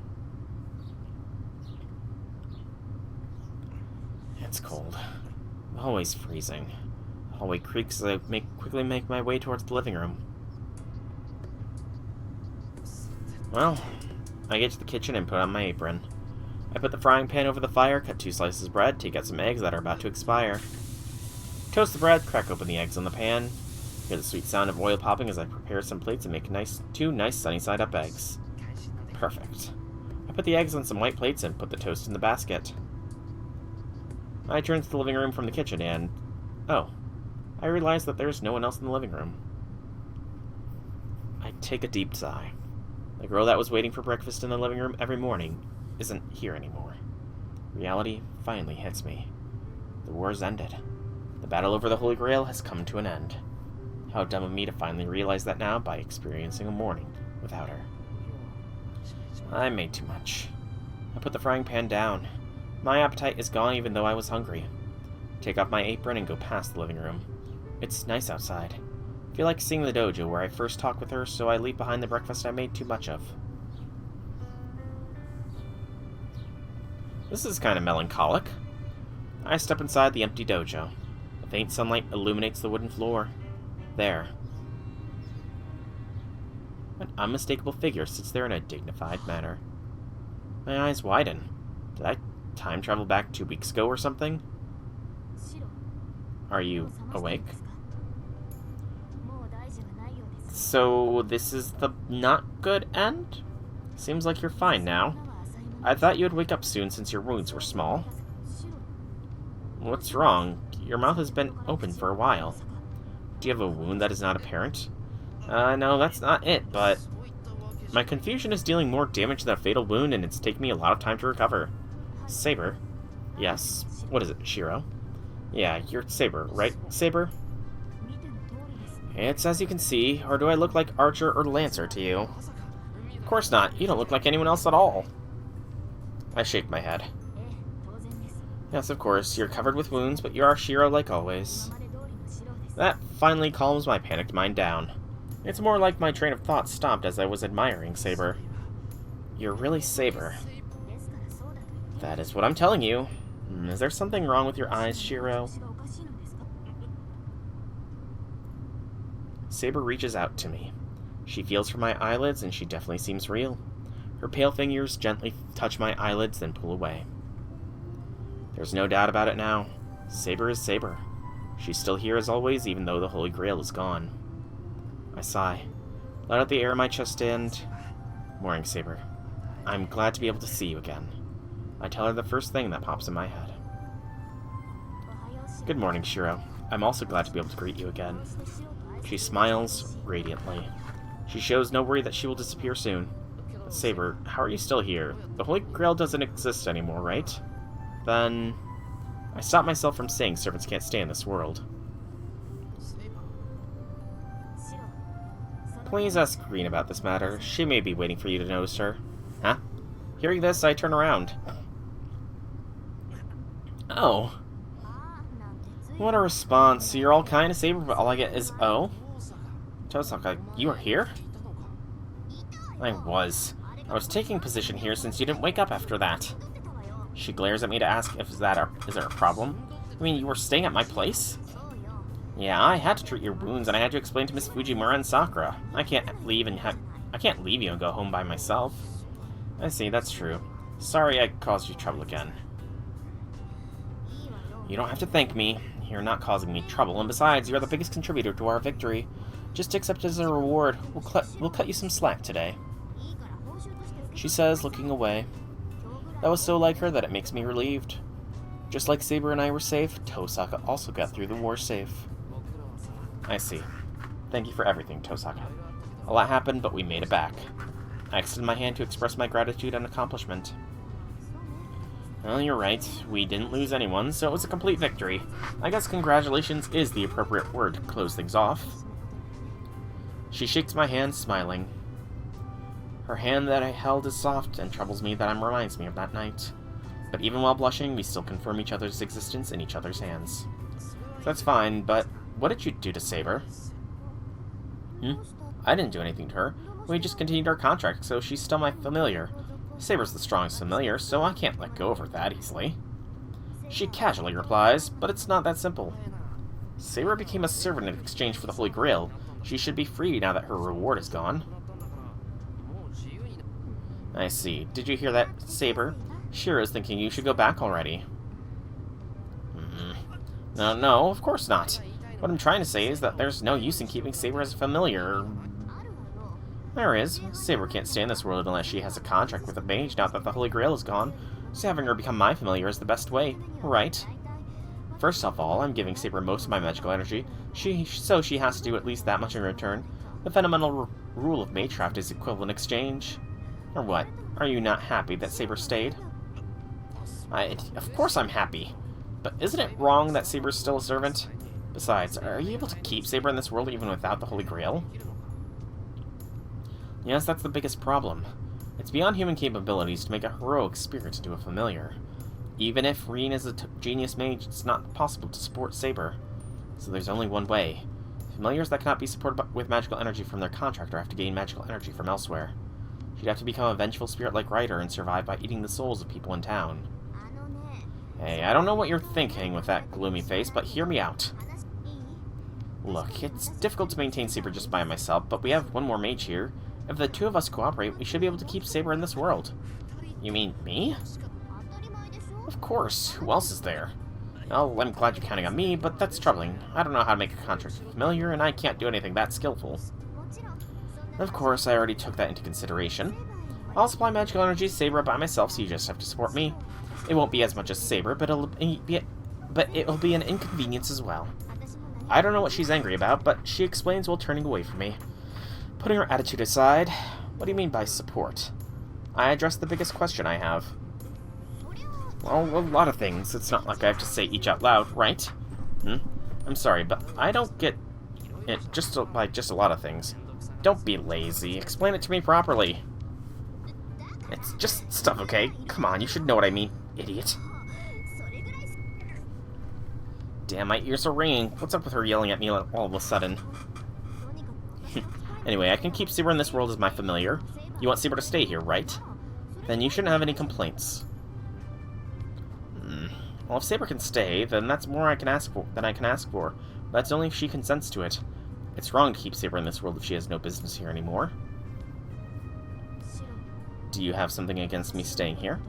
It's cold. The hallway's freezing. The hallway creaks as I quickly make my way towards the living room. Well, I get to the kitchen and put on my apron. I put the frying pan over the fire, cut 2 slices of bread, take out some eggs that are about to expire. Toast the bread, crack open the eggs on the pan. Hear the sweet sound of oil popping as I prepare some plates and make 2 nice sunny-side-up eggs. Perfect. I put the eggs on some white plates and put the toast in the basket. I turn to the living room from the kitchen and... oh. I realize that there's no one else in the living room. I take a deep sigh. The girl that was waiting for breakfast in the living room every morning isn't here anymore. Reality finally hits me. The war's ended. The battle over the Holy Grail has come to an end. How dumb of me to finally realize that now by experiencing a morning without her. I made too much. I put the frying pan down. My appetite is gone even though I was hungry. Take off my apron and go past the living room. It's nice outside. I feel like seeing the dojo where I first talked with her, so I leave behind the breakfast I made too much of. This is kind of melancholic. I step inside the empty dojo. The faint sunlight illuminates the wooden floor. There. An unmistakable figure sits there in a dignified manner. My eyes widen. Did I time travel back 2 weeks ago or something? Are you awake? So, this is the not good end? Seems like you're fine now. I thought you'd wake up soon since your wounds were small. What's wrong? Your mouth has been open for a while. Do you have a wound that is not apparent? No, that's not it, but... my confusion is dealing more damage than a fatal wound, and it's taken me a lot of time to recover. Saber? Yes. What is it, Shiro? Yeah, you're Saber, right, Saber? It's as you can see, or do I look like Archer or Lancer to you? Of course not, you don't look like anyone else at all. I shake my head. Yes, of course, you're covered with wounds, but you are Shiro like always. That finally calms my panicked mind down. It's more like my train of thought stopped as I was admiring Saber. You're really Saber. That is what I'm telling you. Is there something wrong with your eyes, Shiro? Saber reaches out to me. She feels for my eyelids, and she definitely seems real. Her pale fingers gently touch my eyelids, then pull away. There's no doubt about it now. Saber is Saber. She's still here as always, even though the Holy Grail is gone. I sigh, let out the air in my chest, and... Morning, Saber. I'm glad to be able to see you again. I tell her the first thing that pops in my head. Good morning, Shiro. I'm also glad to be able to greet you again. She smiles radiantly. She shows no worry that she will disappear soon. But Saber, how are you still here? The Holy Grail doesn't exist anymore, right? Then... I stop myself from saying servants can't stay in this world. Please ask Green about this matter. She may be waiting for you to notice her. Huh? Hearing this, I turn around. Oh. What a response. You're all kind of Saber, but all I get is, oh? Tosaka, you are here? I was taking position here since you didn't wake up after that. She glares at me to ask if is there a problem? I mean, you were staying at my place? Yeah, I had to treat your wounds, and I had to explain to Miss Fujimura and Sakura. I can't leave you and go home by myself. I see, that's true. Sorry I caused you trouble again. You don't have to thank me. You're not causing me trouble, and besides, you're the biggest contributor to our victory. Just accept it as a reward. We'll cut you some slack today. She says, looking away. That was so like her that it makes me relieved. Just like Saber and I were safe, Tosaka also got through the war safe. I see. Thank you for everything, Tosaka. A lot happened, but we made it back. I extended my hand to express my gratitude and accomplishment. Well, you're right. We didn't lose anyone, so it was a complete victory. I guess congratulations is the appropriate word to close things off. She shakes my hand, smiling. Her hand that I held is soft and troubles me that reminds me of that night. But even while blushing, we still confirm each other's existence in each other's hands. So that's fine, but what did you do to Saber? I didn't do anything to her. We just continued our contract, so she's still my familiar. Saber's the strongest familiar, so I can't let go of her that easily. She casually replies, but it's not that simple. Saber became a servant in exchange for the Holy Grail. She should be free now that her reward is gone. I see. Did you hear that, Saber? Shiro's thinking you should go back already. No, of course not. What I'm trying to say is that there's no use in keeping Saber as a familiar. There is. Saber can't stay in this world unless she has a contract with a mage now that the Holy Grail is gone. So having her become my familiar is the best way, right? First of all, I'm giving Saber most of my magical energy, so she has to do at least that much in return. The fundamental rule of magecraft is equivalent exchange. Or what? Are you not happy that Saber stayed? Of course I'm happy. But isn't it wrong that Saber's still a servant? Besides, are you able to keep Saber in this world even without the Holy Grail? Yes, that's the biggest problem. It's beyond human capabilities to make a heroic spirit into a familiar. Even if Reen is a genius mage, it's not possible to support Saber. So there's only one way. Familiars that cannot be supported with magical energy from their contractor have to gain magical energy from elsewhere. She'd have to become a vengeful spirit like Ryder and survive by eating the souls of people in town. Hey, I don't know what you're thinking with that gloomy face, but hear me out. Look, it's difficult to maintain Saber just by myself, but we have one more mage here. If the two of us cooperate, we should be able to keep Saber in this world. You mean me? Of course, who else is there? Well, I'm glad you're counting on me, but that's troubling. I don't know how to make a contract with familiar, and I can't do anything that skillful. Of course, I already took that into consideration. I'll supply magical energy to Saber by myself, so you just have to support me. It won't be as much as Saber, but it'll be an inconvenience as well. I don't know what she's angry about, but she explains while turning away from me. Putting her attitude aside, what do you mean by support? I addressed the biggest question I have. Well, a lot of things. It's not like I have to say each out loud, right? I'm sorry, but I don't get it by just a lot of things. Don't be lazy. Explain it to me properly. It's just stuff, okay? Come on, you should know what I mean, idiot. Damn, my ears are ringing. What's up with her yelling at me all of a sudden? Anyway, I can keep Saber in this world as my familiar. You want Saber to stay here, right? Then you shouldn't have any complaints. Well, if Saber can stay, then that's more than I can ask for. But that's only if she consents to it. It's wrong to keep Saber in this world if she has no business here anymore. Do you have something against me staying here?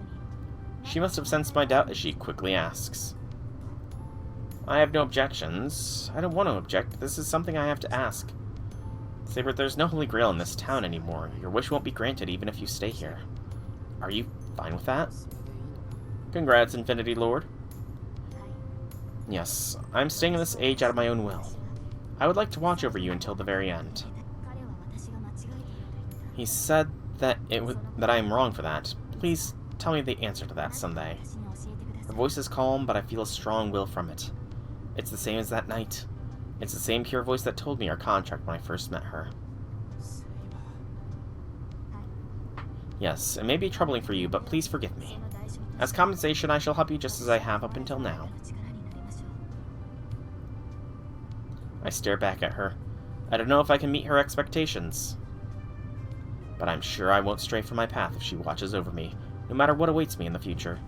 She must have sensed my doubt as she quickly asks. I have no objections. I don't want to object. This is something I have to ask. Saber, there's no Holy Grail in this town anymore. Your wish won't be granted even if you stay here. Are you fine with that? Congrats, Infinity Lord. Yes, I'm staying in this age out of my own will. I would like to watch over you until the very end. He said that I am wrong for that. Please tell me the answer to that someday. Her voice is calm, but I feel a strong will from it. It's the same as that night. It's the same pure voice that told me our contract when I first met her. Yes, it may be troubling for you, but please forgive me. As compensation, I shall help you just as I have up until now. I stare back at her. I don't know if I can meet her expectations. But I'm sure I won't stray from my path if she watches over me, no matter what awaits me in the future.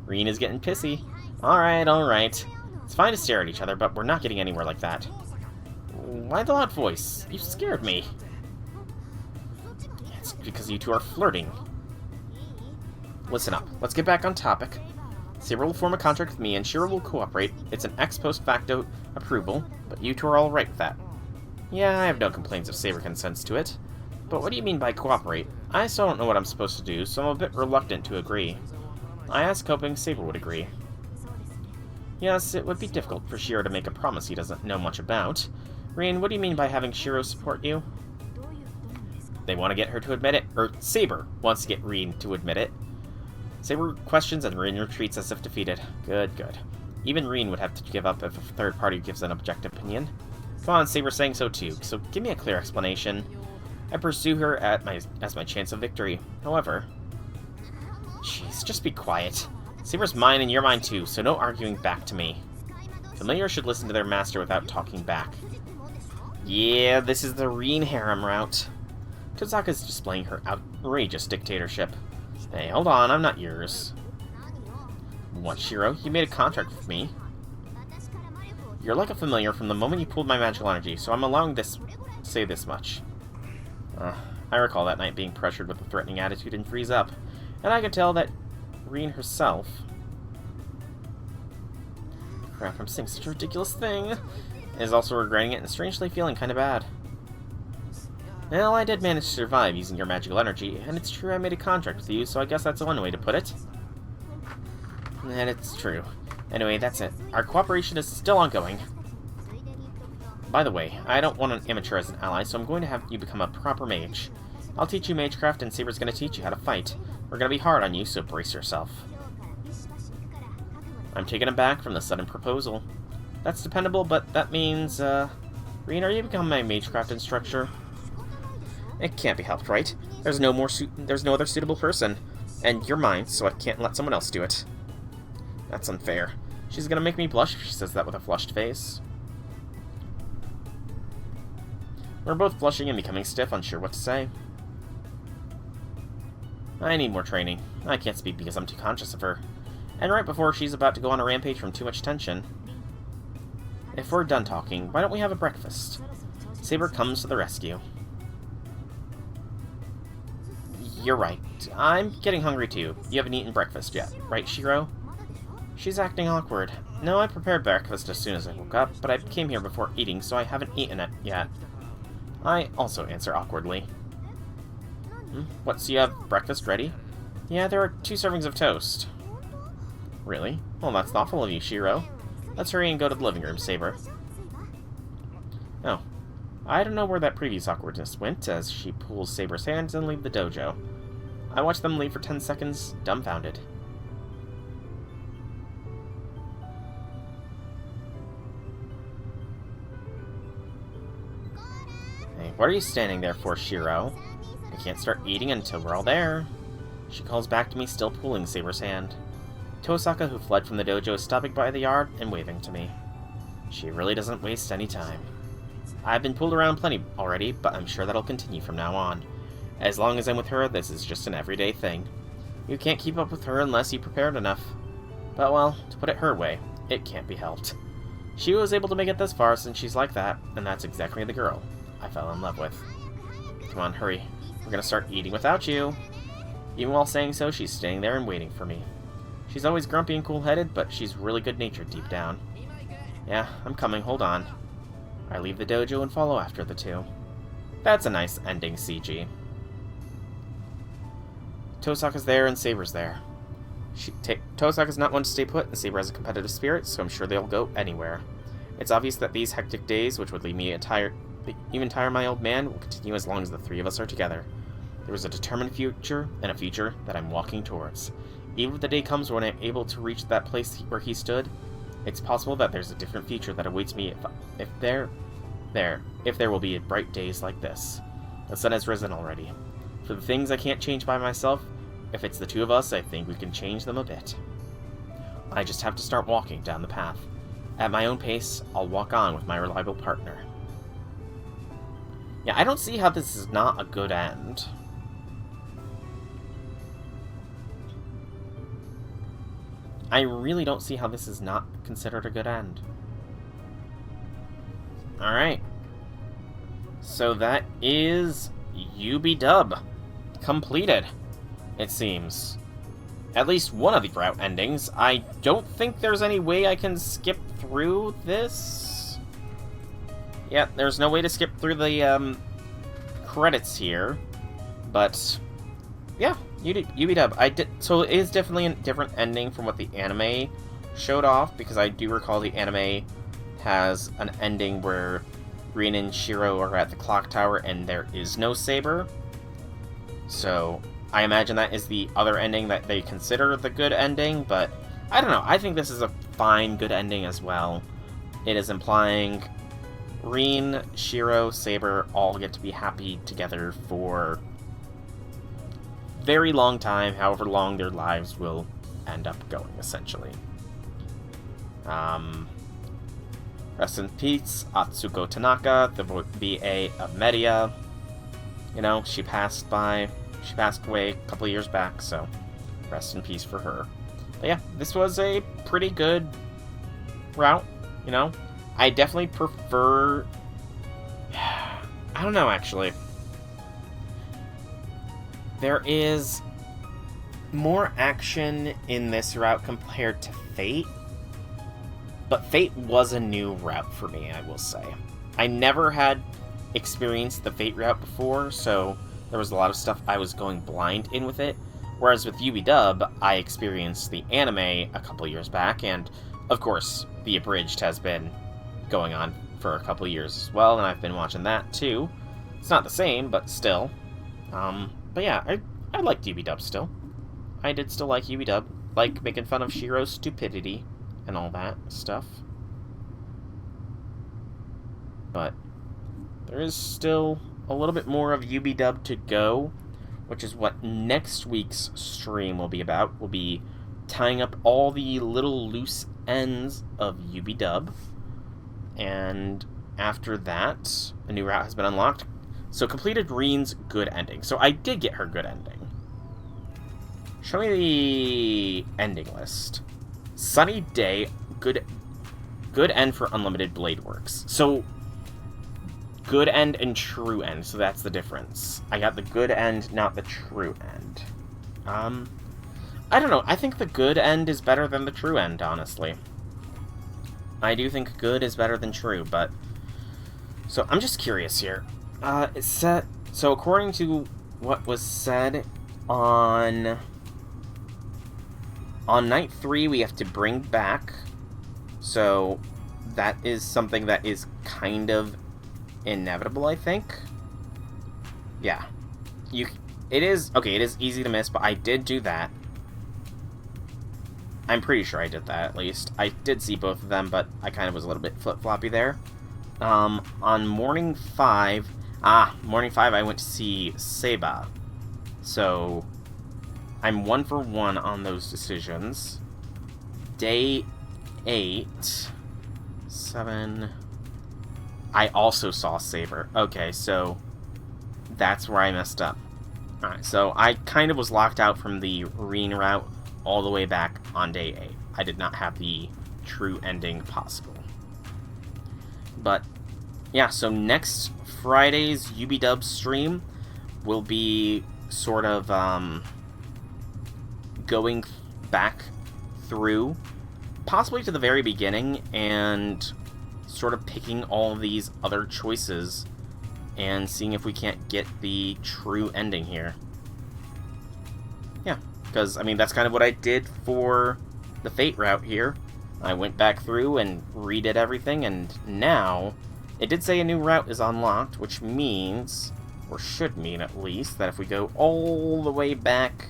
Reen is getting pissy. Alright. It's fine to stare at each other, but we're not getting anywhere like that. Why the loud voice? You scared me. It's because you two are flirting. Listen up. Let's get back on topic. Saber will form a contract with me, and Shira will cooperate. It's an ex post facto approval, but you two are all right with that. Yeah, I have no complaints if Saber consents to it. But what do you mean by cooperate? I still don't know what I'm supposed to do, so I'm a bit reluctant to agree. I asked hoping Saber would agree. Yes, it would be difficult for Shiro to make a promise he doesn't know much about. Reen, what do you mean by having Shiro support you? They want to get her to admit it, or Saber wants to get Reen to admit it. Saber questions and Reen retreats as if defeated. Good. Even Reen would have to give up if a third party gives an objective opinion. Come on, Saber's saying so too, so give me a clear explanation. I pursue her as my chance of victory. However... Jeez, just be quiet. Saber's mine and you're mine too, so no arguing back to me. Familiars should listen to their master without talking back. Yeah, this is the Reen harem route. Tozaka's displaying her outrageous dictatorship. Hey, hold on, I'm not yours. What, Shiro? You made a contract with me. You're like a familiar from the moment you pulled my magical energy, so I'm allowing this... say this much. I recall that night being pressured with a threatening attitude and freeze up, and I could tell that Reen herself... Crap, I'm saying such a ridiculous thing! Is also regretting it and strangely feeling kind of bad. Well, I did manage to survive using your magical energy, and it's true I made a contract with you, so I guess that's one way to put it. And it's true. Anyway, that's it. Our cooperation is still ongoing. By the way, I don't want an amateur as an ally, so I'm going to have you become a proper mage. I'll teach you magecraft, and Saber's going to teach you how to fight. We're going to be hard on you, so brace yourself. I'm taken aback from the sudden proposal. That's dependable, but that means, Reen, are you becoming my magecraft instructor? It can't be helped, right? There's no other suitable person. And you're mine, so I can't let someone else do it. That's unfair. She's gonna make me blush if she says that with a flushed face. We're both blushing and becoming stiff, unsure what to say. I need more training. I can't speak because I'm too conscious of her. And right before she's about to go on a rampage from too much tension. If we're done talking, why don't we have a breakfast? Saber comes to the rescue. You're right. I'm getting hungry too. You haven't eaten breakfast yet, right, Shiro? She's acting awkward. No, I prepared breakfast as soon as I woke up, but I came here before eating, so I haven't eaten it yet. I also answer awkwardly. What, so you have breakfast ready? Yeah, there are 2 servings of toast. Really? Well, that's thoughtful of you, Shiro. Let's hurry and go to the living room, Saber. Oh. I don't know where that previous awkwardness went, as she pulls Saber's hands and leave the dojo. I watch them leave for 10 seconds, dumbfounded. Hey, what are you standing there for, Shiro? I can't start eating until we're all there. She calls back to me, still pulling Saber's hand. Tosaka, who fled from the dojo, is stopping by the yard and waving to me. She really doesn't waste any time. I've been pulled around plenty already, but I'm sure that'll continue from now on. As long as I'm with her, this is just an everyday thing. You can't keep up with her unless you prepared enough. But, well, to put it her way, it can't be helped. She was able to make it this far since she's like that, and that's exactly the girl I fell in love with. Come on, hurry. We're gonna start eating without you. Even while saying so, she's staying there and waiting for me. She's always grumpy and cool-headed, but she's really good-natured deep down. Yeah, I'm coming, hold on. I leave the dojo and follow after the 2. That's a nice ending, CG. Tosaka's there and Saber's there. Tosaka's not one to stay put, and Saber has a competitive spirit, so I'm sure they'll go anywhere. It's obvious that these hectic days, which would leave me even tire my old man, will continue as long as the 3 of us are together. There is a determined future, and a future that I'm walking towards. Even if the day comes when I'm able to reach that place where he stood, it's possible that there's a different future that awaits me if there will be bright days like this. The sun has risen already. For the things I can't change by myself, if it's the 2 of us, I think we can change them a bit. I just have to start walking down the path. At my own pace, I'll walk on with my reliable partner. Yeah, I don't see how this is not a good end. I really don't see how this is not considered a good end. Alright. So that is UB-Dub. Completed, it seems. At least one of the route endings. I don't think there's any way I can skip through this. Yeah, there's no way to skip through the credits here. But yeah, UB-Dub. So it is definitely a different ending from what the anime showed off, because I do recall the anime has an ending where Rin and Shiro are at the clock tower and there is no Saber. So I imagine that is the other ending that they consider the good ending, but I don't know. I think this is a fine good ending as well. It is implying Rin, Shiro, Saber all get to be happy together for very long time, however long their lives will end up going, essentially. Rest in peace, Atsuko Tanaka, the VA of Media. You know, she passed away a couple of years back, so rest in peace for her. But yeah, this was a pretty good route, you know. I definitely prefer... I don't know, actually. There is more action in this route compared to Fate, but Fate was a new route for me, I will say. I never had experienced the Fate route before, so there was a lot of stuff I was going blind in with it. Whereas with UB-Dub, I experienced the anime a couple years back, and of course, the abridged has been going on for a couple years as well, and I've been watching that too. It's not the same, but still. But yeah, I liked UB-Dub still. I did still like UB-Dub, like making fun of Shiro's stupidity and all that stuff. But there is still a little bit more of UB-Dub to go, which is what next week's stream will be about. We'll be tying up all the little loose ends of UB-Dub, and after that, a new route has been unlocked. So completed Reen's good ending. So I did get her good ending. Show me the ending list. Sunny Day, good end for Unlimited Blade Works. So good end and true end, so that's the difference. I got the good end, not the true end. I don't know. I think the good end is better than the true end, honestly. I do think good is better than true, but... So, I'm just curious here. So, according to what was said on night 3, we have to bring back. So, that is something that is kind of inevitable, I think. Yeah. It is easy to miss, but I did do that. I'm pretty sure I did that, at least. I did see both of them, but I kind of was a little bit flip-floppy there. On morning 5, I went to see Seba. So, I'm 1 for 1 on those decisions. Day 8, 7... I also saw Saber. Okay, so that's where I messed up. Alright, so I kind of was locked out from the Reen route all the way back on day 8. I did not have the true ending possible. But, yeah, so next Friday's UB-Dub stream will be sort of going back through, possibly to the very beginning, and sort of picking all of these other choices and seeing if we can't get the true ending here. Yeah, because, I mean, that's kind of what I did for the Fate route here. I went back through and redid everything, and now it did say a new route is unlocked, which means, or should mean at least, that if we go all the way back,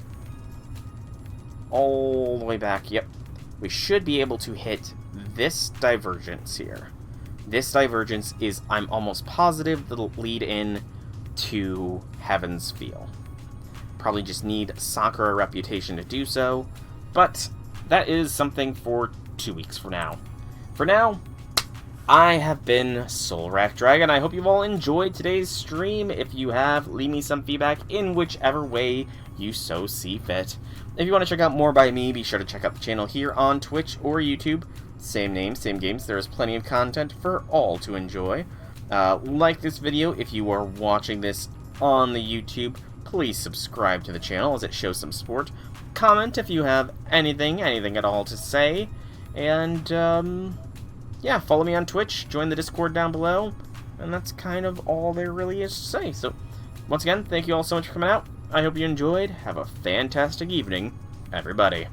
yep, we should be able to hit this divergence here. This divergence is, I'm almost positive, the lead in to Heaven's Feel. Probably just need Sakura reputation to do so, but that is something for 2 weeks from now. For now, I have been Soulrack Dragon. I hope you've all enjoyed today's stream. If you have, leave me some feedback in whichever way you so see fit. If you want to check out more by me, be sure to check out the channel here on Twitch or YouTube. Same name, same games. There is plenty of content for all to enjoy. Like this video if you are watching this on the YouTube. Please subscribe to the channel as it shows some support. Comment if you have anything at all to say. And, yeah, follow me on Twitch, join the Discord down below, and that's kind of all there really is to say. So, once again, thank you all so much for coming out. I hope you enjoyed. Have a fantastic evening, everybody.